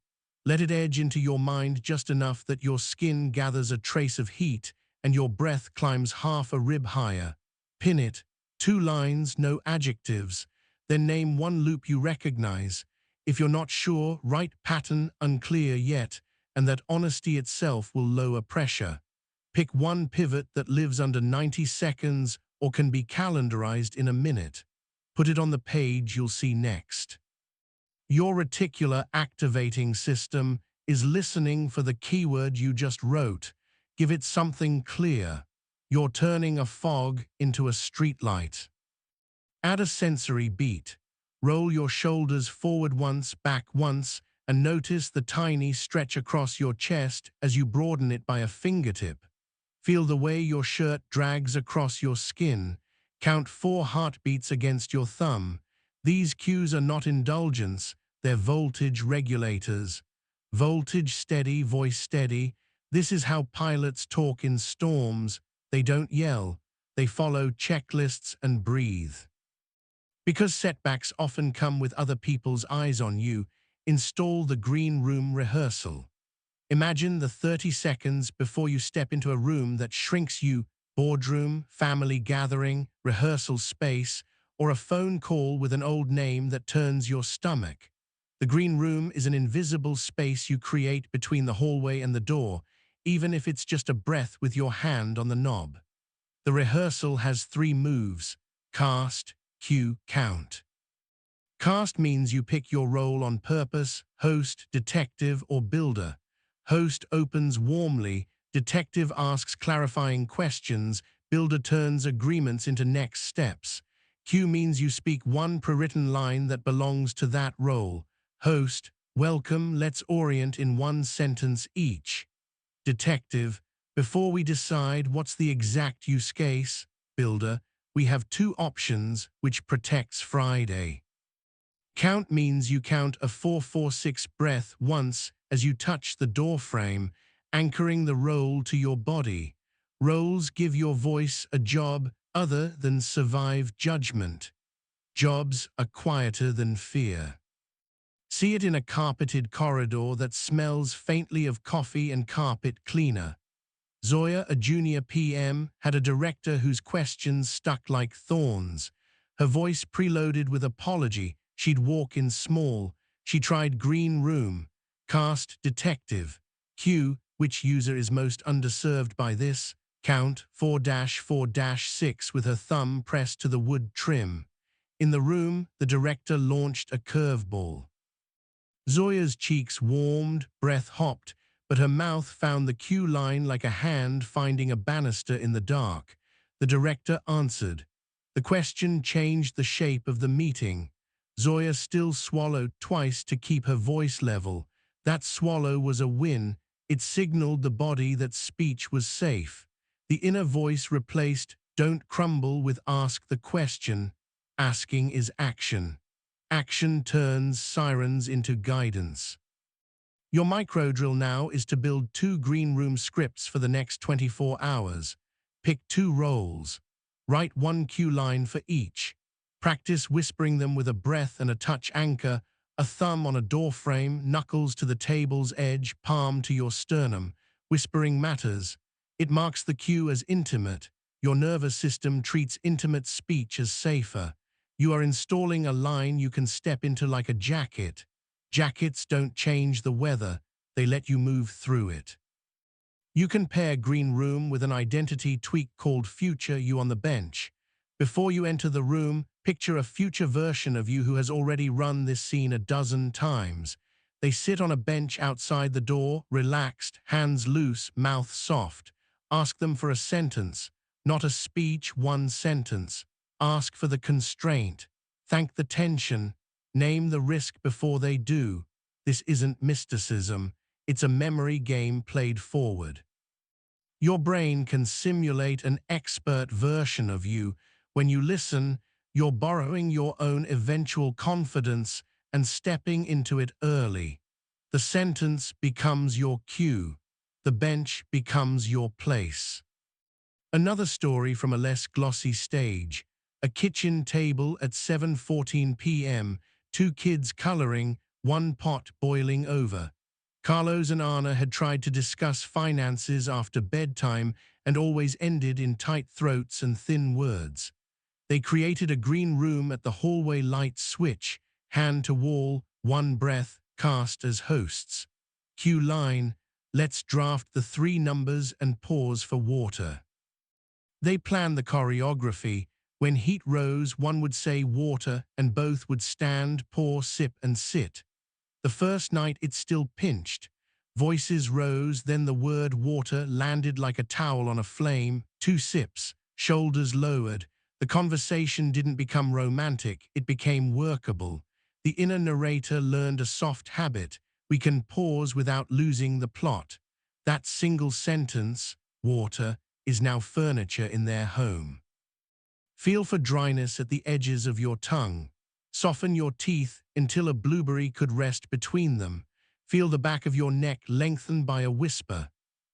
Let it edge into your mind just enough that your skin gathers a trace of heat and your breath climbs half a rib higher. Pin it, 2 lines, no adjectives. Then name one loop you recognize. If you're not sure, write pattern unclear yet, and that honesty itself will lower pressure. Pick one pivot that lives under 90 seconds or can be calendarized in a minute. Put it on the page you'll see next. Your reticular activating system is listening for the keyword you just wrote. Give it something clear. You're turning a fog into a streetlight. Add a sensory beat. Roll your shoulders forward once, back once, and notice the tiny stretch across your chest as you broaden it by a fingertip. Feel the way your shirt drags across your skin. Count 4 heartbeats against your thumb. These cues are not indulgence, they're voltage regulators. Voltage steady, voice steady. This is how pilots talk in storms. They don't yell. They follow checklists and breathe. Because setbacks often come with other people's eyes on you, install the green room rehearsal. Imagine the 30 seconds before you step into a room that shrinks you: boardroom, family gathering, rehearsal space, or a phone call with an old name that turns your stomach. The green room is an invisible space you create between the hallway and the door, even if it's just a breath with your hand on the knob. The rehearsal has 3 moves: cast, cue, count. Cast means you pick your role on purpose: host, detective, or builder. Host opens warmly, detective asks clarifying questions, builder turns agreements into next steps. Cue means you speak one pre-written line that belongs to that role. Host, welcome, let's orient in 1 sentence each. Detective, before we decide what's the exact use case. Builder, we have 2 options, which protects Friday. Count means you count a 4-4-6 breath once as you touch the door frame, anchoring the role to your body. Roles give your voice a job other than survive judgment. Jobs are quieter than fear. See it in a carpeted corridor that smells faintly of coffee and carpet cleaner. Zoya, a junior PM, had a director whose questions stuck like thorns. Her voice preloaded with apology. She'd walk in small. She tried green room. Cast, detective. Cue, which user is most underserved by this? Count, 4-4-6 with her thumb pressed to the wood trim. In the room, the director launched a curveball. Zoya's cheeks warmed, breath hopped, but her mouth found the cue line like a hand finding a banister in the dark. The director answered. The question changed the shape of the meeting. Zoya still swallowed twice to keep her voice level. That swallow was a win. It signaled the body that speech was safe. The inner voice replaced "don't crumble" with "ask the question." Asking is action. Action turns sirens into guidance. Your micro drill now is to build 2 green room scripts for the next 24 hours. Pick 2 roles. Write 1 cue line for each. Practice whispering them with a breath and a touch anchor, a thumb on a door frame, knuckles to the table's edge, palm to your sternum. Whispering matters. It marks the cue as intimate. Your nervous system treats intimate speech as safer. You are installing a line you can step into like a jacket. Jackets don't change the weather, they let you move through it. You can pair green room with an identity tweak called Future You on the bench. Before you enter the room, picture a future version of you who has already run this scene a dozen times. They sit on a bench outside the door, relaxed, hands loose, mouth soft. Ask them for a sentence, not a speech, 1 sentence. Ask for the constraint. Thank the tension. Name the risk before they do. This isn't mysticism. It's a memory game played forward. Your brain can simulate an expert version of you. When you listen, you're borrowing your own eventual confidence and stepping into it early. The sentence becomes your cue. The bench becomes your place. Another story from a less glossy stage. A kitchen table at 7:14 p.m., 2 kids coloring, 1 pot boiling over. Carlos and Anna had tried to discuss finances after bedtime and always ended in tight throats and thin words. They created a green room at the hallway light switch, hand to wall, 1 breath, cast as hosts. Cue line, let's draft the 3 numbers and pause for water. They planned the choreography. When heat rose, one would say water and both would stand, pour, sip and sit. The first night it still pinched. Voices rose, then the word water landed like a towel on a flame. 2 sips, shoulders lowered. The conversation didn't become romantic, it became workable. The inner narrator learned a soft habit. We can pause without losing the plot. That single sentence, water, is now furniture in their home. Feel for dryness at the edges of your tongue. Soften your teeth until a blueberry could rest between them. Feel the back of your neck lengthen by a whisper.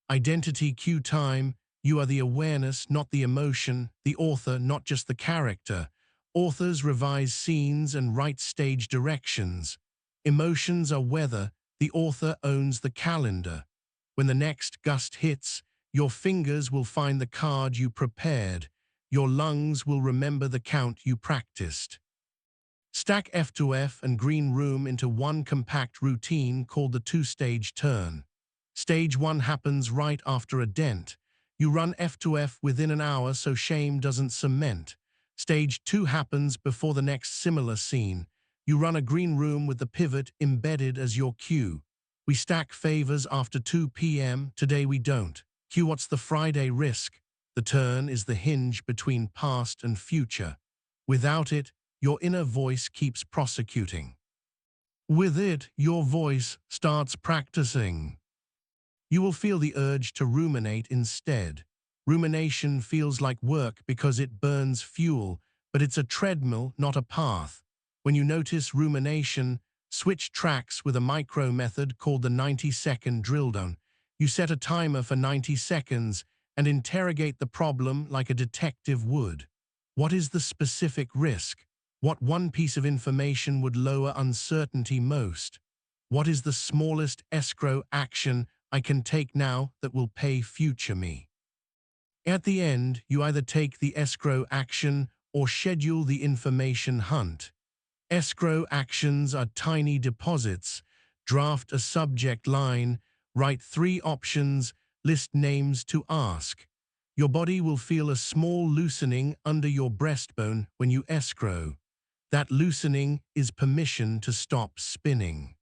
Identity cue time. You are the awareness, not the emotion, the author, not just the character. Authors revise scenes and write stage directions. Emotions are weather, the author owns the calendar. When the next gust hits, your fingers will find the card you prepared. Your lungs will remember the count you practiced. Stack F to F and green room into 1 compact routine called the 2-stage turn. Stage 1 happens right after a dent. You run F to F within an hour so shame doesn't cement. Stage 2 happens before the next similar scene. You run a green room with the pivot embedded as your cue. We stack favors after 2 p.m. Today we don't. Cue what's the Friday risk? The turn is the hinge between past and future. Without it, your inner voice keeps prosecuting. With it, your voice starts practicing. You will feel the urge to ruminate instead. Rumination feels like work because it burns fuel, but it's a treadmill, not a path. When you notice rumination, switch tracks with a micro method called the 90-second drill down. You set a timer for 90 seconds and interrogate the problem like a detective would. What is the specific risk? What 1 piece of information would lower uncertainty most? What is the smallest escrow action I can take now that will pay future me? At the end, you either take the escrow action or schedule the information hunt. Escrow actions are tiny deposits. Draft a subject line, write 3 options, list names to ask. Your body will feel a small loosening under your breastbone when you escrow. That loosening is permission to stop spinning.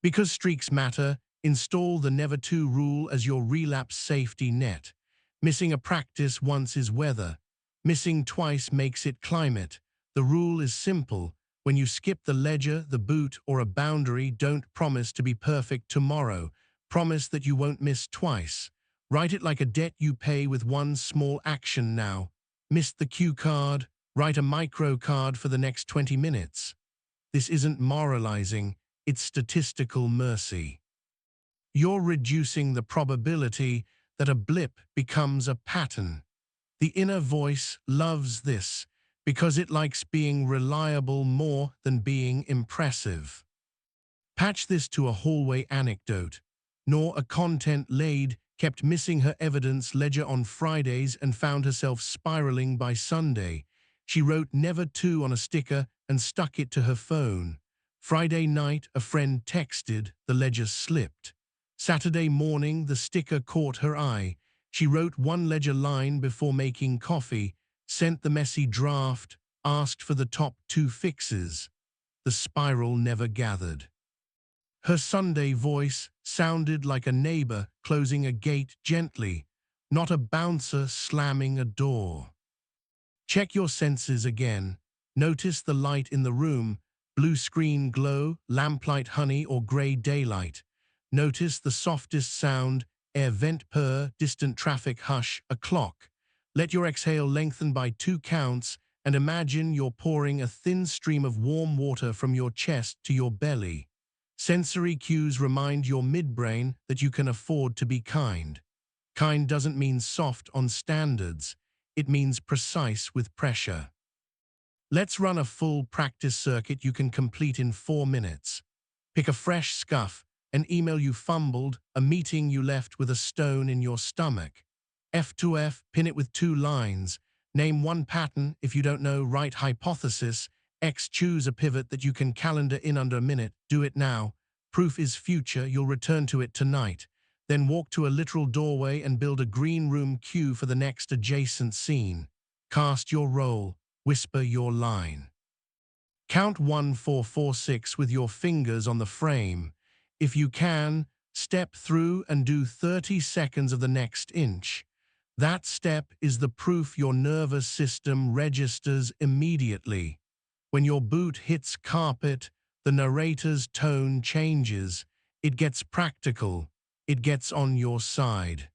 Because streaks matter, install the never to rule as your relapse safety net. Missing a practice once is weather. Missing twice makes it climate. The rule is simple. When you skip the ledger, the boot, or a boundary, don't promise to be perfect tomorrow. Promise that you won't miss twice. Write it like a debt you pay with 1 small action now. Missed the cue card? Write a micro card for the next 20 minutes. This isn't moralizing, it's statistical mercy. You're reducing the probability that a blip becomes a pattern. The inner voice loves this because it likes being reliable more than being impressive. Patch this to a hallway anecdote. Nor a content laid kept missing her evidence ledger on Fridays and found herself spiraling by Sunday. She wrote "never to" on a sticker and stuck it to her phone. Friday night, a friend texted, the ledger slipped. Saturday morning, the sticker caught her eye. She wrote one ledger line before making coffee, sent the messy draft, asked for the top 2 fixes. The spiral never gathered. Her Sunday voice sounded like a neighbor closing a gate gently, not a bouncer slamming a door. Check your senses again. Notice the light in the room, blue screen glow, lamplight honey, or gray daylight. Notice the softest sound, air vent purr, distant traffic hush, a clock. Let your exhale lengthen by 2 counts and imagine you're pouring a thin stream of warm water from your chest to your belly. Sensory cues remind your midbrain that you can afford to be kind. Kind doesn't mean soft on standards. It means precise with pressure. Let's run a full practice circuit you can complete in 4 minutes. Pick a fresh scuff, an email you fumbled, a meeting you left with a stone in your stomach. F to F, pin it with 2 lines. Name one pattern. If you don't know, write hypothesis. X, choose a pivot that you can calendar in under a minute. Do it now. Proof is future. You'll return to it tonight. Then walk to a literal doorway and build a green room cue for the next adjacent scene. Cast your role. Whisper your line. Count 1, 4, 4, 6 with your fingers on the frame. If you can, step through and do 30 seconds of the next inch. That step is the proof your nervous system registers immediately. When your boot hits carpet, the narrator's tone changes. It gets practical. It gets on your side.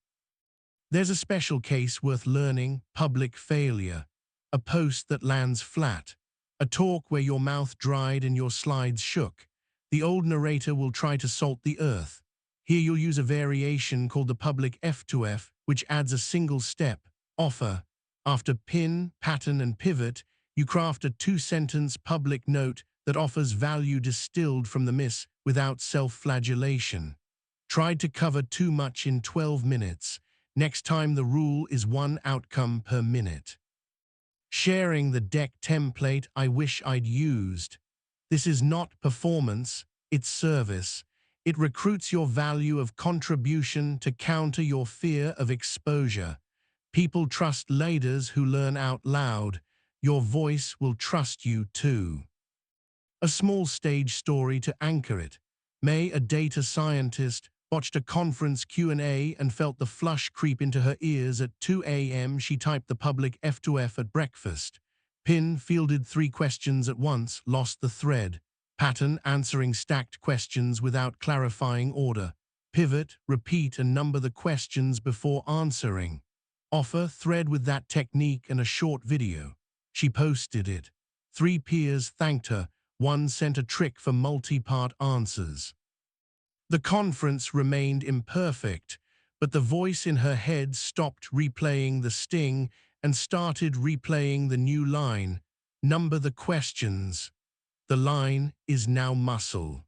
There's a special case worth learning: public failure. A post that lands flat. A talk where your mouth dried and your slides shook. The old narrator will try to salt the earth. Here you'll use a variation called the public F to F, which adds a single step, offer. After pin, pattern, and pivot, you craft a 2-sentence public note that offers value distilled from the miss without self-flagellation. Tried to cover too much in 12 minutes. Next time the rule is 1 outcome per minute. Sharing the deck template I wish I'd used. This is not performance, it's service. It recruits your value of contribution to counter your fear of exposure. People trust leaders who learn out loud. Your voice will trust you too. A small stage story to anchor it. May, a data scientist, watched a conference Q&A and felt the flush creep into her ears at 2 a.m. She typed the public F to F at breakfast. Pin, fielded 3 questions at once, lost the thread. Pattern, answering stacked questions without clarifying order. Pivot, repeat and number the questions before answering. Offer, thread with that technique and a short video. She posted it. 3 peers thanked her. 1 sent a trick for multi-part answers. The conference remained imperfect, but the voice in her head stopped replaying the sting and started replaying the new line. Number the questions. The line is now muscle.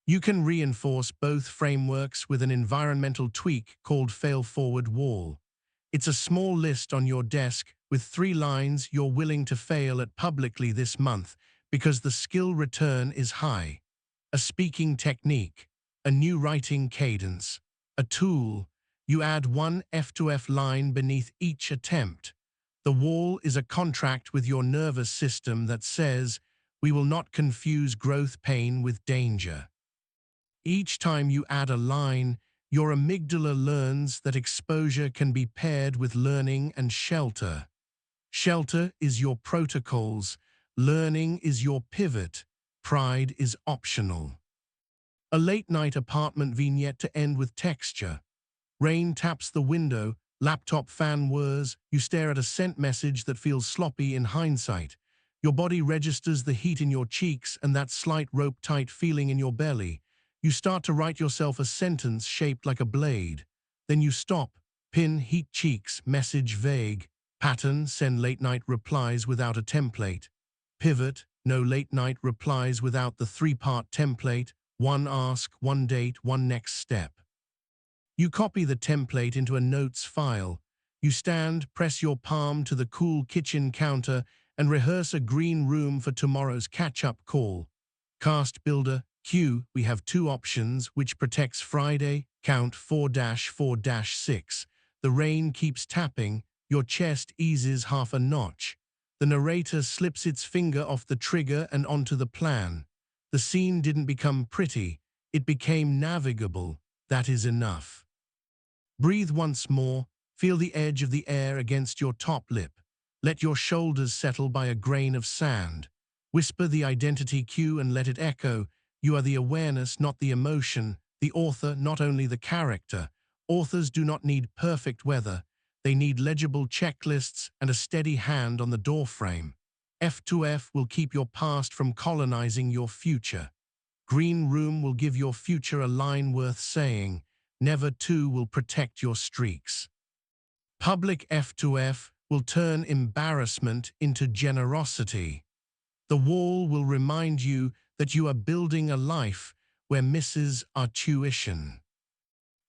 You can reinforce both frameworks with an environmental tweak called fail-forward wall. It's a small list on your desk with 3 lines you're willing to fail at publicly this month because the skill return is high. A speaking technique, a new writing cadence, a tool. You add 1 F to F line beneath each attempt. The wall is a contract with your nervous system that says, we will not confuse growth pain with danger. Each time you add a line, your amygdala learns that exposure can be paired with learning and shelter. Shelter is your protocols, learning is your pivot, pride is optional. A late-night apartment vignette to end with texture. Rain taps the window, laptop fan whirs, you stare at a sent message that feels sloppy in hindsight. Your body registers the heat in your cheeks and that slight rope-tight feeling in your belly. You start to write yourself a sentence shaped like a blade. Then you stop. Pin, heat cheeks, message vague. Pattern, send late-night replies without a template. Pivot, no late-night replies without the three-part template. One ask, one date, one next step. You copy the template into a notes file. You stand, press your palm to the cool kitchen counter, and rehearse a green room for tomorrow's catch-up call. Cast Builder, Q, we have two options, which protects Friday, count 4-4-6. The rain keeps tapping, your chest eases half a notch. The narrator slips its finger off the trigger and onto the plan. The scene didn't become pretty, it became navigable. That is enough. Breathe once more, feel the edge of the air against your top lip. Let your shoulders settle by a grain of sand. Whisper the identity cue and let it echo. You are the awareness, not the emotion, the author, not only the character. Authors do not need perfect weather. They need legible checklists and a steady hand on the doorframe. F2F will keep your past from colonizing your future. Green Room will give your future a line worth saying. Never Two will protect your streaks. Public F2F will turn embarrassment into generosity. The Wall will remind you that you are building a life where misses are tuition.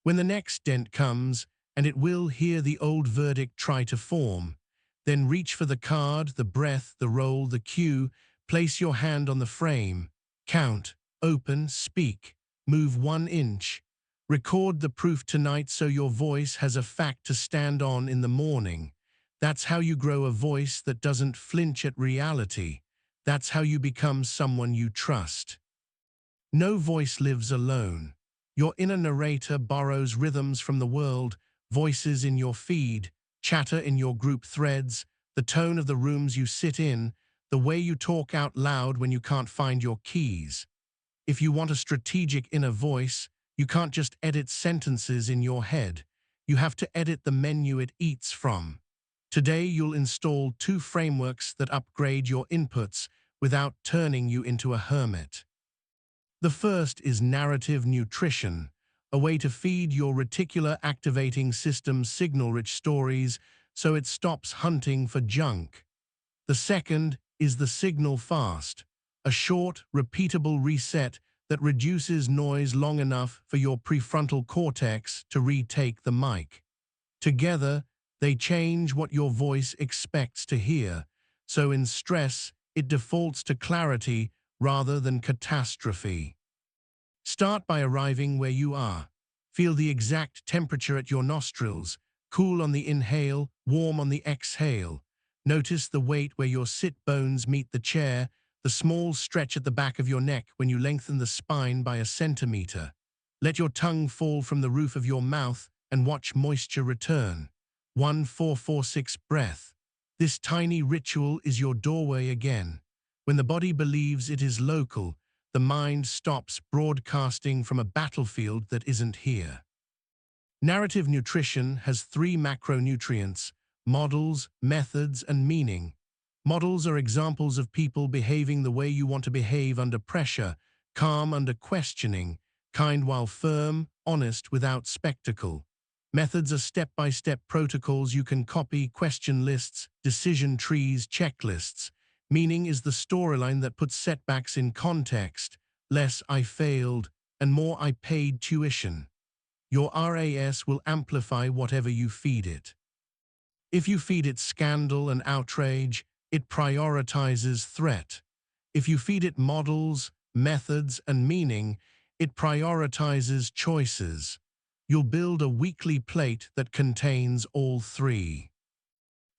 When the next dent comes, and it will hear the old verdict try to form, then reach for the card, the breath, the roll, the cue, place your hand on the frame, count, open, speak, move 1 inch. Record the proof tonight so your voice has a fact to stand on in the morning. That's how you grow a voice that doesn't flinch at reality. That's how you become someone you trust. No voice lives alone. Your inner narrator borrows rhythms from the world, voices in your feed, chatter in your group threads, the tone of the rooms you sit in, the way you talk out loud when you can't find your keys. If you want a strategic inner voice, you can't just edit sentences in your head. You have to edit the menu it eats from. Today, you'll install 2 frameworks that upgrade your inputs without turning you into a hermit. The first is narrative nutrition, a way to feed your reticular activating system signal-rich stories so it stops hunting for junk. The second is the signal fast, a short, repeatable reset that reduces noise long enough for your prefrontal cortex to retake the mic. Together, they change what your voice expects to hear, so in stress, it defaults to clarity rather than catastrophe. Start by arriving where you are. Feel the exact temperature at your nostrils, cool on the inhale, warm on the exhale. Notice the weight where your sit bones meet the chair, the small stretch at the back of your neck when you lengthen the spine by a centimeter. Let your tongue fall from the roof of your mouth and watch moisture return. 1-4-4-6 breath. This tiny ritual is your doorway again. When the body believes it is local, the mind stops broadcasting from a battlefield that isn't here. Narrative nutrition has 3 macronutrients: models, methods, and meaning. Models are examples of people behaving the way you want to behave under pressure, calm under questioning, kind while firm, honest without spectacle. Methods are step-by-step protocols you can copy, question lists, decision trees, checklists. Meaning is the storyline that puts setbacks in context, less I failed, and more I paid tuition. Your RAS will amplify whatever you feed it. If you feed it scandal and outrage, it prioritizes threat. If you feed it models, methods, and meaning, it prioritizes choices. You'll build a weekly plate that contains all 3.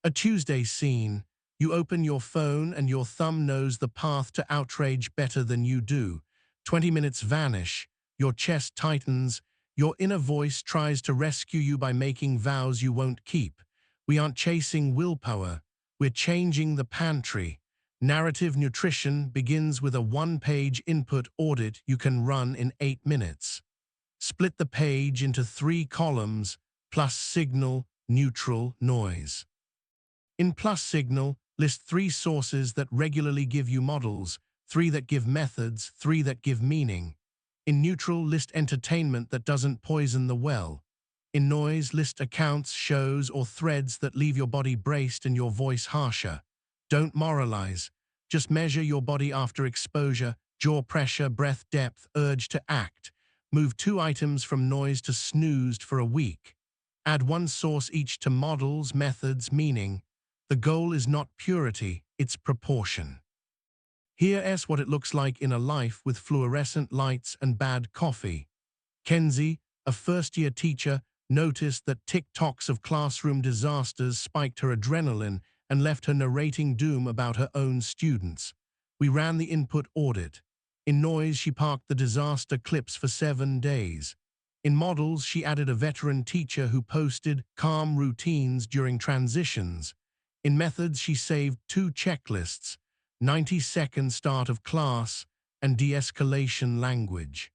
A Tuesday scene. You open your phone and your thumb knows the path to outrage better than you do. 20 minutes vanish. Your chest tightens. Your inner voice tries to rescue you by making vows you won't keep. We aren't chasing willpower. We're changing the pantry. Narrative nutrition begins with a 1-page input audit you can run in 8 minutes. Split the page into 3 columns: plus signal, neutral, noise. In plus signal, List 3 sources that regularly give you models, 3 that give methods, 3 that give meaning. In neutral, list entertainment that doesn't poison the well. In noise, list accounts, shows, or threads that leave your body braced and your voice harsher. Don't moralize. Just measure your body after exposure, jaw pressure, breath depth, urge to act. Move 2 items from noise to snoozed for a week. Add 1 source each to models, methods, meaning. The goal is not purity, it's proportion. Here's what it looks like in a life with fluorescent lights and bad coffee. Kenzie, a first-year teacher, noticed that TikToks of classroom disasters spiked her adrenaline and left her narrating doom about her own students. We ran the input audit. In noise, she parked the disaster clips for 7 days. In models, she added a veteran teacher who posted calm routines during transitions. In methods, she saved 2 checklists, 90-second start of class and de-escalation language.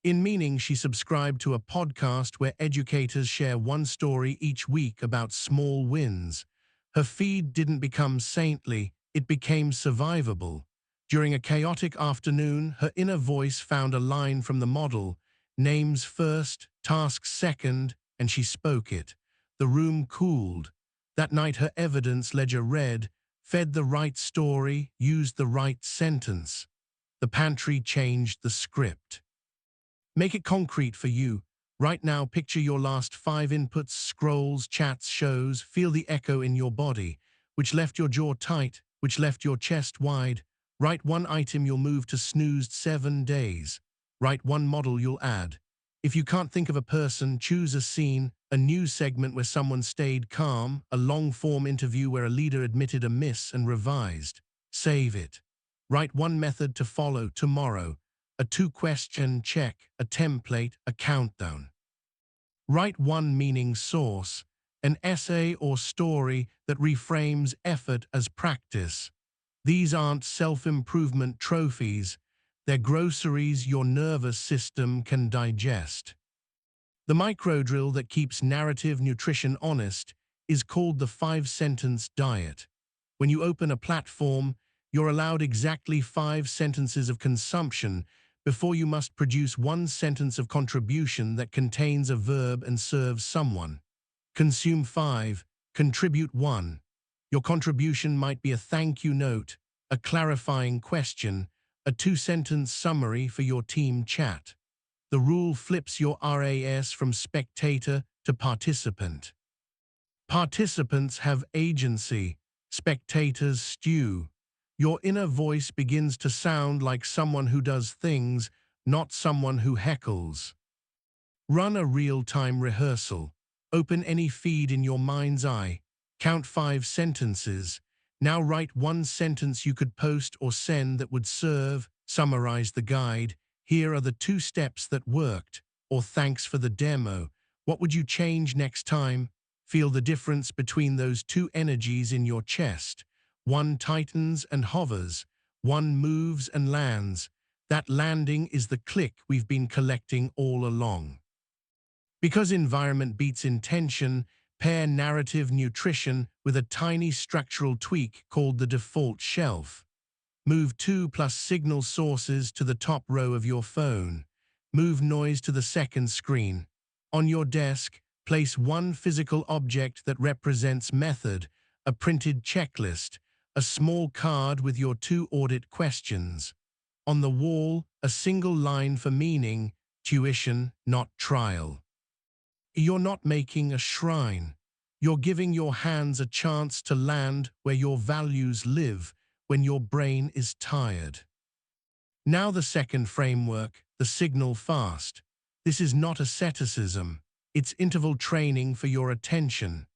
In meaning, she subscribed to a podcast where educators share 1 story each week about small wins. Her feed didn't become saintly, it became survivable. During a chaotic afternoon, her inner voice found a line from the model, names first, tasks second, and she spoke it. The room cooled. That night her evidence ledger read, fed the right story, used the right sentence. The pantry changed the script. Make it concrete for you. Right now, picture your last 5 inputs, scrolls, chats, shows, feel the echo in your body, which left your jaw tight, which left your chest wide. Write 1 item you'll move to snoozed 7 days. Write 1 model you'll add. If you can't think of a person, choose a scene, a news segment where someone stayed calm, a long-form interview where a leader admitted a miss and revised. Save it. Write 1 method to follow tomorrow, a 2-question check, a template, a countdown. Write 1 meaning source, an essay or story that reframes effort as practice. These aren't self-improvement trophies, they're groceries your nervous system can digest. The microdrill that keeps narrative nutrition honest is called the 5-sentence diet. When you open a platform, you're allowed exactly 5 sentences of consumption before you must produce 1 sentence of contribution that contains a verb and serves someone. Consume 5, contribute 1. Your contribution might be a thank you note, a clarifying question, a 2-sentence summary for your team chat. The rule flips your RAS from spectator to participant. Participants have agency, spectators stew. Your inner voice begins to sound like someone who does things, not someone who heckles. Run a real-time rehearsal. Open any feed in your mind's eye. Count 5 sentences. Now write 1 sentence you could post or send that would serve. Summarize the guide. Here are the 2 steps that worked. Or thanks for the demo. What would you change next time? Feel the difference between those 2 energies in your chest. 1 tightens and hovers. 1 moves and lands. That landing is the click we've been collecting all along. Because environment beats intention, pair narrative nutrition with a tiny structural tweak called the default shelf. Move 2+ signal sources to the top row of your phone. Move noise to the 2nd screen. On your desk, place 1 physical object that represents method, a printed checklist, a small card with your 2 audit questions. On the wall, a single line for meaning, tuition, not trial. You're not making a shrine. You're giving your hands a chance to land where your values live when your brain is tired. Now the 2nd framework, the signal fast. This is not asceticism. It's interval training for your attention.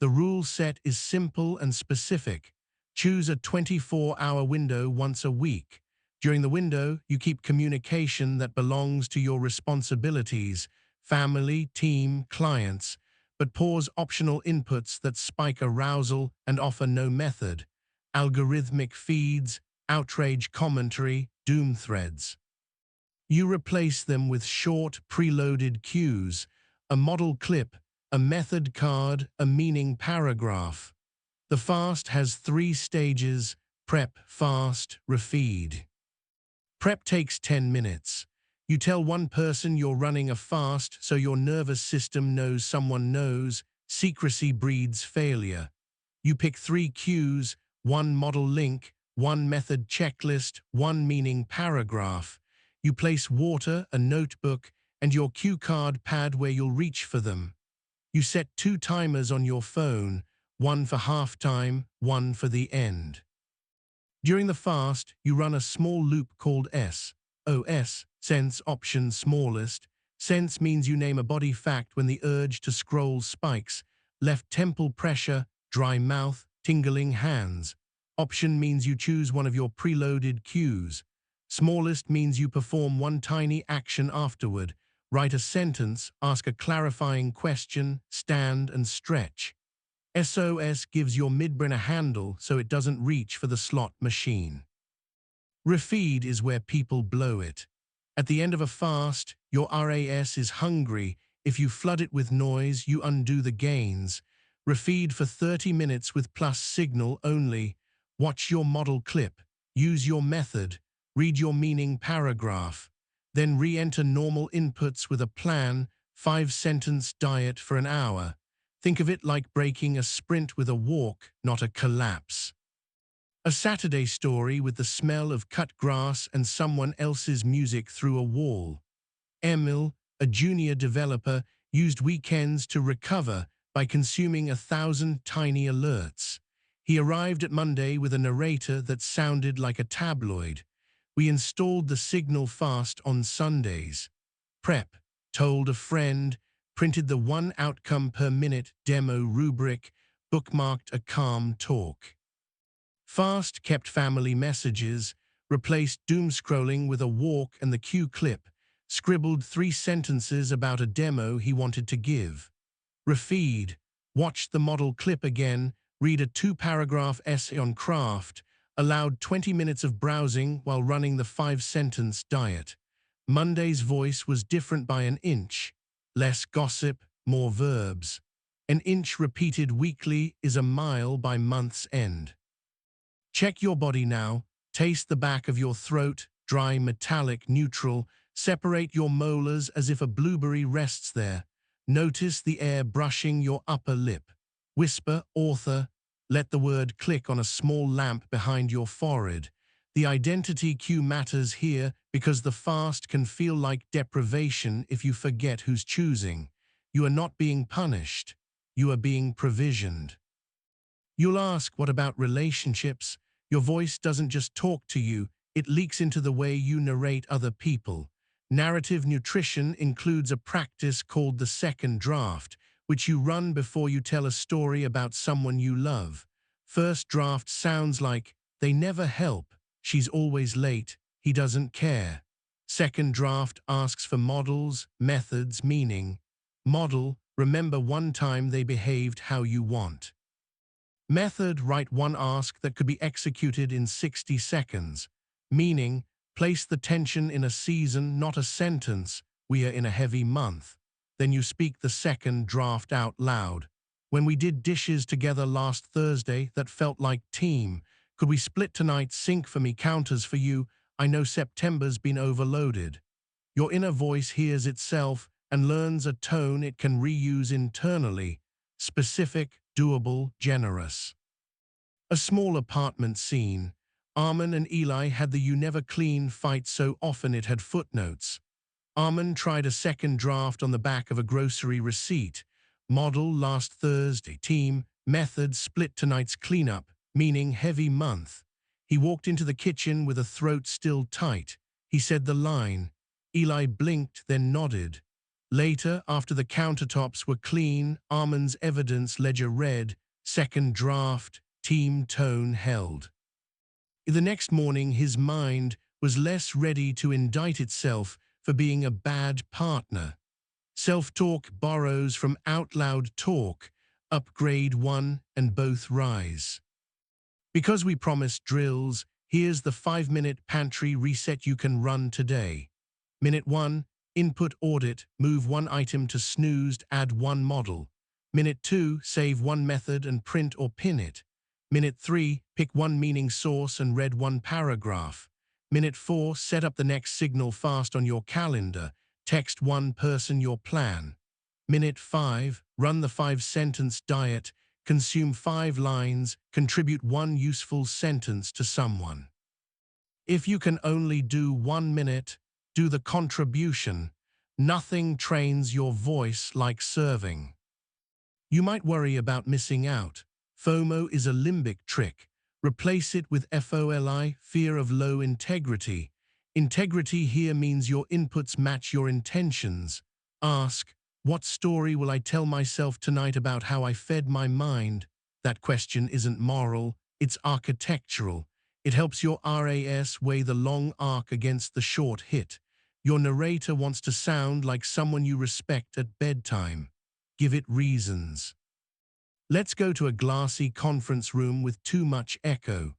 The rule set is simple and specific. Choose a 24-hour window once a week. During the window, you keep communication that belongs to your responsibilities, family, team, clients, but pause optional inputs that spike arousal and offer no method. Algorithmic feeds, outrage commentary, doom threads. You replace them with short, preloaded cues, a model clip, a method card, a meaning paragraph. The fast has 3 stages: prep, fast, refeed. Prep takes 10 minutes. You tell one person you're running a fast so your nervous system knows someone knows. Secrecy breeds failure. You pick 3 cues: 1 model link, 1 method checklist, 1 meaning paragraph. You place water, a notebook, and your cue card pad where you'll reach for them. You set 2 timers on your phone, 1 for halftime, 1 for the end. During the fast, you run a small loop called SOS, sense option smallest. Sense means you name a body fact when the urge to scroll spikes: left temple pressure, dry mouth, tingling hands. Option means you choose one of your preloaded cues. Smallest means you perform one tiny action afterward: write a sentence, ask a clarifying question, stand and stretch. SOS gives your midbrain a handle so it doesn't reach for the slot machine. Refeed is where people blow it. At the end of a fast, your RAS is hungry. If you flood it with noise, you undo the gains. Refeed for 30 minutes with plus signal only. Watch your model clip. Use your method. Read your meaning paragraph. Then re-enter normal inputs with a plan: 5-sentence diet for an hour. Think of it like breaking a sprint with a walk, not a collapse. A Saturday story with the smell of cut grass and someone else's music through a wall. Emil, a junior developer, used weekends to recover by consuming 1,000 tiny alerts. He arrived at Monday with a narrator that sounded like a tabloid. We installed the signal fast on Sundays. Prep, told a friend, printed the 1 outcome per minute demo rubric, bookmarked a calm talk. Fast kept family messages, replaced doom scrolling with a walk and the cue clip, scribbled 3 sentences about a demo he wanted to give. Refeed, watched the model clip again, read a 2-paragraph essay on craft, allowed 20 minutes of browsing while running the 5-sentence diet. Monday's voice was different by an inch. Less gossip, more verbs. An inch repeated weekly is a mile by month's end. Check your body now. Taste the back of your throat, dry, metallic, neutral. Separate your molars as if a blueberry rests there. Notice the air brushing your upper lip. Whisper, author. Let the word click on a small lamp behind your forehead. The identity cue matters here because the fast can feel like deprivation if you forget who's choosing. You are not being punished. You are being provisioned. You'll ask, what about relationships? Your voice doesn't just talk to you, it leaks into the way you narrate other people. Narrative nutrition includes a practice called the second draft, which you run before you tell a story about someone you love. First draft sounds like, they never help, she's always late, he doesn't care. Second draft asks for models, methods, meaning. Model, remember one time they behaved how you want. Method, write one ask that could be executed in 60 seconds. Meaning, place the tension in a season, not a sentence. We are in a heavy month. Then you speak the second draft out loud. When we did dishes together last Thursday, that felt like team. Could we split tonight? Sync for me, counters for you. I know September's been overloaded. Your inner voice hears itself and learns a tone it can reuse internally. Specific, doable, generous. A small apartment scene. Armin and Eli had the "you never clean" fight so often it had footnotes. Armin tried a second draft on the back of a grocery receipt. Model, last Thursday. Team, method, split tonight's cleanup, meaning heavy month. He walked into the kitchen with a throat still tight. He said the line. Eli blinked, then nodded. Later, after the countertops were clean, Armin's evidence ledger read, second draft, team tone held. The next morning, his mind was less ready to indict itself for being a bad partner. Self-talk borrows from out-loud talk, upgrade 1 and both rise. Because we promised drills, here's the 5-minute pantry reset you can run today. Minute 1, input audit, move 1 item to snoozed, add 1 model. Minute 2, save 1 method and print or pin it. Minute 3, pick one meaning source and read one paragraph. Minute 4, set up the next signal fast on your calendar. Text one person your plan. Minute 5, run the 5-sentence diet. Consume 5 lines, contribute one useful sentence to someone. If you can only do 1 minute, do the contribution. Nothing trains your voice like serving. You might worry about missing out. FOMO is a limbic trick. Replace it with FOLI, fear of low integrity. Integrity here means your inputs match your intentions. Ask, what story will I tell myself tonight about how I fed my mind? That question isn't moral, it's architectural. It helps your RAS weigh the long arc against the short hit. Your narrator wants to sound like someone you respect at bedtime. Give it reasons. Let's go to a glassy conference room with too much echo.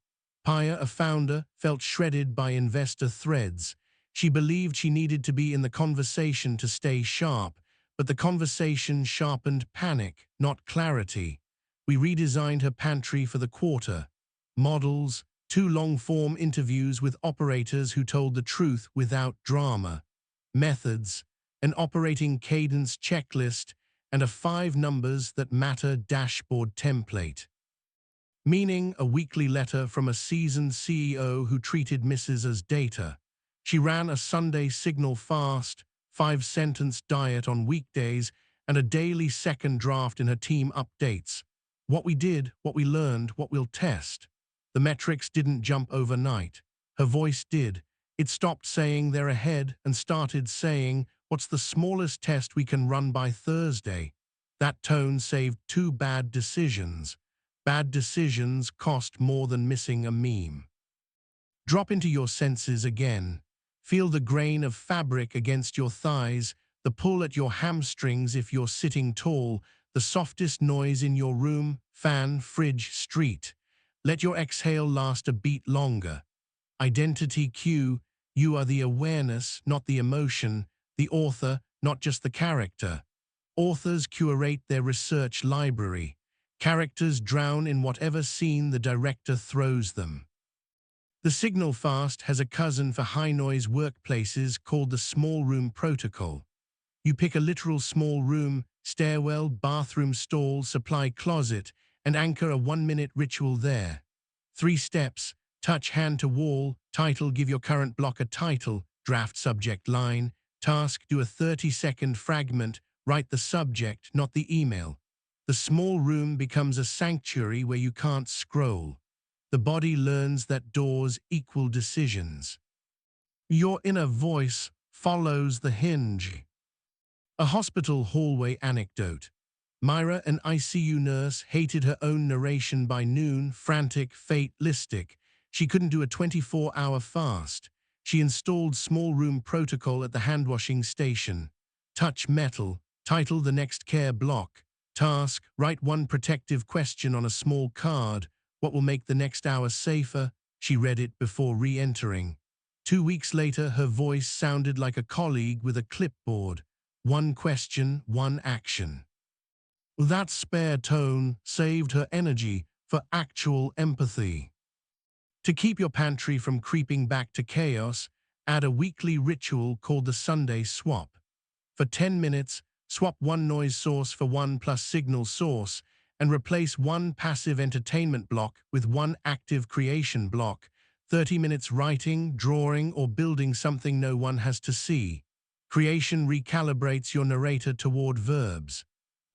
Paya, a founder, felt shredded by investor threads. She believed she needed to be in the conversation to stay sharp, but the conversation sharpened panic, not clarity. We redesigned her pantry for the quarter. Models, 2 long-form interviews with operators who told the truth without drama. Methods, an operating cadence checklist, and a 5 numbers that matter dashboard template. Meaning, a weekly letter from a seasoned CEO who treated misses as data. She ran a Sunday signal fast, 5-sentence diet on weekdays, and a daily second draft in her team updates. What we did, what we learned, what we'll test. The metrics didn't jump overnight. Her voice did. It stopped saying they're ahead and started saying, what's the smallest test we can run by Thursday? That tone saved 2 bad decisions. Bad decisions cost more than missing a meme. Drop into your senses again. Feel the grain of fabric against your thighs, the pull at your hamstrings if you're sitting tall, the softest noise in your room, fan, fridge, street. Let your exhale last a beat longer. Identity cue, you are the awareness, not the emotion, the author, not just the character. Authors curate their research library. Characters drown in whatever scene the director throws them. The signal fast has a cousin for high-noise workplaces called the small room protocol. You pick a literal small room, stairwell, bathroom stall, supply closet, and anchor a 1-minute ritual there. 3 steps, touch hand to wall, title, give your current block a title, draft subject line, task, do a 30-second fragment, write the subject, not the email. The small room becomes a sanctuary where you can't scroll. The body learns that doors equal decisions. Your inner voice follows the hinge. A hospital hallway anecdote. Myra, an ICU nurse, hated her own narration by noon, frantic, fatalistic. She couldn't do a 24-hour fast. She installed small room protocol at the handwashing station. Touch metal, title the next care block. Task, write one protective question on a small card. What will make the next hour safer? She read it before re-entering. 2 weeks later, her voice sounded like a colleague with a clipboard. 1 question, 1 action. That spare tone saved her energy for actual empathy. To keep your pantry from creeping back to chaos, add a weekly ritual called the Sunday swap. For 10 minutes, swap 1 noise source for 1 plus signal source, and replace 1 passive entertainment block with 1 active creation block, 30 minutes writing, drawing, or building something no one has to see. Creation recalibrates your narrator toward verbs.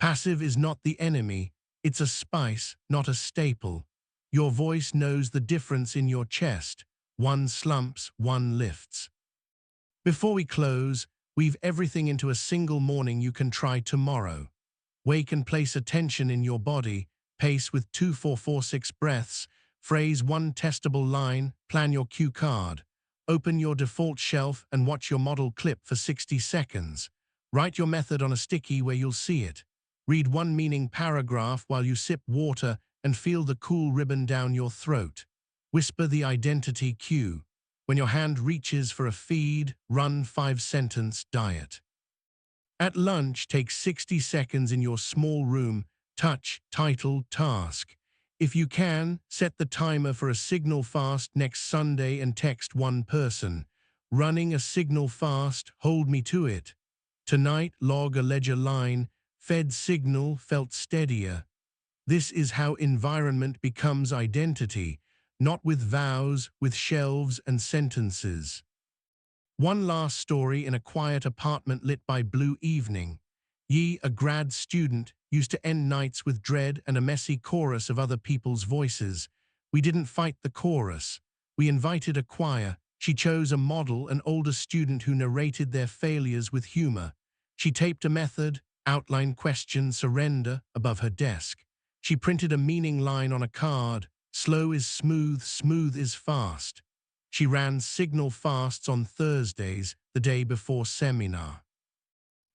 Passive is not the enemy, it's a spice, not a staple. Your voice knows the difference in your chest. 1 slumps, 1 lifts. Before we close, weave everything into a single morning you can try tomorrow. Wake and place attention in your body, pace with 2-4-4-6 breaths, phrase 1 testable line, plan your cue card. Open your default shelf and watch your model clip for 60 seconds. Write your method on a sticky where you'll see it. Read 1 meaning paragraph while you sip water and feel the cool ribbon down your throat. Whisper the identity cue. When your hand reaches for a feed, run 5-sentence diet. At lunch, take 60 seconds in your small room, touch, title, task. If you can, set the timer for a signal fast next Sunday and text one person. Running a signal fast, hold me to it. Tonight, log a ledger line, fed signal, felt steadier. This is how environment becomes identity, not with vows, with shelves and sentences. One last story in a quiet apartment lit by blue evening. Ye, a grad student, used to end nights with dread and a messy chorus of other people's voices. We didn't fight the chorus. We invited a choir. She chose a model, an older student who narrated their failures with humor. She taped a method, outline question, surrender, above her desk. She printed a meaning line on a card. Slow is smooth, smooth is fast. She ran signal fasts on Thursdays, the day before seminar.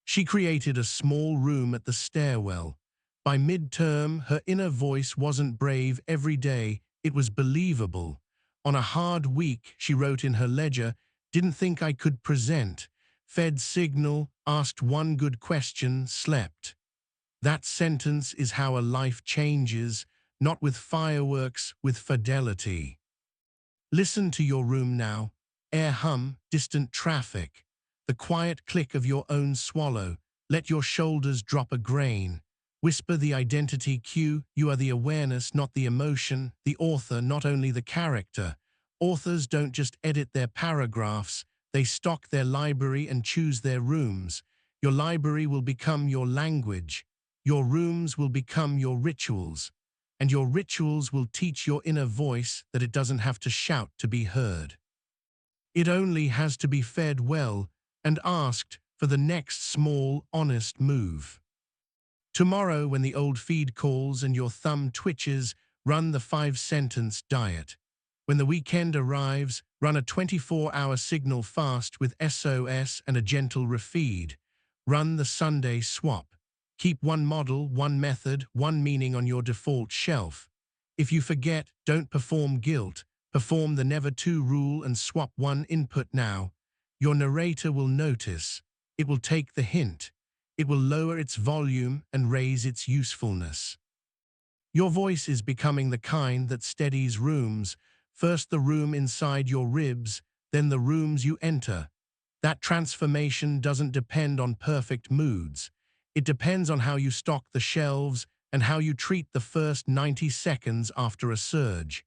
She created a small room at the stairwell. By midterm, her inner voice wasn't brave every day, it was believable. On a hard week, she wrote in her ledger, didn't think I could present. Fed signal, asked one good question, slept. That sentence is how a life changes, not with fireworks, with fidelity. Listen to your room now. Air hum, distant traffic. The quiet click of your own swallow. Let your shoulders drop a grain. Whisper the identity cue. You are the awareness, not the emotion. The author, not only the character. Authors don't just edit their paragraphs. They stock their library and choose their rooms. Your library will become your language. Your rooms will become your rituals. And your rituals will teach your inner voice that it doesn't have to shout to be heard. It only has to be fed well and asked for the next small, honest move. Tomorrow, when the old feed calls and your thumb twitches, run the 5-sentence diet. When the weekend arrives, run a 24-hour signal fast with SOS and a gentle refeed. Run the Sunday swap. Keep one model, one method, one meaning on your default shelf. If you forget, don't perform guilt. Perform the never to rule and swap one input now. Your narrator will notice. It will take the hint. It will lower its volume and raise its usefulness. Your voice is becoming the kind that steadies rooms, first the room inside your ribs, then the rooms you enter. That transformation doesn't depend on perfect moods. It depends on how you stock the shelves and how you treat the first 90 seconds after a surge.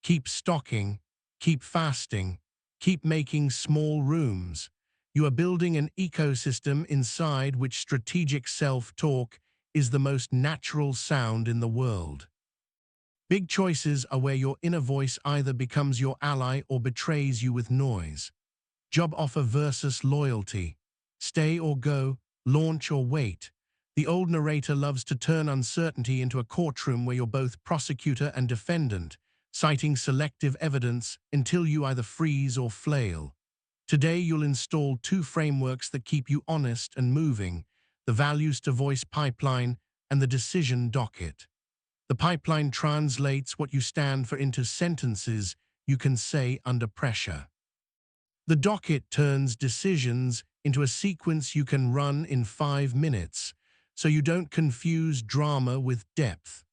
Keep stocking, keep fasting, keep making small rooms. You are building an ecosystem inside which strategic self-talk is the most natural sound in the world. Big choices are where your inner voice either becomes your ally or betrays you with noise. Job offer versus loyalty. Stay or go, launch or wait. The old narrator loves to turn uncertainty into a courtroom where you're both prosecutor and defendant, citing selective evidence until you either freeze or flail. Today you'll install 2 frameworks that keep you honest and moving, the values-to-voice pipeline and the decision docket. The pipeline translates what you stand for into sentences you can say under pressure. The docket turns decisions into a sequence you can run in 5 minutes, so you don't confuse drama with depth.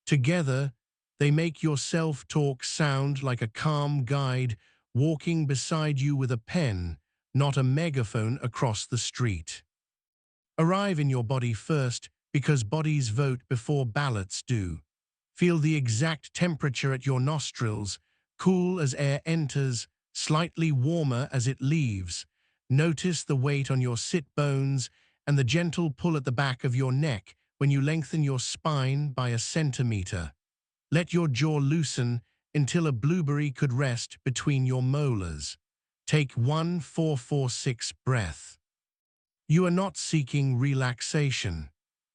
Together, they make your self-talk sound like a calm guide walking beside you with a pen, not a megaphone across the street. Arrive in your body first, because bodies vote before ballots do. Feel the exact temperature at your nostrils, cool as air enters, slightly warmer as it leaves. Notice the weight on your sit bones and the gentle pull at the back of your neck when you lengthen your spine by a centimeter. Let your jaw loosen until a blueberry could rest between your molars. Take 1 4-4-6 breath. You are not seeking relaxation.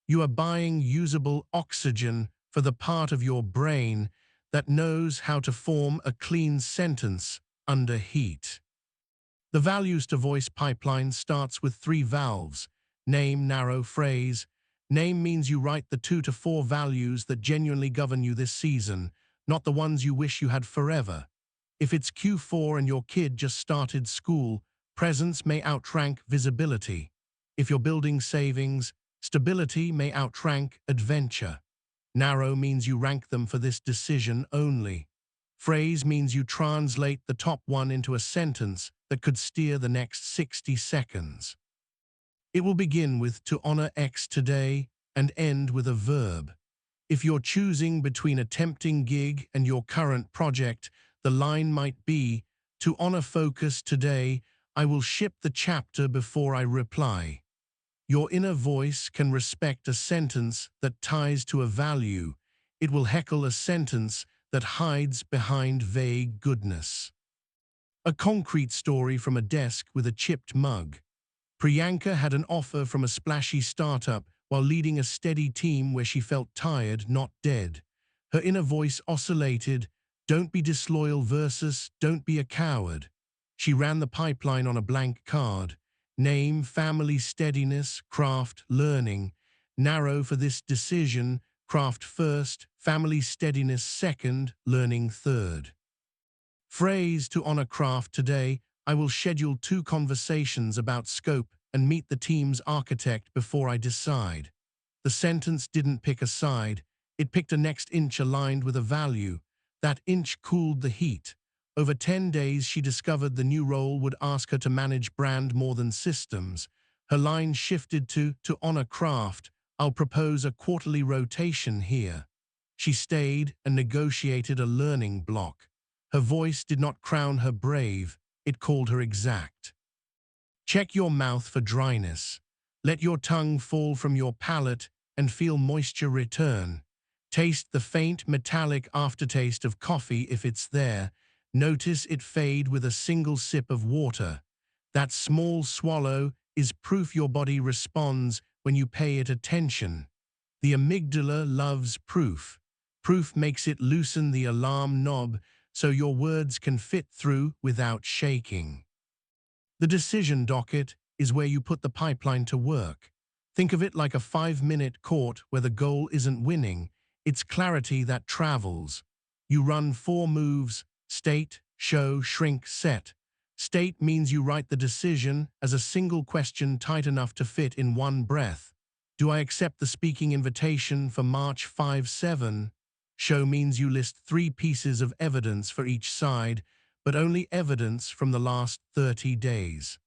You are buying usable oxygen for the part of your brain that knows how to form a clean sentence under heat. The values-to-voice pipeline starts with 3 valves: name, narrow, phrase. Name means you write the 2 to 4 values that genuinely govern you this season, not the ones you wish you had forever. If it's Q4 and your kid just started school, presence may outrank visibility. If you're building savings, stability may outrank adventure. Narrow means you rank them for this decision only. Phrase means you translate the top one into a sentence that could steer the next 60 seconds. It will begin with "to honor X today" and end with a verb. If you're choosing between a tempting gig and your current project, the line might be, "To honor focus today, I will ship the chapter before I reply." Your inner voice can respect a sentence that ties to a value. It will heckle a sentence that hides behind vague goodness. A concrete story from a desk with a chipped mug. Priyanka had an offer from a splashy startup while leading a steady team where she felt tired, not dead. Her inner voice oscillated, "Don't be disloyal" versus "Don't be a coward." She ran the pipeline on a blank card. Name, family, steadiness, craft, learning. Narrow for this decision, craft first, family steadiness second, learning third. Phrase: "To honor craft today, I will schedule 2 conversations about scope and meet the team's architect before I decide." The sentence didn't pick a side, it picked a next inch aligned with a value. That inch cooled the heat. Over 10 days, she discovered the new role would ask her to manage brand more than systems. Her line shifted to honor craft, "I'll propose a quarterly rotation here." She stayed and negotiated a learning block. Her voice did not crown her brave, it called her exact. Check your mouth for dryness. Let your tongue fall from your palate and feel moisture return. Taste the faint metallic aftertaste of coffee if it's there. Notice it fade with a single sip of water. That small swallow is proof your body responds when you pay it attention. The amygdala loves proof. Proof makes it loosen the alarm knob so your words can fit through without shaking. The decision docket is where you put the pipeline to work. Think of it like a 5-minute court where the goal isn't winning, it's clarity that travels. You run 4 moves: state, show, shrink, set. State means you write the decision as a single question tight enough to fit in one breath. Do I accept the speaking invitation for March 5/7? Show means you list 3 pieces of evidence for each side, but only evidence from the last 30 days.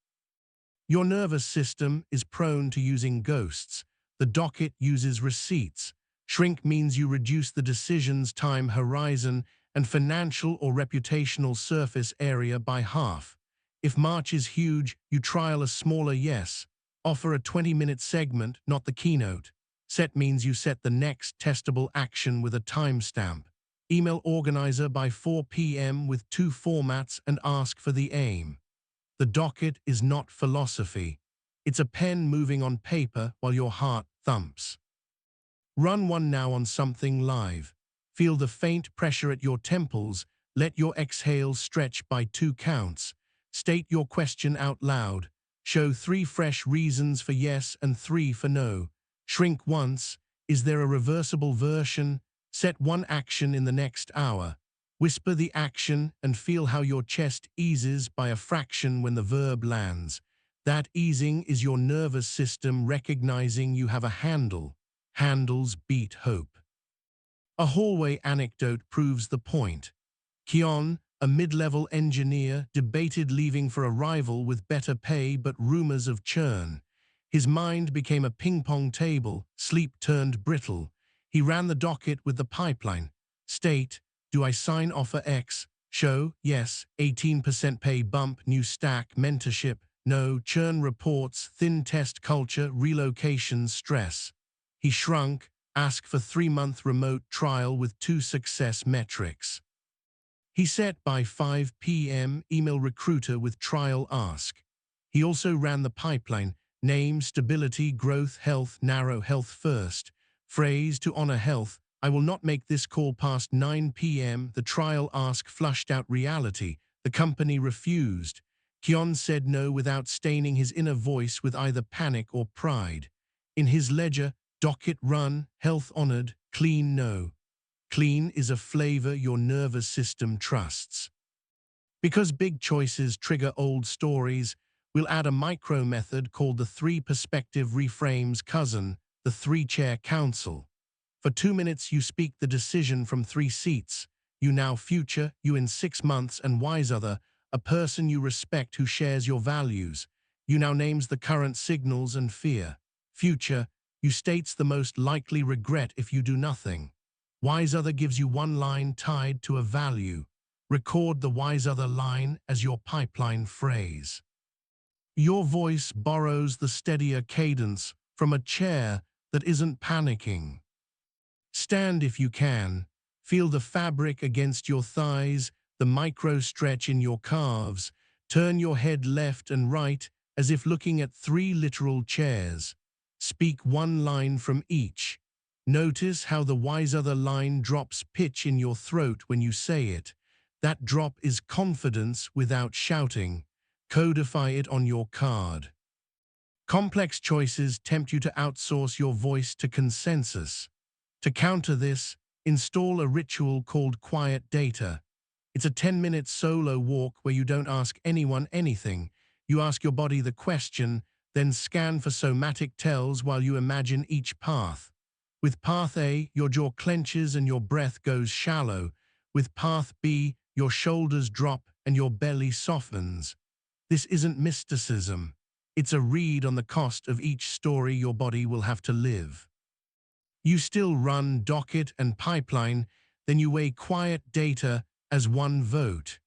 Your nervous system is prone to using ghosts. The docket uses receipts. Shrink means you reduce the decision's time horizon and financial or reputational surface area by half. If March is huge, you trial a smaller yes. Offer a 20-minute segment, not the keynote. Set means you set the next testable action with a timestamp. Email organizer by 4 p.m. with 2 formats and ask for the aim. The docket is not philosophy. It's a pen moving on paper while your heart thumps. Run one now on something live. Feel the faint pressure at your temples. Let your exhale stretch by 2 counts. State your question out loud. Show 3 fresh reasons for yes and 3 for no. Shrink once. Is there a reversible version? Set 1 action in the next hour. Whisper the action and feel how your chest eases by a fraction when the verb lands. That easing is your nervous system recognizing you have a handle. Handles beat hope. A hallway anecdote proves the point. Kion, a mid-level engineer, debated leaving for a rival with better pay but rumors of churn. His mind became a ping-pong table, sleep turned brittle. He ran the docket with the pipeline. State, do I sign offer X? Show, yes, 18% pay bump, new stack, mentorship. No, churn reports, thin test culture, relocation stress. He shrunk, ask for 3-month remote trial with 2 success metrics. He set by 5 p.m. email recruiter with trial ask. He also ran the pipeline, name, stability, growth, health, narrow health first. Phrase, to honor health, I will not make this call past 9 p.m. The trial ask flushed out reality. The company refused. Kion said no without staining his inner voice with either panic or pride. In his ledger, docket run, health honored, clean no. Clean is a flavor your nervous system trusts. Because big choices trigger old stories, we'll add a micro method called the 3-perspective reframes cousin, the 3-chair council. For 2 minutes you speak the decision from 3 seats. You now future, you in 6 months, and wise other, a person you respect who shares your values. You now names the current signals and fear. Future, you states the most likely regret if you do nothing. Wise other gives you one line tied to a value. Record the wise other line as your pipeline phrase. Your voice borrows the steadier cadence from a chair that isn't panicking. Stand if you can. Feel the fabric against your thighs, the micro stretch in your calves. Turn your head left and right as if looking at 3 literal chairs. Speak one line from each. Notice how the wise other line drops pitch in your throat when you say it. That drop is confidence without shouting. Codify it on your card. Complex choices tempt you to outsource your voice to consensus. To counter this, install a ritual called quiet data. It's a 10-minute solo walk where you don't ask anyone anything. You ask your body the question, then scan for somatic tells while you imagine each path. With path A, your jaw clenches and your breath goes shallow. With path B, your shoulders drop and your belly softens. This isn't mysticism. It's a read on the cost of each story your body will have to live. You still run Docket and pipeline, then you weigh quiet data as one vote.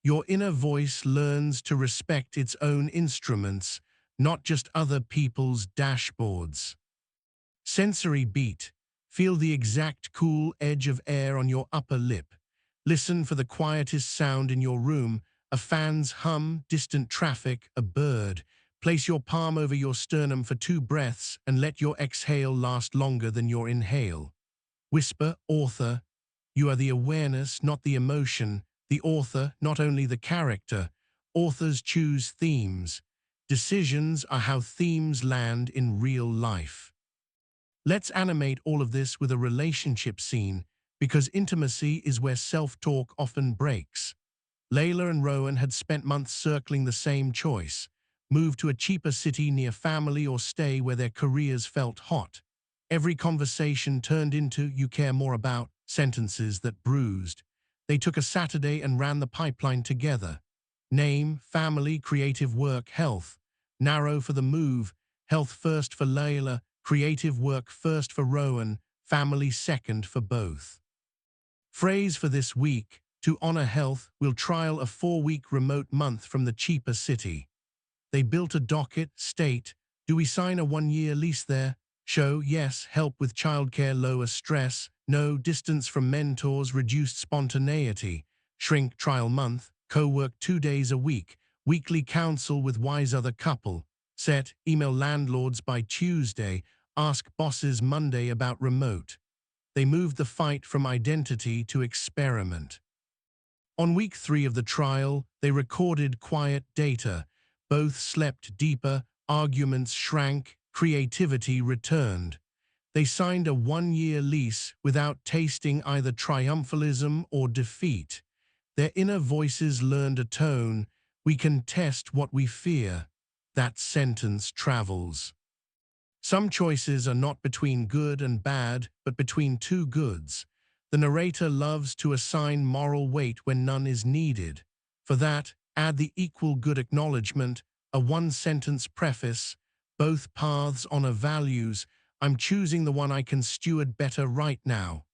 Your inner voice learns to respect its own instruments, not just other people's dashboards. Sensory beat. Feel the exact cool edge of air on your upper lip. Listen for the quietest sound in your room, a fan's hum, distant traffic, a bird. Place your palm over your sternum for 2 breaths and let your exhale last longer than your inhale. Whisper, author. You are the awareness, not the emotion. The author, not only the character. Authors choose themes. Decisions are how themes land in real life. Let's animate all of this with a relationship scene, because intimacy is where self-talk often breaks. Layla and Rowan had spent months circling the same choice: move to a cheaper city near family or stay where their careers felt hot. Every conversation turned into "you care more about" sentences that bruised. They took a Saturday and ran the pipeline together. Name, family, creative work, health. Narrow for the move, health first for Layla, creative work first for Rowan, family second for both. Phrase for this week: to honor health, we'll trial a 4-week remote month from the cheaper city. They built a Docket, state, do we sign a 1-year lease there? Show, yes, help with childcare, lower stress, no, distance from mentors, reduced spontaneity, shrink, trial month, co-work 2 days a week, weekly counsel with wise other couple, set, email landlords by Tuesday, ask bosses Monday about remote. They moved the fight from identity to experiment. On week 3 of the trial, they recorded quiet data. Both slept deeper, arguments shrank, creativity returned. They signed a 1-year lease without tasting either triumphalism or defeat. Their inner voices learned a tone: we can test what we fear. That sentence travels. Some choices are not between good and bad, but between 2 goods. The narrator loves to assign moral weight when none is needed. For that, add the equal good acknowledgement, a 1-sentence preface: both paths honor values. I'm choosing the one I can steward better right now.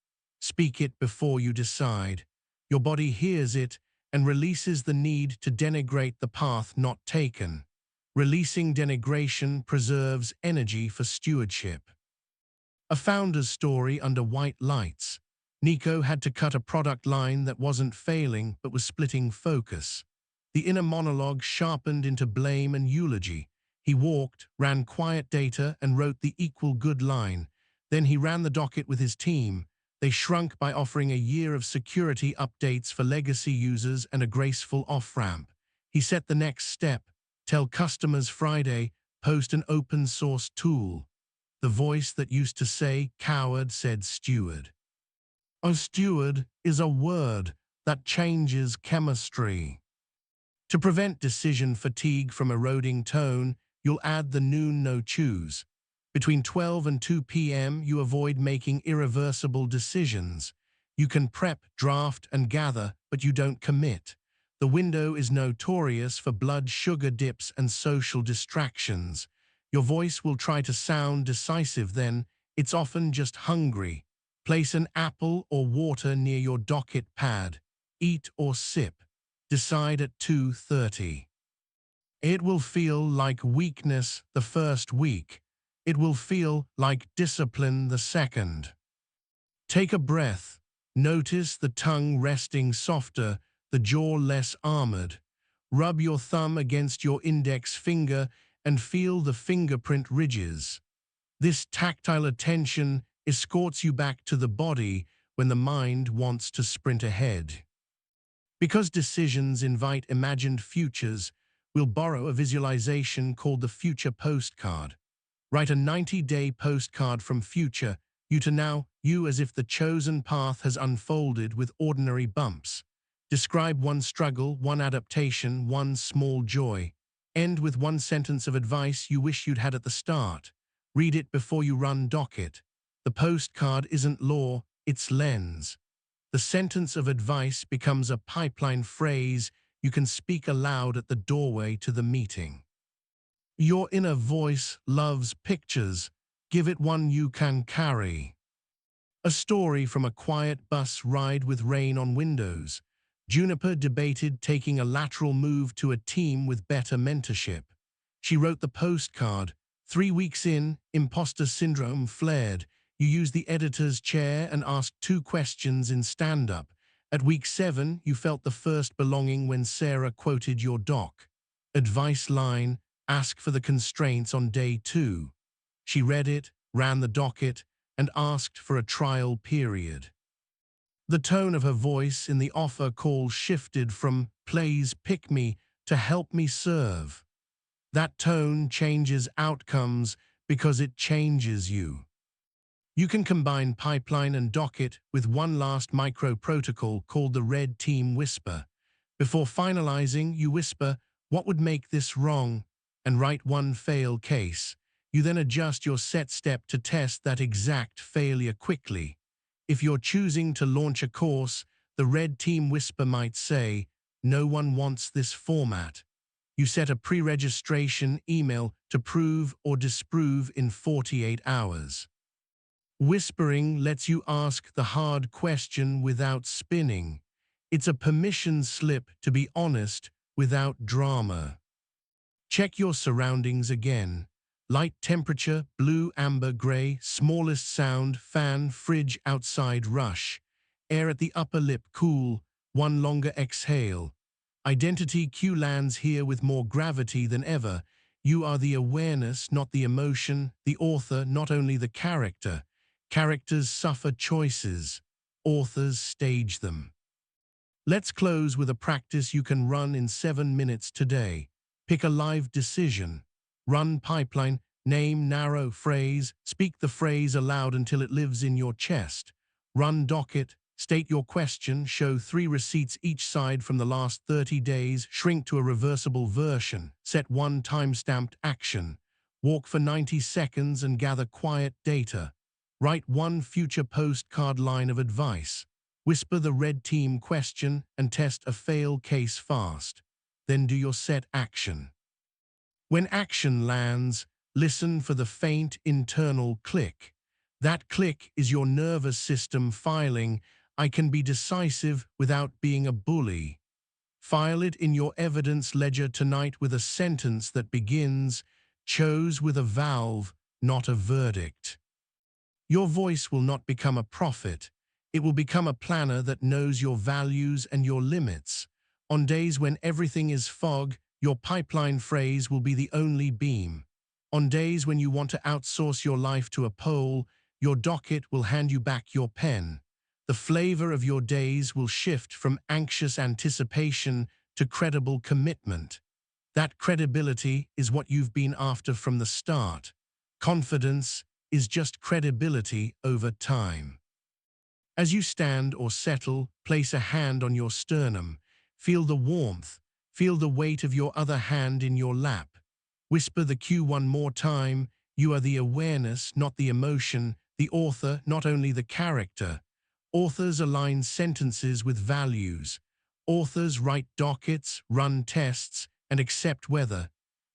Speak it before you decide. Your body hears it and releases the need to denigrate the path not taken. Releasing denigration preserves energy for stewardship. A founder's story under white lights. Nico had to cut a product line that wasn't failing but was splitting focus. The inner monologue sharpened into blame and eulogy. He walked, ran quiet data, and wrote the equal good line. Then he ran the Docket with his team. They shrunk by offering a year of security updates for legacy users and a graceful off-ramp. He set the next step: tell customers Friday, post an open-source tool. The voice that used to say coward said steward. A steward is a word that changes chemistry. To prevent decision fatigue from eroding tone, you'll add the noon no choose. Between 12 and 2 p.m., you avoid making irreversible decisions. You can prep, draft, and gather, but you don't commit. The window is notorious for blood sugar dips and social distractions. Your voice will try to sound decisive then, it's often just hungry. Place an apple or water near your docket pad. Eat or sip. Decide at 2:30. It will feel like weakness the first week. It will feel like discipline the second. Take a breath. Notice the tongue resting softer, the jaw less armored. Rub your thumb against your index finger and feel the fingerprint ridges. This tactile attention escorts you back to the body when the mind wants to sprint ahead. Because decisions invite imagined futures, we'll borrow a visualization called the future postcard. Write a 90-day postcard from future, you to now, you as if the chosen path has unfolded with ordinary bumps. Describe one struggle, one adaptation, one small joy. End with one sentence of advice you wish you'd had at the start. Read it before you run Docket. The postcard isn't law, it's lens. The sentence of advice becomes a pipeline phrase you can speak aloud at the doorway to the meeting. Your inner voice loves pictures. Give it one you can carry. A story from a quiet bus ride with rain on windows. Juniper debated taking a lateral move to a team with better mentorship. She wrote the postcard. 3 weeks in, imposter syndrome flared. You used the editor's chair and asked 2 questions in stand-up. At week 7, you felt the first belonging when Sarah quoted your doc. Advice line, ask for the constraints on day 2. She read it, ran the docket, and asked for a trial period. The tone of her voice in the offer call shifted from "please pick me" to "help me serve." That tone changes outcomes because it changes you. You can combine pipeline and docket with one last micro-protocol called the Red Team Whisper. Before finalizing, you whisper, "What would make this wrong?" and write one fail case. You then adjust your set step to test that exact failure quickly. If you're choosing to launch a course, the Red Team Whisper might say, "No one wants this format." You set a pre-registration email to prove or disprove in 48 hours. Whispering lets you ask the hard question without spinning. It's a permission slip to be honest without drama. Check your surroundings again. Light temperature, blue, amber, gray, smallest sound, fan, fridge, outside, rush. Air at the upper lip, cool, one longer exhale. Identity cue lands here with more gravity than ever. You are the awareness, not the emotion, the author, not only the character. Characters suffer choices. Authors stage them. Let's close with a practice you can run in 7 minutes today. Pick a live decision. Run pipeline, name, narrow, phrase, speak the phrase aloud until it lives in your chest. Run docket, state your question, show 3 receipts each side from the last 30 days, shrink to a reversible version, set one time-stamped action. Walk for 90 seconds and gather quiet data. Write one future postcard line of advice. Whisper the Red Team question and test a fail case fast. Then do your set action. When action lands, listen for the faint internal click. That click is your nervous system filing, "I can be decisive without being a bully." File it in your evidence ledger tonight with a sentence that begins, "Chose with a valve, not a verdict." Your voice will not become a prophet. It will become a planner that knows your values and your limits. On days when everything is fog, your pipeline phrase will be the only beam. On days when you want to outsource your life to a pole, your docket will hand you back your pen. The flavor of your days will shift from anxious anticipation to credible commitment. That credibility is what you've been after from the start. Confidence is just credibility over time. As you stand or settle, place a hand on your sternum. Feel the warmth. Feel the weight of your other hand in your lap. Whisper the cue one more time. You are the awareness, not the emotion, the author, not only the character. Authors align sentences with values. Authors write dockets, run tests, and accept weather.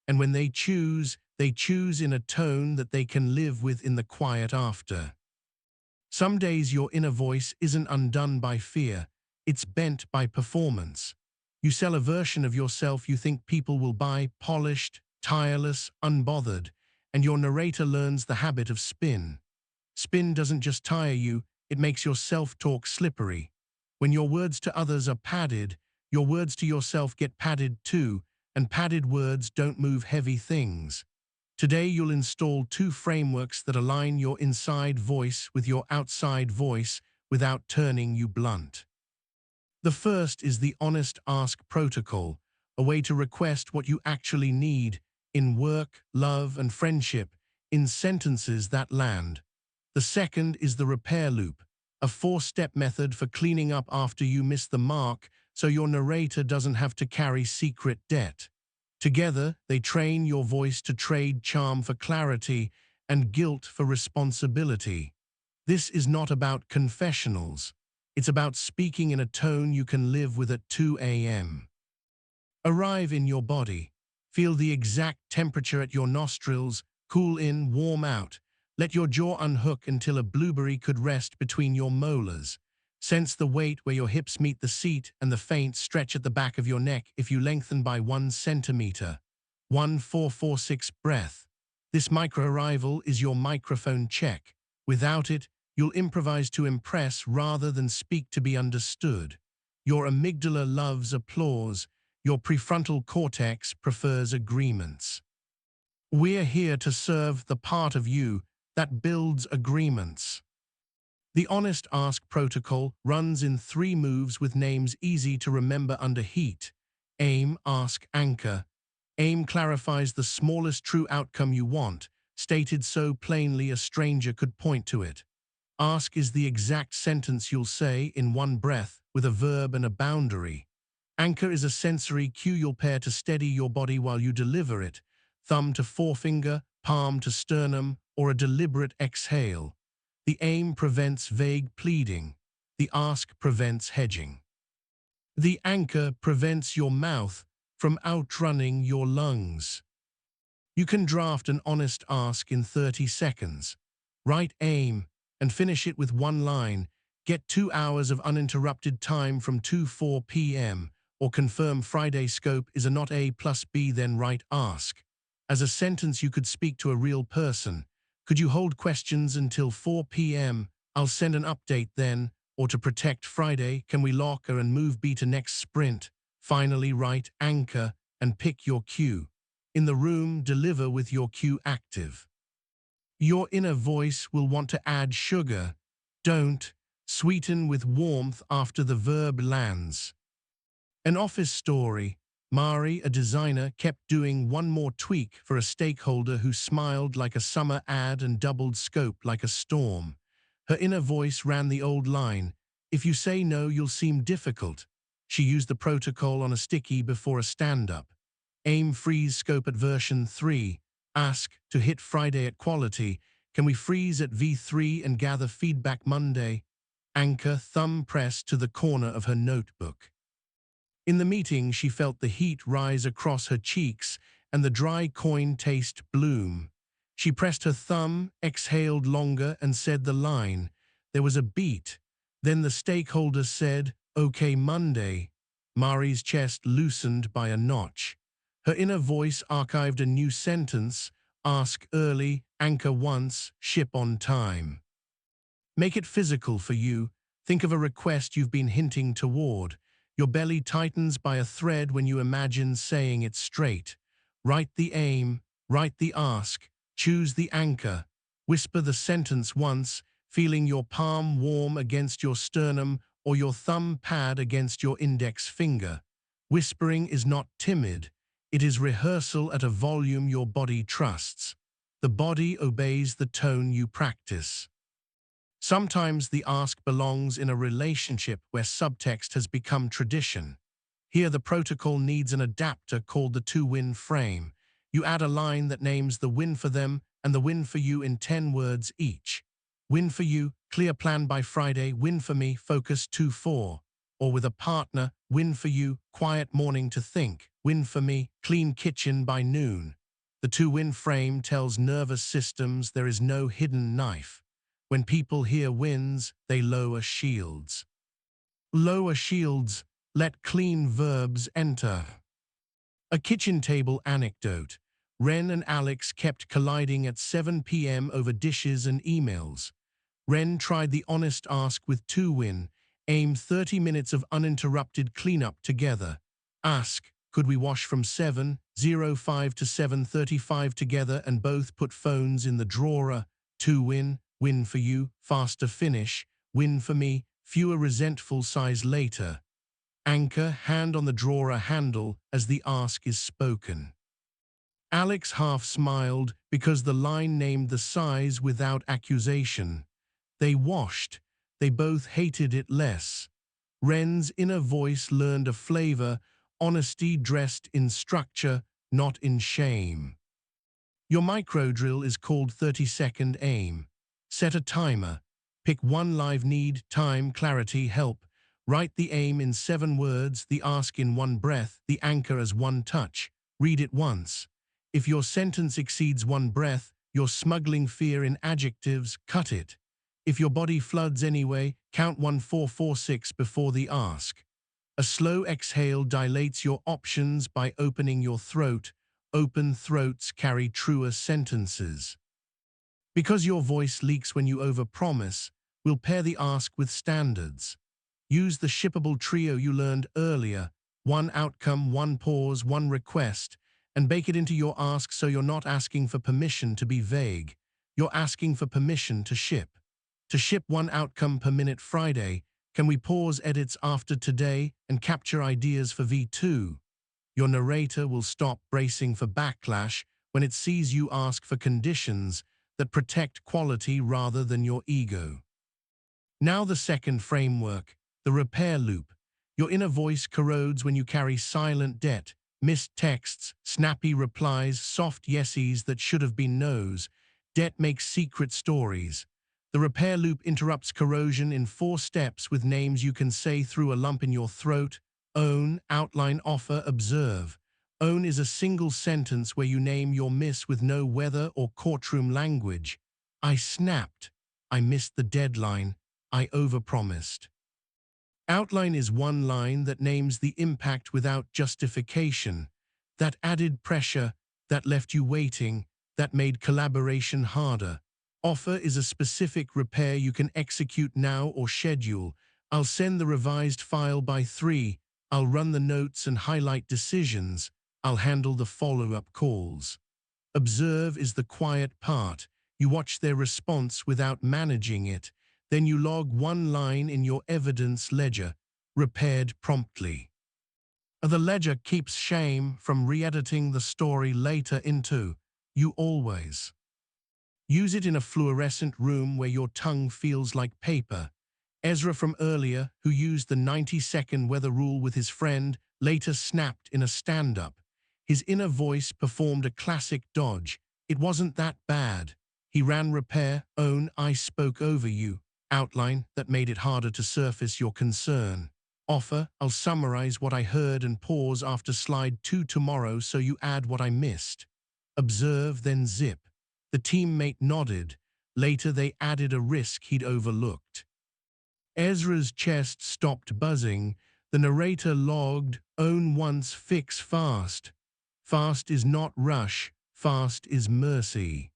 And when they choose in a tone that they can live with in the quiet after. Some days your inner voice isn't undone by fear, it's bent by performance. You sell a version of yourself you think people will buy, polished, tireless, unbothered, and your narrator learns the habit of spin. Spin doesn't just tire you, it makes your self-talk slippery. When your words to others are padded, your words to yourself get padded too, and padded words don't move heavy things. Today you'll install 2 frameworks that align your inside voice with your outside voice without turning you blunt. The first is the Honest Ask Protocol, a way to request what you actually need in work, love, and friendship, in sentences that land. The second is the Repair Loop, a 4-step method for cleaning up after you miss the mark so your narrator doesn't have to carry secret debt. Together, they train your voice to trade charm for clarity and guilt for responsibility. This is not about confessionals. It's about speaking in a tone you can live with at 2 a.m. Arrive in your body. Feel the exact temperature at your nostrils, cool in, warm out. Let your jaw unhook until a blueberry could rest between your molars. Sense the weight where your hips meet the seat and the faint stretch at the back of your neck if you lengthen by 1 centimeter. 1-4-4-6 breath. This micro-arrival is your microphone check. Without it, you'll improvise to impress rather than speak to be understood. Your amygdala loves applause. Your prefrontal cortex prefers agreements. We're here to serve the part of you that builds agreements. The Honest Ask Protocol runs in 3 moves with names easy to remember under heat. Aim, ask, anchor. Aim clarifies the smallest true outcome you want, stated so plainly a stranger could point to it. Ask is the exact sentence you'll say in one breath with a verb and a boundary. Anchor is a sensory cue you'll pair to steady your body while you deliver it, thumb to forefinger, palm to sternum, or a deliberate exhale. The aim prevents vague pleading. The ask prevents hedging. The anchor prevents your mouth from outrunning your lungs. You can draft an honest ask in 30 seconds. Write aim and finish it with 1 line. Get 2 hours of uninterrupted time from 2-4 p.m. or confirm Friday scope is a not A plus B, then write ask. As a sentence you could speak to a real person. Could you hold questions until 4 p.m.? I'll send an update then. Or to protect Friday, can we lock her and move B to next sprint? Finally, write anchor and pick your cue. In the room, deliver with your cue active. Your inner voice will want to add sugar. Don't. Sweeten with warmth after the verb lands. An office story. Mari, a designer, kept doing one more tweak for a stakeholder who smiled like a summer ad and doubled scope like a storm. Her inner voice ran the old line, "If you say no, you'll seem difficult." She used the protocol on a sticky before a stand-up. Aim, freeze scope at version 3. Ask to hit Friday at quality. Can we freeze at V3 and gather feedback Monday? Anchor, thumb pressed to the corner of her notebook. In the meeting, she felt the heat rise across her cheeks and the dry coin taste bloom. She pressed her thumb, exhaled longer, and said the line. There was a beat. Then the stakeholder said, "Okay, Monday." Mari's chest loosened by a notch. Her inner voice archived a new sentence: ask early, anchor once, ship on time. Make it physical for you. Think of a request you've been hinting toward. Your belly tightens by a thread when you imagine saying it straight. Write the aim, write the ask, choose the anchor. Whisper the sentence once, feeling your palm warm against your sternum or your thumb pad against your index finger. Whispering is not timid. It is rehearsal at a volume your body trusts. The body obeys the tone you practice. Sometimes the ask belongs in a relationship where subtext has become tradition. Here the protocol needs an adapter called the to-win frame. You add a line that names the win for them, and the win for you in 10 words each. Win for you, clear plan by Friday. Win for me, focus 2-4. Or with a partner, win for you, quiet morning to think. Win for me, clean kitchen by noon. The 2-win frame tells nervous systems there is no hidden knife. When people hear wins, they lower shields. Lower shields, let clean verbs enter. A kitchen table anecdote. Ren and Alex kept colliding at 7 p.m. over dishes and emails. Ren tried the honest ask with 2-win, aim 30 minutes of uninterrupted cleanup together. Ask, could we wash from 7:05 to 7:35 together and both put phones in the drawer? 2-win, win for you, faster finish, win for me, fewer resentful sighs later. Anchor, hand on the drawer handle as the ask is spoken. Alex half smiled because the line named the size without accusation. They washed. They both hated it less. Ren's inner voice learned a flavor, honesty dressed in structure, not in shame. Your micro-drill is called 30-second aim. Set a timer. Pick one live need, time, clarity, help. Write the aim in 7 words, the ask in 1 breath, the anchor as 1 touch. Read it once. If your sentence exceeds 1 breath, you're smuggling fear in adjectives, cut it. If your body floods anyway, count 1, 4, 4, 6 before the ask. A slow exhale dilates your options by opening your throat. Open throats carry truer sentences. Because your voice leaks when you overpromise, we'll pair the ask with standards. Use the shippable trio you learned earlier, 1 outcome, 1 pause, 1 request, and bake it into your ask so you're not asking for permission to be vague. You're asking for permission to ship. To ship 1 outcome per minute Friday, can we pause edits after today and capture ideas for V2? Your narrator will stop bracing for backlash when it sees you ask for conditions that protect quality rather than your ego. Now the second framework, the repair loop. Your inner voice corrodes when you carry silent debt, missed texts, snappy replies, soft yeses that should have been no's. Debt makes secret stories. The repair loop interrupts corrosion in 4 steps with names you can say through a lump in your throat. Own, outline, offer, observe. Own is a single sentence where you name your miss with no weather or courtroom language. I snapped. I missed the deadline. I overpromised. Outline is 1 line that names the impact without justification. That added pressure, that left you waiting, that made collaboration harder. Offer is a specific repair you can execute now or schedule. I'll send the revised file by 3. I'll run the notes and highlight decisions. I'll handle the follow-up calls. Observe is the quiet part. You watch their response without managing it. Then you log 1 line in your evidence ledger, repaired promptly. The ledger keeps shame from re-editing the story later into you always. Use it in a fluorescent room where your tongue feels like paper. Ezra from earlier, who used the 90-second weather rule with his friend, later snapped in a stand-up. His inner voice performed a classic dodge. It wasn't that bad. He ran repair, own, I spoke over you. Outline, that made it harder to surface your concern. Offer, I'll summarize what I heard and pause after slide 2 tomorrow so you add what I missed. Observe, then zip. The teammate nodded. Later they added a risk he'd overlooked. Ezra's chest stopped buzzing. The narrator logged, own once, fix fast. Fast is not rush, fast is mercy.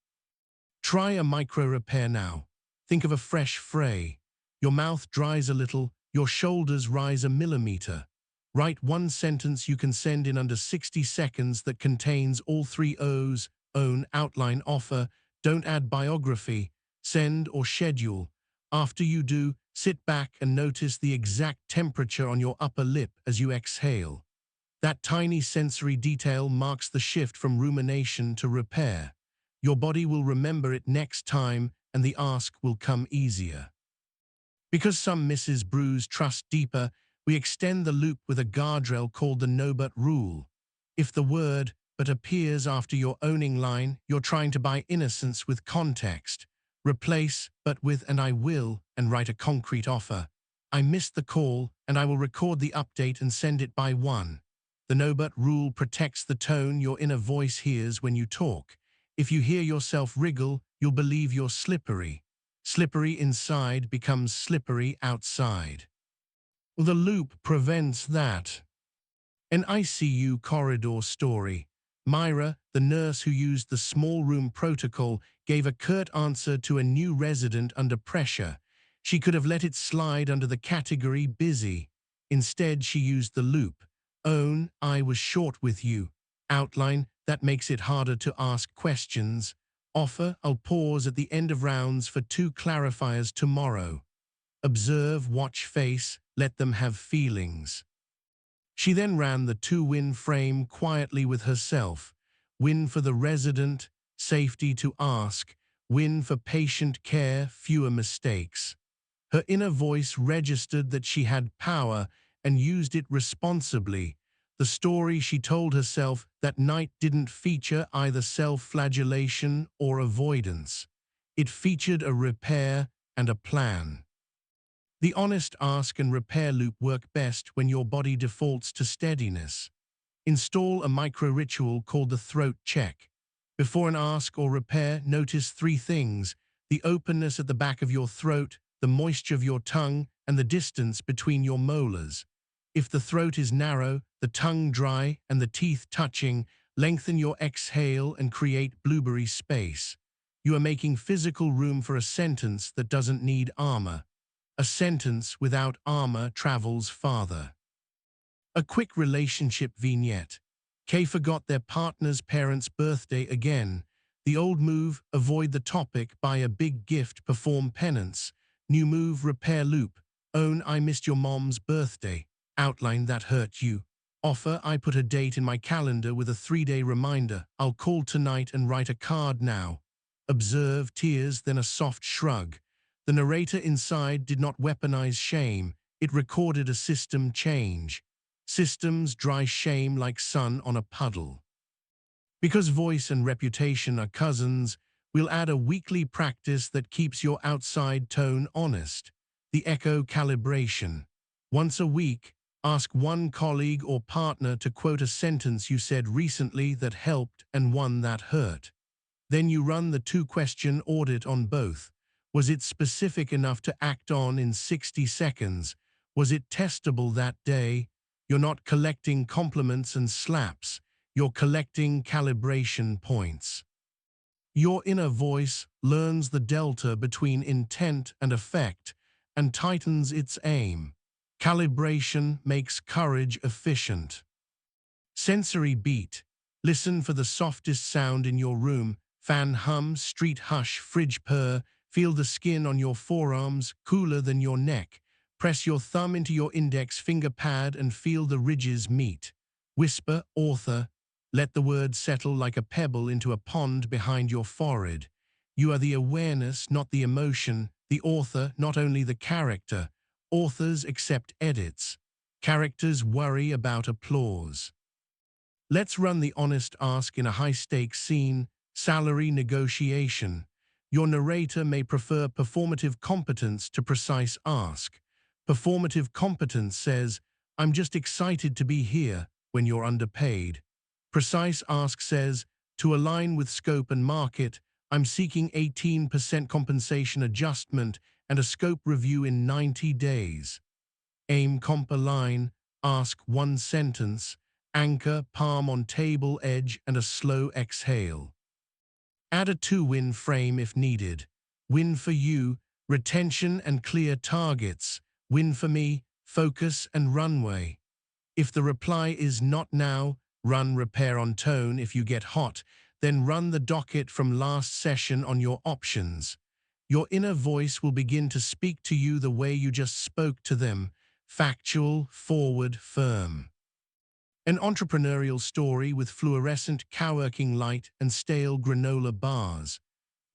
Try a micro-repair now. Think of a fresh fray. Your mouth dries a little, your shoulders rise a millimeter. Write 1 sentence you can send in under 60 seconds that contains all 3 O's, own, outline, offer. Don't add biography, send or schedule. After you do, sit back and notice the exact temperature on your upper lip as you exhale. That tiny sensory detail marks the shift from rumination to repair. Your body will remember it next time and the ask will come easier. Because some misses bruise trust deeper, we extend the loop with a guardrail called the no but rule. If the word but appears after your owning line. You're trying to buy innocence with context. Replace but with and I will and write a concrete offer. I missed the call and I will record the update and send it by 1. The no but rule protects the tone your inner voice hears when you talk. If you hear yourself wriggle, you'll believe you're slippery. Slippery inside becomes slippery outside. The loop prevents that. An ICU corridor story. Myra, the nurse who used the small room protocol, gave a curt answer to a new resident under pressure. She could have let it slide under the category busy. Instead, she used the loop. Own, I was short with you. Outline, that makes it harder to ask questions. Offer, I'll pause at the end of rounds for 2 clarifiers tomorrow. Observe, watch face, let them have feelings. She then ran the 2-win frame quietly with herself. Win for the resident, safety to ask. Win for patient care, fewer mistakes. Her inner voice registered that she had power and used it responsibly. The story she told herself that night didn't feature either self-flagellation or avoidance. It featured a repair and a plan. The honest ask and repair loop work best when your body defaults to steadiness. Install a micro-ritual called the throat check. Before an ask or repair, notice 3 things: the openness at the back of your throat, the moisture of your tongue, and the distance between your molars. If the throat is narrow, the tongue dry, and the teeth touching, lengthen your exhale and create blueberry space. You are making physical room for a sentence that doesn't need armor. A sentence without armor travels farther. A quick relationship vignette. Kay forgot their partner's parents' birthday again. The old move, avoid the topic, buy a big gift, perform penance. New move, repair loop. Own, I missed your mom's birthday. Outline, that hurt you. Offer, I put a date in my calendar with a 3-day reminder. I'll call tonight and write a card now. Observe, tears, then a soft shrug. The narrator inside did not weaponize shame. It recorded a system change. Systems dry shame like sun on a puddle. Because voice and reputation are cousins, we'll add a weekly practice that keeps your outside tone honest. The echo calibration. Once a week, ask one colleague or partner to quote a sentence you said recently that helped and one that hurt. Then you run the 2-question audit on both. Was it specific enough to act on in 60 seconds? Was it testable that day? You're not collecting compliments and slaps. You're collecting calibration points. Your inner voice learns the delta between intent and effect and tightens its aim. Calibration makes courage efficient. Sensory beat. Listen for the softest sound in your room. Fan hum, street hush, fridge purr. Feel the skin on your forearms, cooler than your neck. Press your thumb into your index finger pad and feel the ridges meet. Whisper, author. Let the word settle like a pebble into a pond behind your forehead. You are the awareness, not the emotion. The author, not only the character. Authors accept edits. Characters worry about applause. Let's run the honest ask in a high-stakes scene. Salary negotiation. Your narrator may prefer performative competence to precise ask. Performative competence says, I'm just excited to be here, when you're underpaid. Precise ask says, to align with scope and market, I'm seeking 18% compensation adjustment and a scope review in 90 days. Aim, comp, align, ask 1 sentence, anchor, palm on table edge and a slow exhale. Add a 2-win frame if needed. Win for you, retention and clear targets. Win for me, focus and runway. If the reply is not now, run repair on tone. If you get hot, then run the docket from last session on your options. Your inner voice will begin to speak to you the way you just spoke to them. Factual, forward, firm. An entrepreneurial story with fluorescent coworking light and stale granola bars.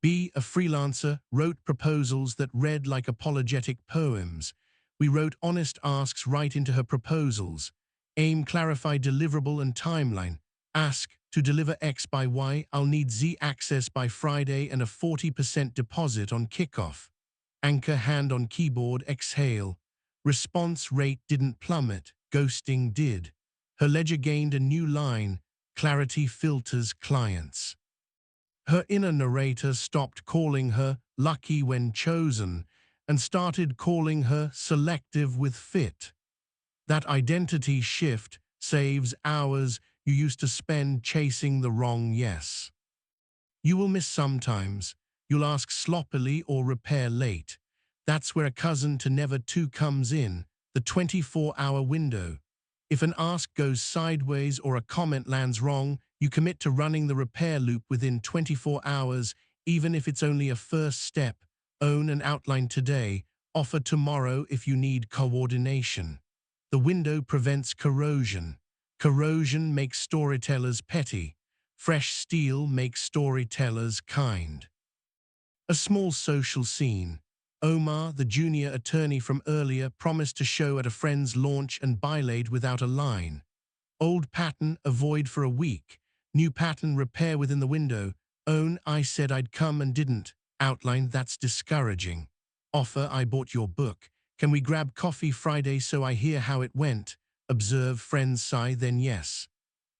B, a freelancer, wrote proposals that read like apologetic poems. We wrote honest asks right into her proposals. Aim, clarify deliverable and timeline. Ask, To deliver X by Y, I'll need Z access by Friday and a 40% deposit on kickoff. Anchor hand on keyboard, exhale. Response rate didn't plummet, ghosting did. Her ledger gained a new line, clarity filters clients. Her inner narrator stopped calling her lucky when chosen and started calling her selective with fit. That identity shift saves hours you used to spend chasing the wrong yes. You will miss sometimes. You'll ask sloppily or repair late. That's where a cousin to never two comes in, the 24-hour window. If an ask goes sideways or a comment lands wrong, you commit to running the repair loop within 24 hours, even if it's only a first step. Own and outline today. Offer tomorrow if you need coordination. The window prevents corrosion. Corrosion makes storytellers petty. Fresh steel makes storytellers kind. A small social scene. Omar, the junior attorney from earlier, promised to show at a friend's launch and bylaid without a line. Old pattern, avoid for a week. New pattern, repair within the window. Own, I said I'd come and didn't. Outline, that's discouraging. Offer, I bought your book. Can we grab coffee Friday so I hear how it went? Observe, friends sigh, then yes.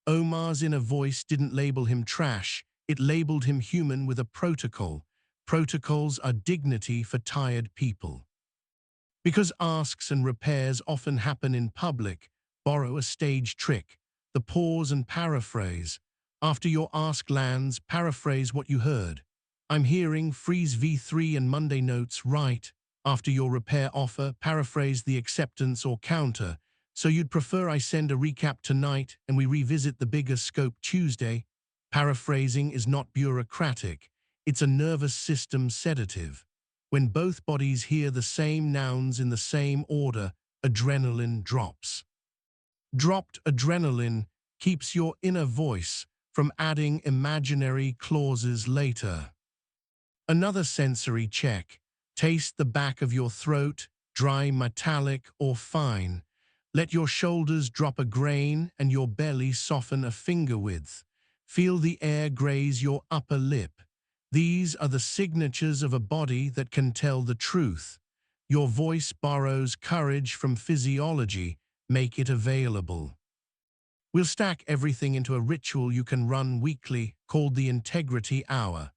Omar's inner voice didn't label him trash, it labeled him human with a protocol. Protocols are dignity for tired people. Because asks and repairs often happen in public, borrow a stage trick, the pause and paraphrase. After your ask lands, paraphrase what you heard. I'm hearing freeze V3 and Monday notes right. After your repair offer, paraphrase the acceptance or counter. So you'd prefer I send a recap tonight and we revisit the bigger scope Tuesday? Paraphrasing is not bureaucratic. It's a nervous system sedative. When both bodies hear the same nouns in the same order, adrenaline drops. Dropped adrenaline keeps your inner voice from adding imaginary clauses later. Another sensory check. Taste the back of your throat, dry, metallic, or fine. Let your shoulders drop a grain and your belly soften a finger width. Feel the air graze your upper lip. These are the signatures of a body that can tell the truth. Your voice borrows courage from physiology. Make it available. We'll stack everything into a ritual you can run weekly called the Integrity Hour.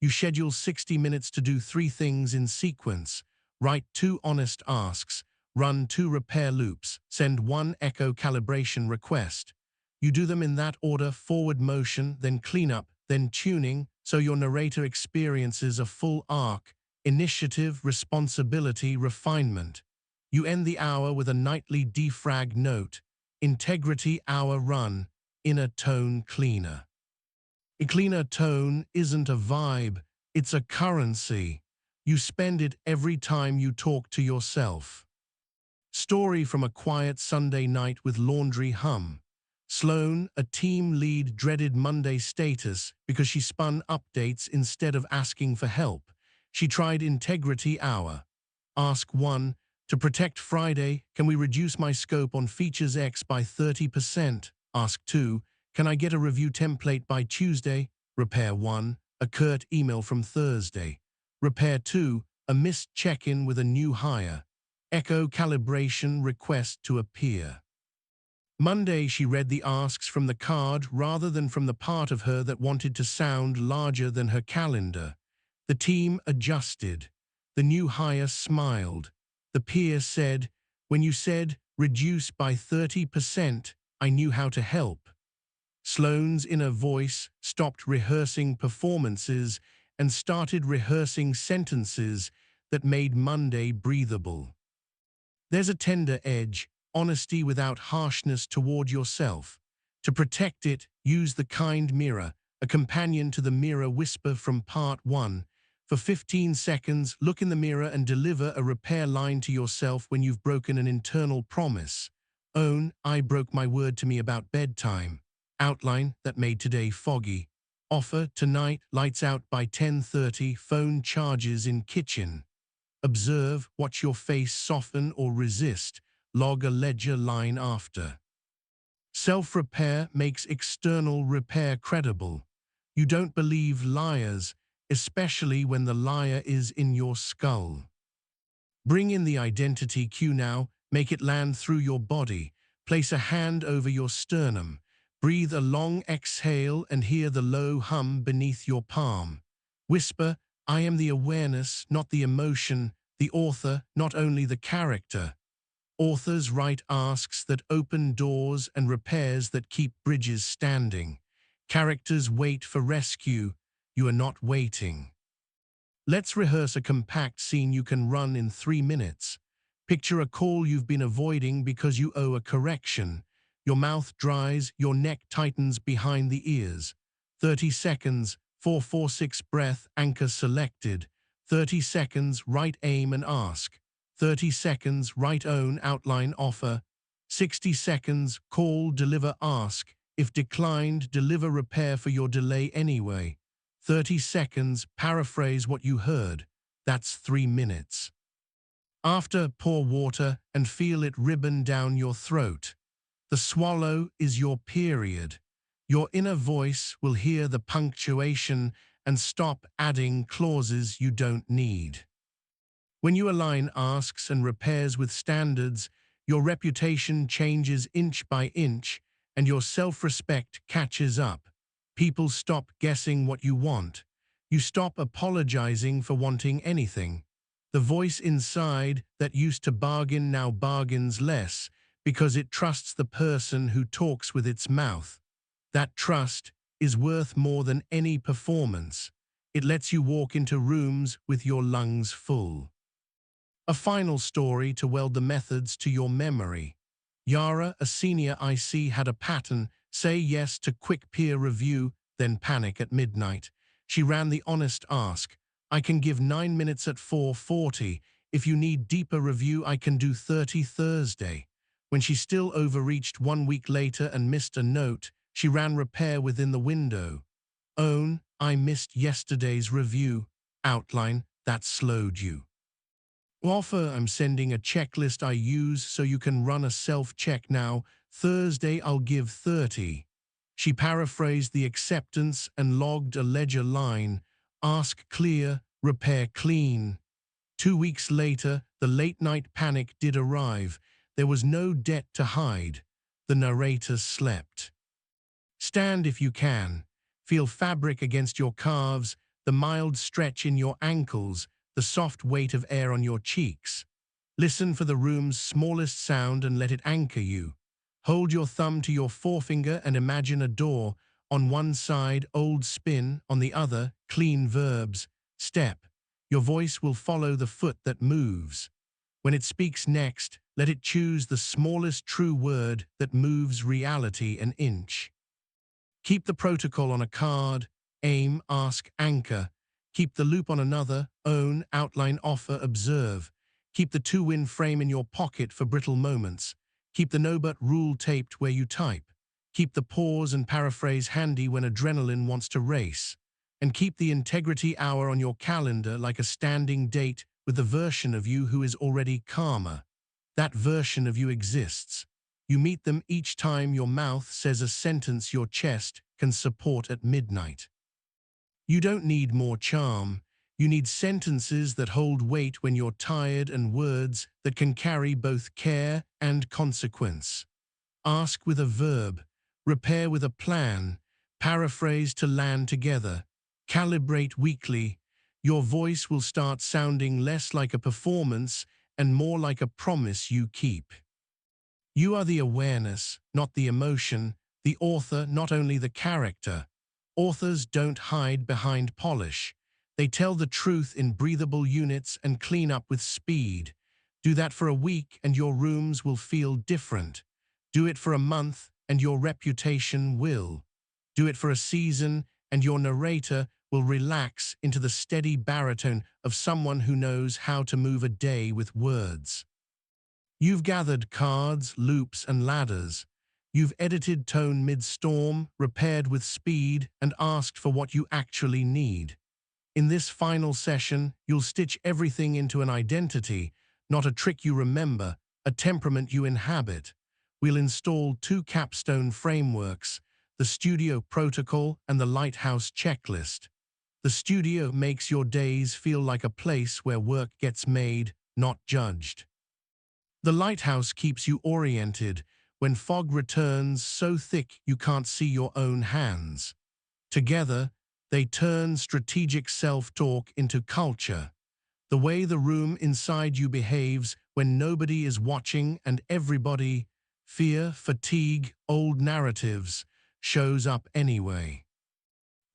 You schedule 60 minutes to do 3 things in sequence. Write 2 honest asks, run 2 repair loops, send 1 echo calibration request. You do them in that order: forward motion, then cleanup, then tuning, so your narrator experiences a full arc: initiative, responsibility, refinement. You end the hour with a nightly defrag note: Integrity Hour run, inner tone cleaner. A cleaner tone isn't a vibe, it's a currency. You spend it every time you talk to yourself. Story from a quiet Sunday night with laundry hum. Sloan, a team lead, dreaded Monday status because she spun updates instead of asking for help. She tried Integrity Hour. Ask 1, to protect Friday, can we reduce my scope on features X by 30%? Ask 2, can I get a review template by Tuesday? Repair 1, a curt email from Thursday. Repair 2, a missed check-in with a new hire. Echo calibration request to appear. Monday, she read the asks from the card rather than from the part of her that wanted to sound larger than her calendar. The team adjusted. The new hire smiled. The peer said, when you said, reduce by 30%, I knew how to help. Sloane's inner voice stopped rehearsing performances and started rehearsing sentences that made Monday breathable. There's a tender edge, honesty without harshness toward yourself. To protect it, use the kind mirror, a companion to the mirror whisper from part 1. For 15 seconds, look in the mirror and deliver a repair line to yourself when you've broken an internal promise. Own, I broke my word to me about bedtime. Outline, that made today foggy. Offer, tonight, lights out by 10:30, phone charges in kitchen. Observe, watch your face soften or resist. Log a ledger line after. Self-repair makes external repair credible. You don't believe liars, especially when the liar is in your skull. Bring in the identity cue now, make it land through your body. Place a hand over your sternum. Breathe a long exhale and hear the low hum beneath your palm. Whisper, I am the awareness, not the emotion, the author, not only the character. Authors write asks that open doors and repairs that keep bridges standing. Characters wait for rescue. You are not waiting. Let's rehearse a compact scene you can run in 3 minutes. Picture a call you've been avoiding because you owe a correction. Your mouth dries, your neck tightens behind the ears. 30 seconds, 4-4-6 breath, anchor selected. 30 seconds, write aim and ask. 30 seconds, write own, outline, offer. 60 seconds, call, deliver, ask. If declined, deliver repair for your delay anyway. 30 seconds, paraphrase what you heard. That's 3 minutes. After, pour water and feel it ribbon down your throat. The swallow is your period. Your inner voice will hear the punctuation and stop adding clauses you don't need. When you align asks and repairs with standards, your reputation changes inch by inch and your self-respect catches up. People stop guessing what you want. You stop apologizing for wanting anything. The voice inside that used to bargain now bargains less because it trusts the person who talks with its mouth. That trust is worth more than any performance. It lets you walk into rooms with your lungs full. A final story to weld the methods to your memory. Yara, a senior IC, had a pattern: say yes to quick peer review, then panic at midnight. She ran the honest ask. I can give 9 minutes at 4:40. If you need deeper review, I can do 30 Thursday. When she still overreached 1 week later and missed a note, she ran repair within the window. Own, I missed yesterday's review. Outline, that slowed you. Offer, I'm sending a checklist I use so you can run a self-check now. Thursday I'll give 30. She paraphrased the acceptance and logged a ledger line. Ask clear, repair clean. 2 weeks later, the late-night panic did arrive. There was no debt to hide. The narrator slept. Stand if you can. Feel fabric against your calves, the mild stretch in your ankles, the soft weight of air on your cheeks. Listen for the room's smallest sound and let it anchor you. Hold your thumb to your forefinger and imagine a door. On one side, old spin, on the other, clean verbs. Step. Your voice will follow the foot that moves. When it speaks next, let it choose the smallest true word that moves reality an inch. Keep the protocol on a card. Aim, ask, anchor. Keep the loop on another. Own, outline, offer, observe. Keep the two-win frame in your pocket for brittle moments. Keep the no-but rule taped where you type. Keep the pause and paraphrase handy when adrenaline wants to race. And keep the integrity hour on your calendar like a standing date with the version of you who is already calmer. That version of you exists. You meet them each time your mouth says a sentence your chest can support at midnight. You don't need more charm. You need sentences that hold weight when you're tired and words that can carry both care and consequence. Ask with a verb, repair with a plan, paraphrase to land together, calibrate weekly. Your voice will start sounding less like a performance and more like a promise you keep. You are the awareness, not the emotion, the author, not only the character. Authors don't hide behind polish. They tell the truth in breathable units and clean up with speed. Do that for a week and your rooms will feel different. Do it for a month and your reputation will. Do it for a season and your narrator will relax into the steady baritone of someone who knows how to move a day with words. You've gathered cards, loops, and ladders. You've edited tone mid-storm, repaired with speed, and asked for what you actually need. In this final session, you'll stitch everything into an identity, not a trick you remember, a temperament you inhabit. we'll install two capstone frameworks, the Studio Protocol and the Lighthouse Checklist. The studio makes your days feel like a place where work gets made, not judged. The lighthouse keeps you oriented when fog returns so thick you can't see your own hands. Together, they turn strategic self-talk into culture, the way the room inside you behaves when nobody is watching and everybody, fear, fatigue, old narratives, shows up anyway.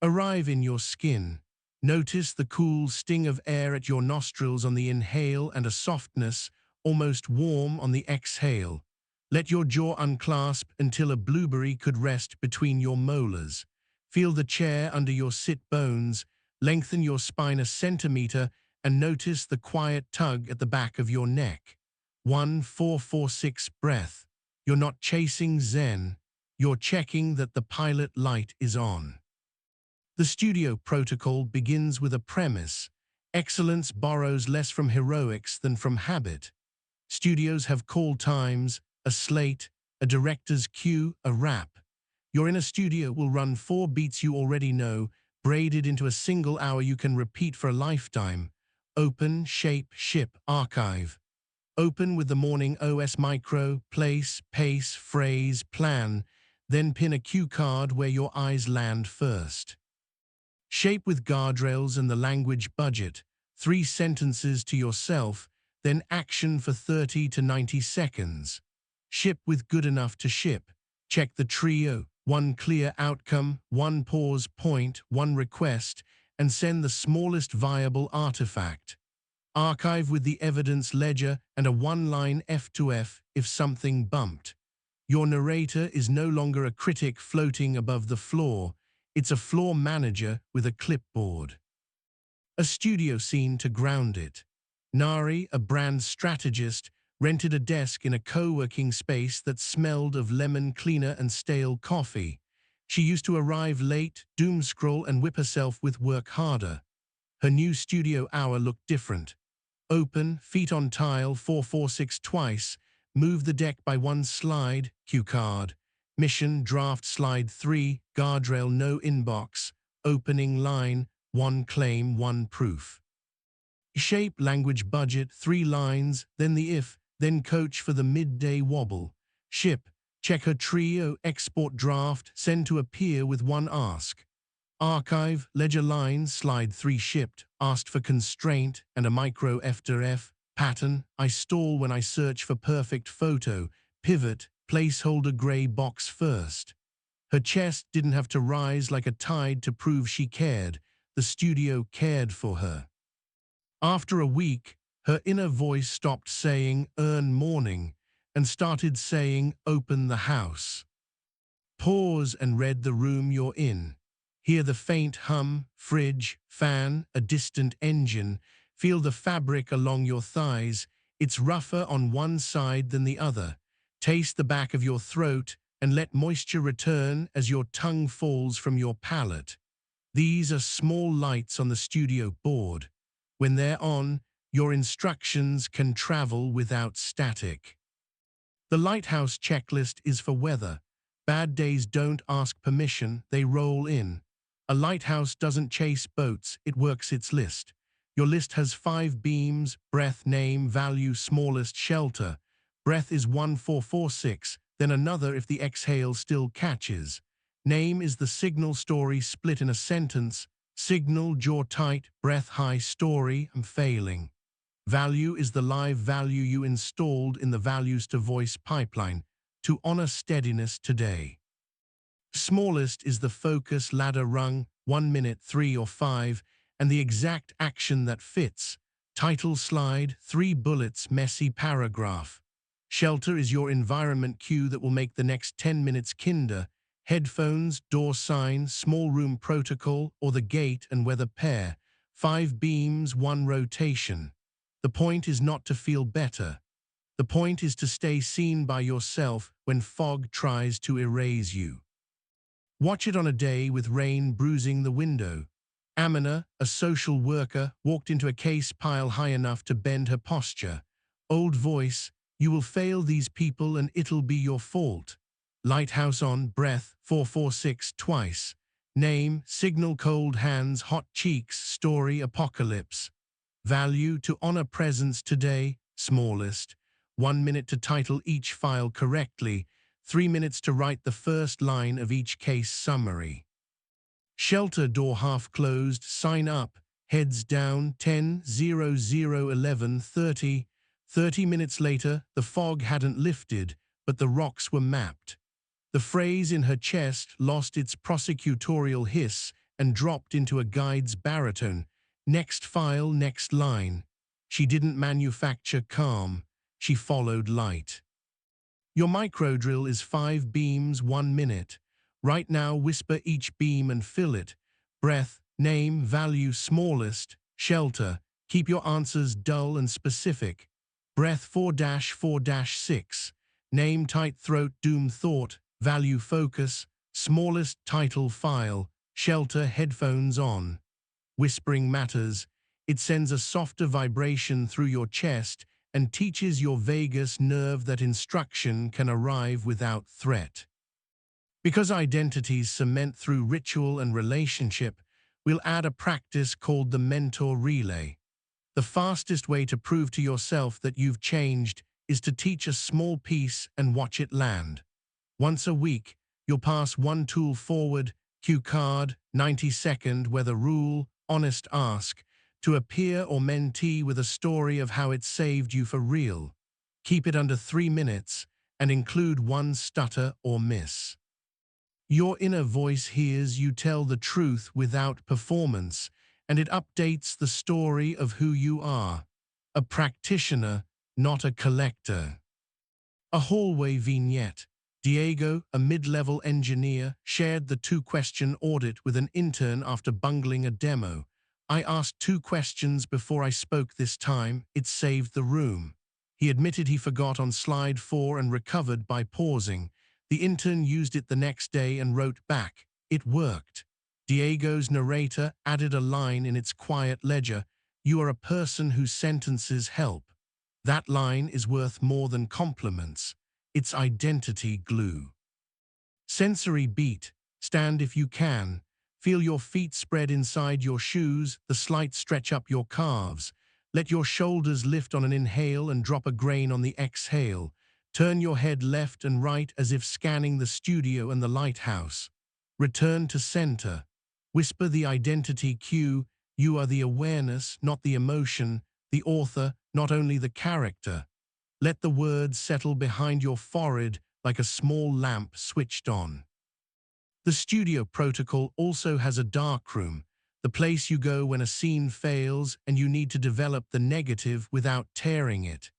Arrive in your skin. Notice the cool sting of air at your nostrils on the inhale and a softness, almost warm, on the exhale. Let your jaw unclasp until a blueberry could rest between your molars. Feel the chair under your sit bones, lengthen your spine a centimeter, and notice the quiet tug at the back of your neck. 1-4-4-6 breath. You're not chasing Zen, you're checking that the pilot light is on. The Studio Protocol begins with a premise. Excellence borrows less from heroics than from habit. Studios have call times, a slate, a director's cue, a wrap. Your inner studio will run 4 beats you already know, braided into a single hour you can repeat for a lifetime. Open, shape, ship, archive. Open with the morning OS micro, place, pace, phrase, plan, then pin a cue card where your eyes land first. Shape with guardrails and the language budget, 3 sentences to yourself, then action for 30 to 90 seconds. Ship with good enough to ship. Check the trio, 1 clear outcome, 1 pause point, 1 request, and send the smallest viable artifact. Archive with the evidence ledger and a 1-line F2F if something bumped. Your narrator is no longer a critic floating above the floor. It's a floor manager with a clipboard. A studio scene to ground it. Nari, a brand strategist, rented a desk in a co-working space that smelled of lemon cleaner and stale coffee. She used to arrive late, doom scroll, and whip herself with work harder. Her new studio hour looked different. Open, feet on tile, 4-4-6 twice, move the deck by 1 slide, cue card. Mission, draft, slide 3, guardrail, no inbox, opening line, 1 claim, 1 proof. Shape, language budget, 3 lines, then the if, then coach for the midday wobble. Ship, check her trio, export draft, send to a peer with 1 ask. Archive, ledger line, slide 3 shipped, asked for constraint and a micro after F. Pattern, I stall when I search for perfect photo. Pivot, placeholder gray box first. Her chest didn't have to rise like a tide to prove she cared. The studio cared for her. After a week, her inner voice stopped saying, earn morning, and started saying, open the house. Pause and read the room you're in. Hear the faint hum, fridge, fan, a distant engine. Feel the fabric along your thighs. It's rougher on one side than the other. Taste the back of your throat and let moisture return as your tongue falls from your palate. These are small lights on the studio board. When they're on, your instructions can travel without static. The Lighthouse Checklist is for weather. Bad days don't ask permission, they roll in. A lighthouse doesn't chase boats, it works its list. Your list has 5 beams, breath, name, value, smallest, shelter. Breath is 1-4-4-6, then another if the exhale still catches. Name is the signal story split in a sentence. Signal, jaw tight, breath high, story, I'm failing. Value is the live value you installed in the values to voice pipeline to honor steadiness today. Smallest is the focus ladder rung, 1 minute, 3 or 5, and the exact action that fits. Title slide, 3 bullets, messy paragraph. Shelter is your environment cue that will make the next 10 minutes kinder. Headphones, door sign, small room protocol, or the gate and weather pair. 5 beams, 1 rotation. The point is not to feel better. The point is to stay seen by yourself when fog tries to erase you. Watch it on a day with rain bruising the window. Amina, a social worker, walked into a case pile high enough to bend her posture. Old voice, You will fail these people and it'll be your fault. Lighthouse on, breath, 446 twice. Name, signal cold hands, hot cheeks, story, apocalypse. Value, to honor presence today, smallest. 1 minute to title each file correctly. 3 minutes to write the first line of each case summary. Shelter door half closed, sign up, heads down, 10:00:11:30. 30 minutes later, the fog hadn't lifted, but the rocks were mapped. The phrase in her chest lost its prosecutorial hiss and dropped into a guide's baritone. Next file, next line. She didn't manufacture calm. She followed light. Your microdrill is 5 beams, 1 minute. Right now, whisper each beam and fill it. Breath, name, value, smallest, shelter. Keep your answers dull and specific. Breath 4-4-6. Name, tight throat, doom thought, value, focus, smallest, title, file, shelter, headphones on. Whispering matters. It sends a softer vibration through your chest and teaches your vagus nerve that instruction can arrive without threat. Because identities cement through ritual and relationship, we'll add a practice called the mentor relay. The fastest way to prove to yourself that you've changed is to teach a small piece and watch it land. Once a week, you'll pass one tool forward, cue card, 90-second, whether rule, honest ask, to a peer or mentee with a story of how it saved you for real. Keep it under 3 minutes and include one stutter or miss. Your inner voice hears you tell the truth without performance, and it updates the story of who you are. A practitioner, not a collector. A hallway vignette. Diego, a mid-level engineer, shared the 2-question audit with an intern after bungling a demo. I asked 2 questions before I spoke this time. It saved the room. He admitted he forgot on slide 4 and recovered by pausing. The intern used it the next day and wrote back. It worked. Diego's narrator added a line in its quiet ledger. You are a person whose sentences help. That line is worth more than compliments. It's identity glue. Sensory beat. Stand if you can. Feel your feet spread inside your shoes, the slight stretch up your calves. Let your shoulders lift on an inhale and drop a grain on the exhale. Turn your head left and right as if scanning the studio and the lighthouse. Return to center. Whisper the identity cue. You are the awareness, not the emotion, the author, not only the character. Let the words settle behind your forehead like a small lamp switched on. The Studio Protocol also has a darkroom, the place you go when a scene fails and you need to develop the negative without tearing it.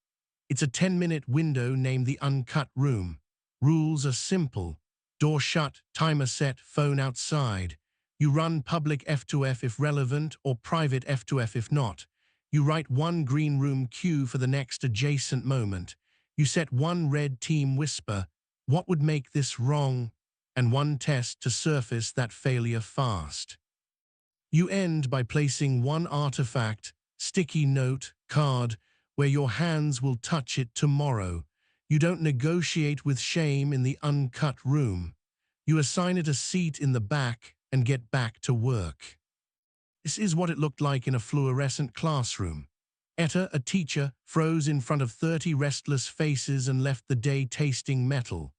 It's a 10-minute window named the Uncut Room. Rules are simple. Door shut, timer set, phone outside. You run public F2F if relevant or private F2F if not. You write one green room cue for the next adjacent moment. You set one red team whisper, what would make this wrong? And one test to surface that failure fast. You end by placing one artifact, sticky note, card, where your hands will touch it tomorrow. You don't negotiate with shame in the uncut room. You assign it a seat in the back and get back to work. This is what it looked like in a fluorescent classroom. Etta, a teacher, froze in front of 30 restless faces and left the day tasting metal.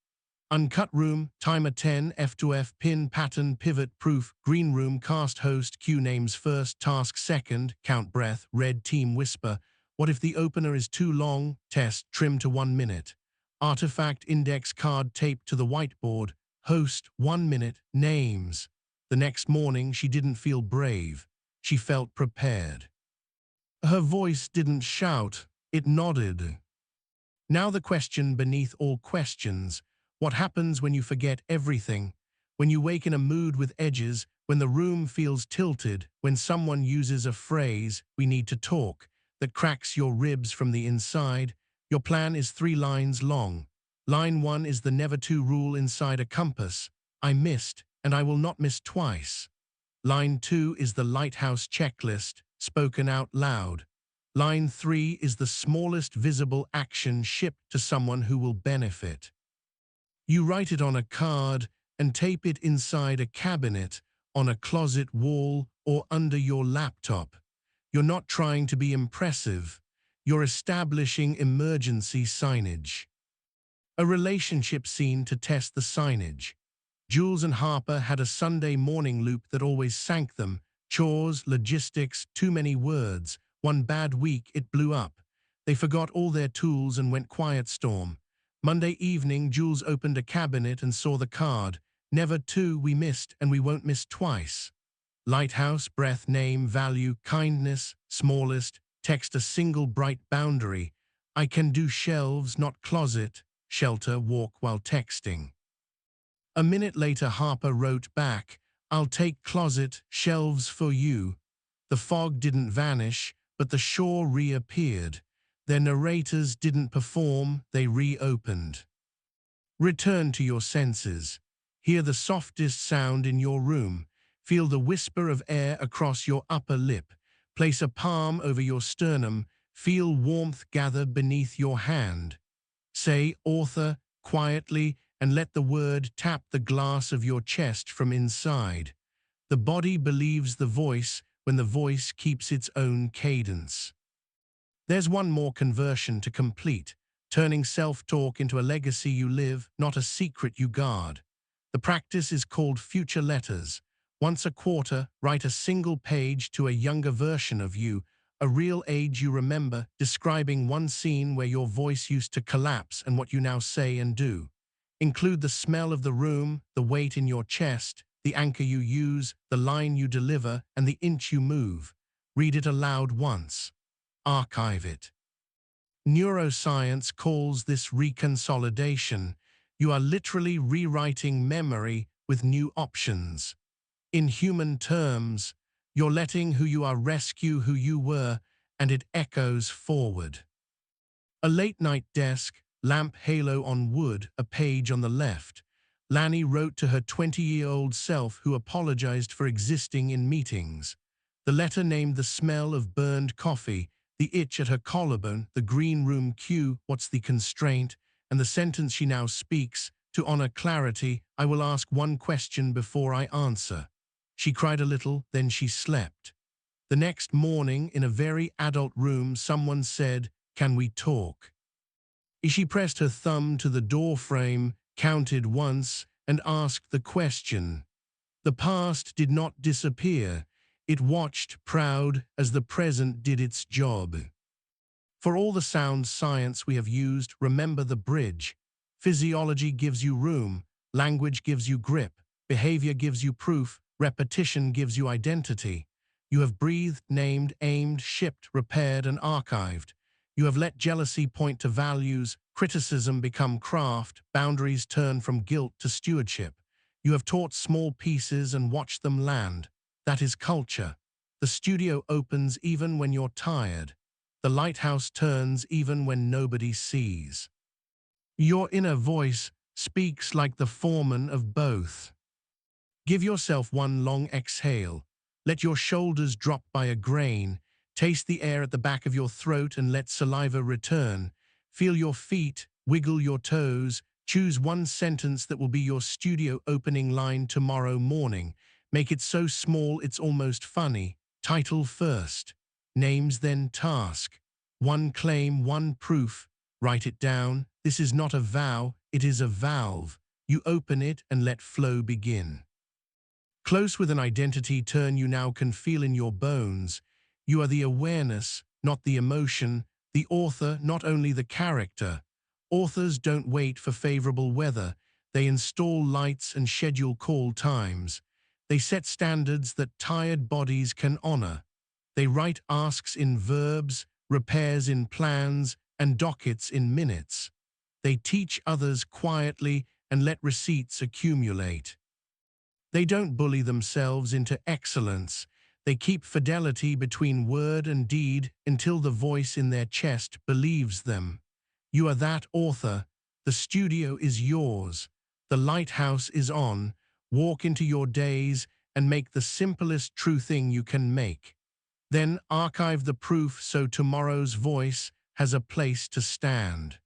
Uncut room, timer 10, F2F, pin, pattern, pivot, proof, green room, cast host, cue names first, task second, count breath, red team whisper. What if the opener is too long? Test, trim to 1 minute. Artifact, index card taped to the whiteboard. Host, 1 minute, names. The next morning, she didn't feel brave. She felt prepared. Her voice didn't shout, it nodded. Now the question beneath all questions. What happens when you forget everything? When you wake in a mood with edges, when the room feels tilted, when someone uses a phrase, we need to talk, that cracks your ribs from the inside? Your plan is 3 lines long. Line 1 is the never to rule inside a compass. I missed, and I will not miss twice. Line 2 is the lighthouse checklist, spoken out loud. Line 3 is the smallest visible action shipped to someone who will benefit. You write it on a card and tape it inside a cabinet, on a closet wall, or under your laptop. You're not trying to be impressive. You're establishing emergency signage. A relationship scene to test the signage. Jules and Harper had a Sunday morning loop that always sank them. Chores, logistics, too many words. One bad week, it blew up. They forgot all their tools and went quiet storm. Monday evening, Jules opened a cabinet and saw the card. Never two, we missed, and we won't miss twice. Lighthouse, breath, name, value, kindness, smallest, text a single bright boundary. I can do shelves, not closet, shelter, walk while texting. A minute later, Harper wrote back, I'll take closet, shelves for you. The fog didn't vanish, but the shore reappeared. Their narrators didn't perform, they reopened. Return to your senses. Hear the softest sound in your room. Feel the whisper of air across your upper lip. Place a palm over your sternum. Feel warmth gather beneath your hand. Say author quietly and let the word tap the glass of your chest from inside. The body believes the voice when the voice keeps its own cadence. There's one more conversion to complete, turning self-talk into a legacy you live, not a secret you guard. The practice is called future letters. Once a quarter, write a single page to a younger version of you, a real age you remember, describing one scene where your voice used to collapse and what you now say and do. Include the smell of the room, the weight in your chest, the anchor you use, the line you deliver, and the inch you move. Read it aloud once. Archive it. Neuroscience calls this reconsolidation. You are literally rewriting memory with new options. In human terms, you're letting who you are rescue who you were, and it echoes forward. A late-night desk, lamp halo on wood, a page on the left. Lanny wrote to her 20-year-old self who apologized for existing in meetings. The letter named the smell of burned coffee, the itch at her collarbone, the green room cue, what's the constraint, and the sentence she now speaks, to honor clarity, I will ask one question before I answer. She cried a little, then she slept. The next morning, in a very adult room, someone said, can we talk? She pressed her thumb to the door frame, counted once, and asked the question. The past did not disappear. It watched, proud, as the present did its job. For all the sound science we have used, remember the bridge. Physiology gives you room, language gives you grip, behavior gives you proof, repetition gives you identity. You have breathed, named, aimed, shipped, repaired, and archived. You have let jealousy point to values, criticism become craft, boundaries turn from guilt to stewardship. You have taught small pieces and watched them land. That is culture. The studio opens even when you're tired. The lighthouse turns even when nobody sees. Your inner voice speaks like the foreman of both. Give yourself one long exhale. Let your shoulders drop by a grain. Taste the air at the back of your throat and let saliva return. Feel your feet, wiggle your toes. Choose one sentence that will be your studio opening line tomorrow morning. Make it so small it's almost funny. Title first. Names then task. One claim, one proof. Write it down. This is not a vow, it is a valve. You open it and let flow begin. Close with an identity turn you now can feel in your bones. You are the awareness, not the emotion, the author, not only the character. Authors don't wait for favorable weather. They install lights and schedule call times. They set standards that tired bodies can honor. They write asks in verbs, repairs in plans, and dockets in minutes. They teach others quietly and let receipts accumulate. They don't bully themselves into excellence. They keep fidelity between word and deed until the voice in their chest believes them. You are that author. The studio is yours. The lighthouse is on. Walk into your days and make the simplest true thing you can make. Then archive the proof so tomorrow's voice has a place to stand.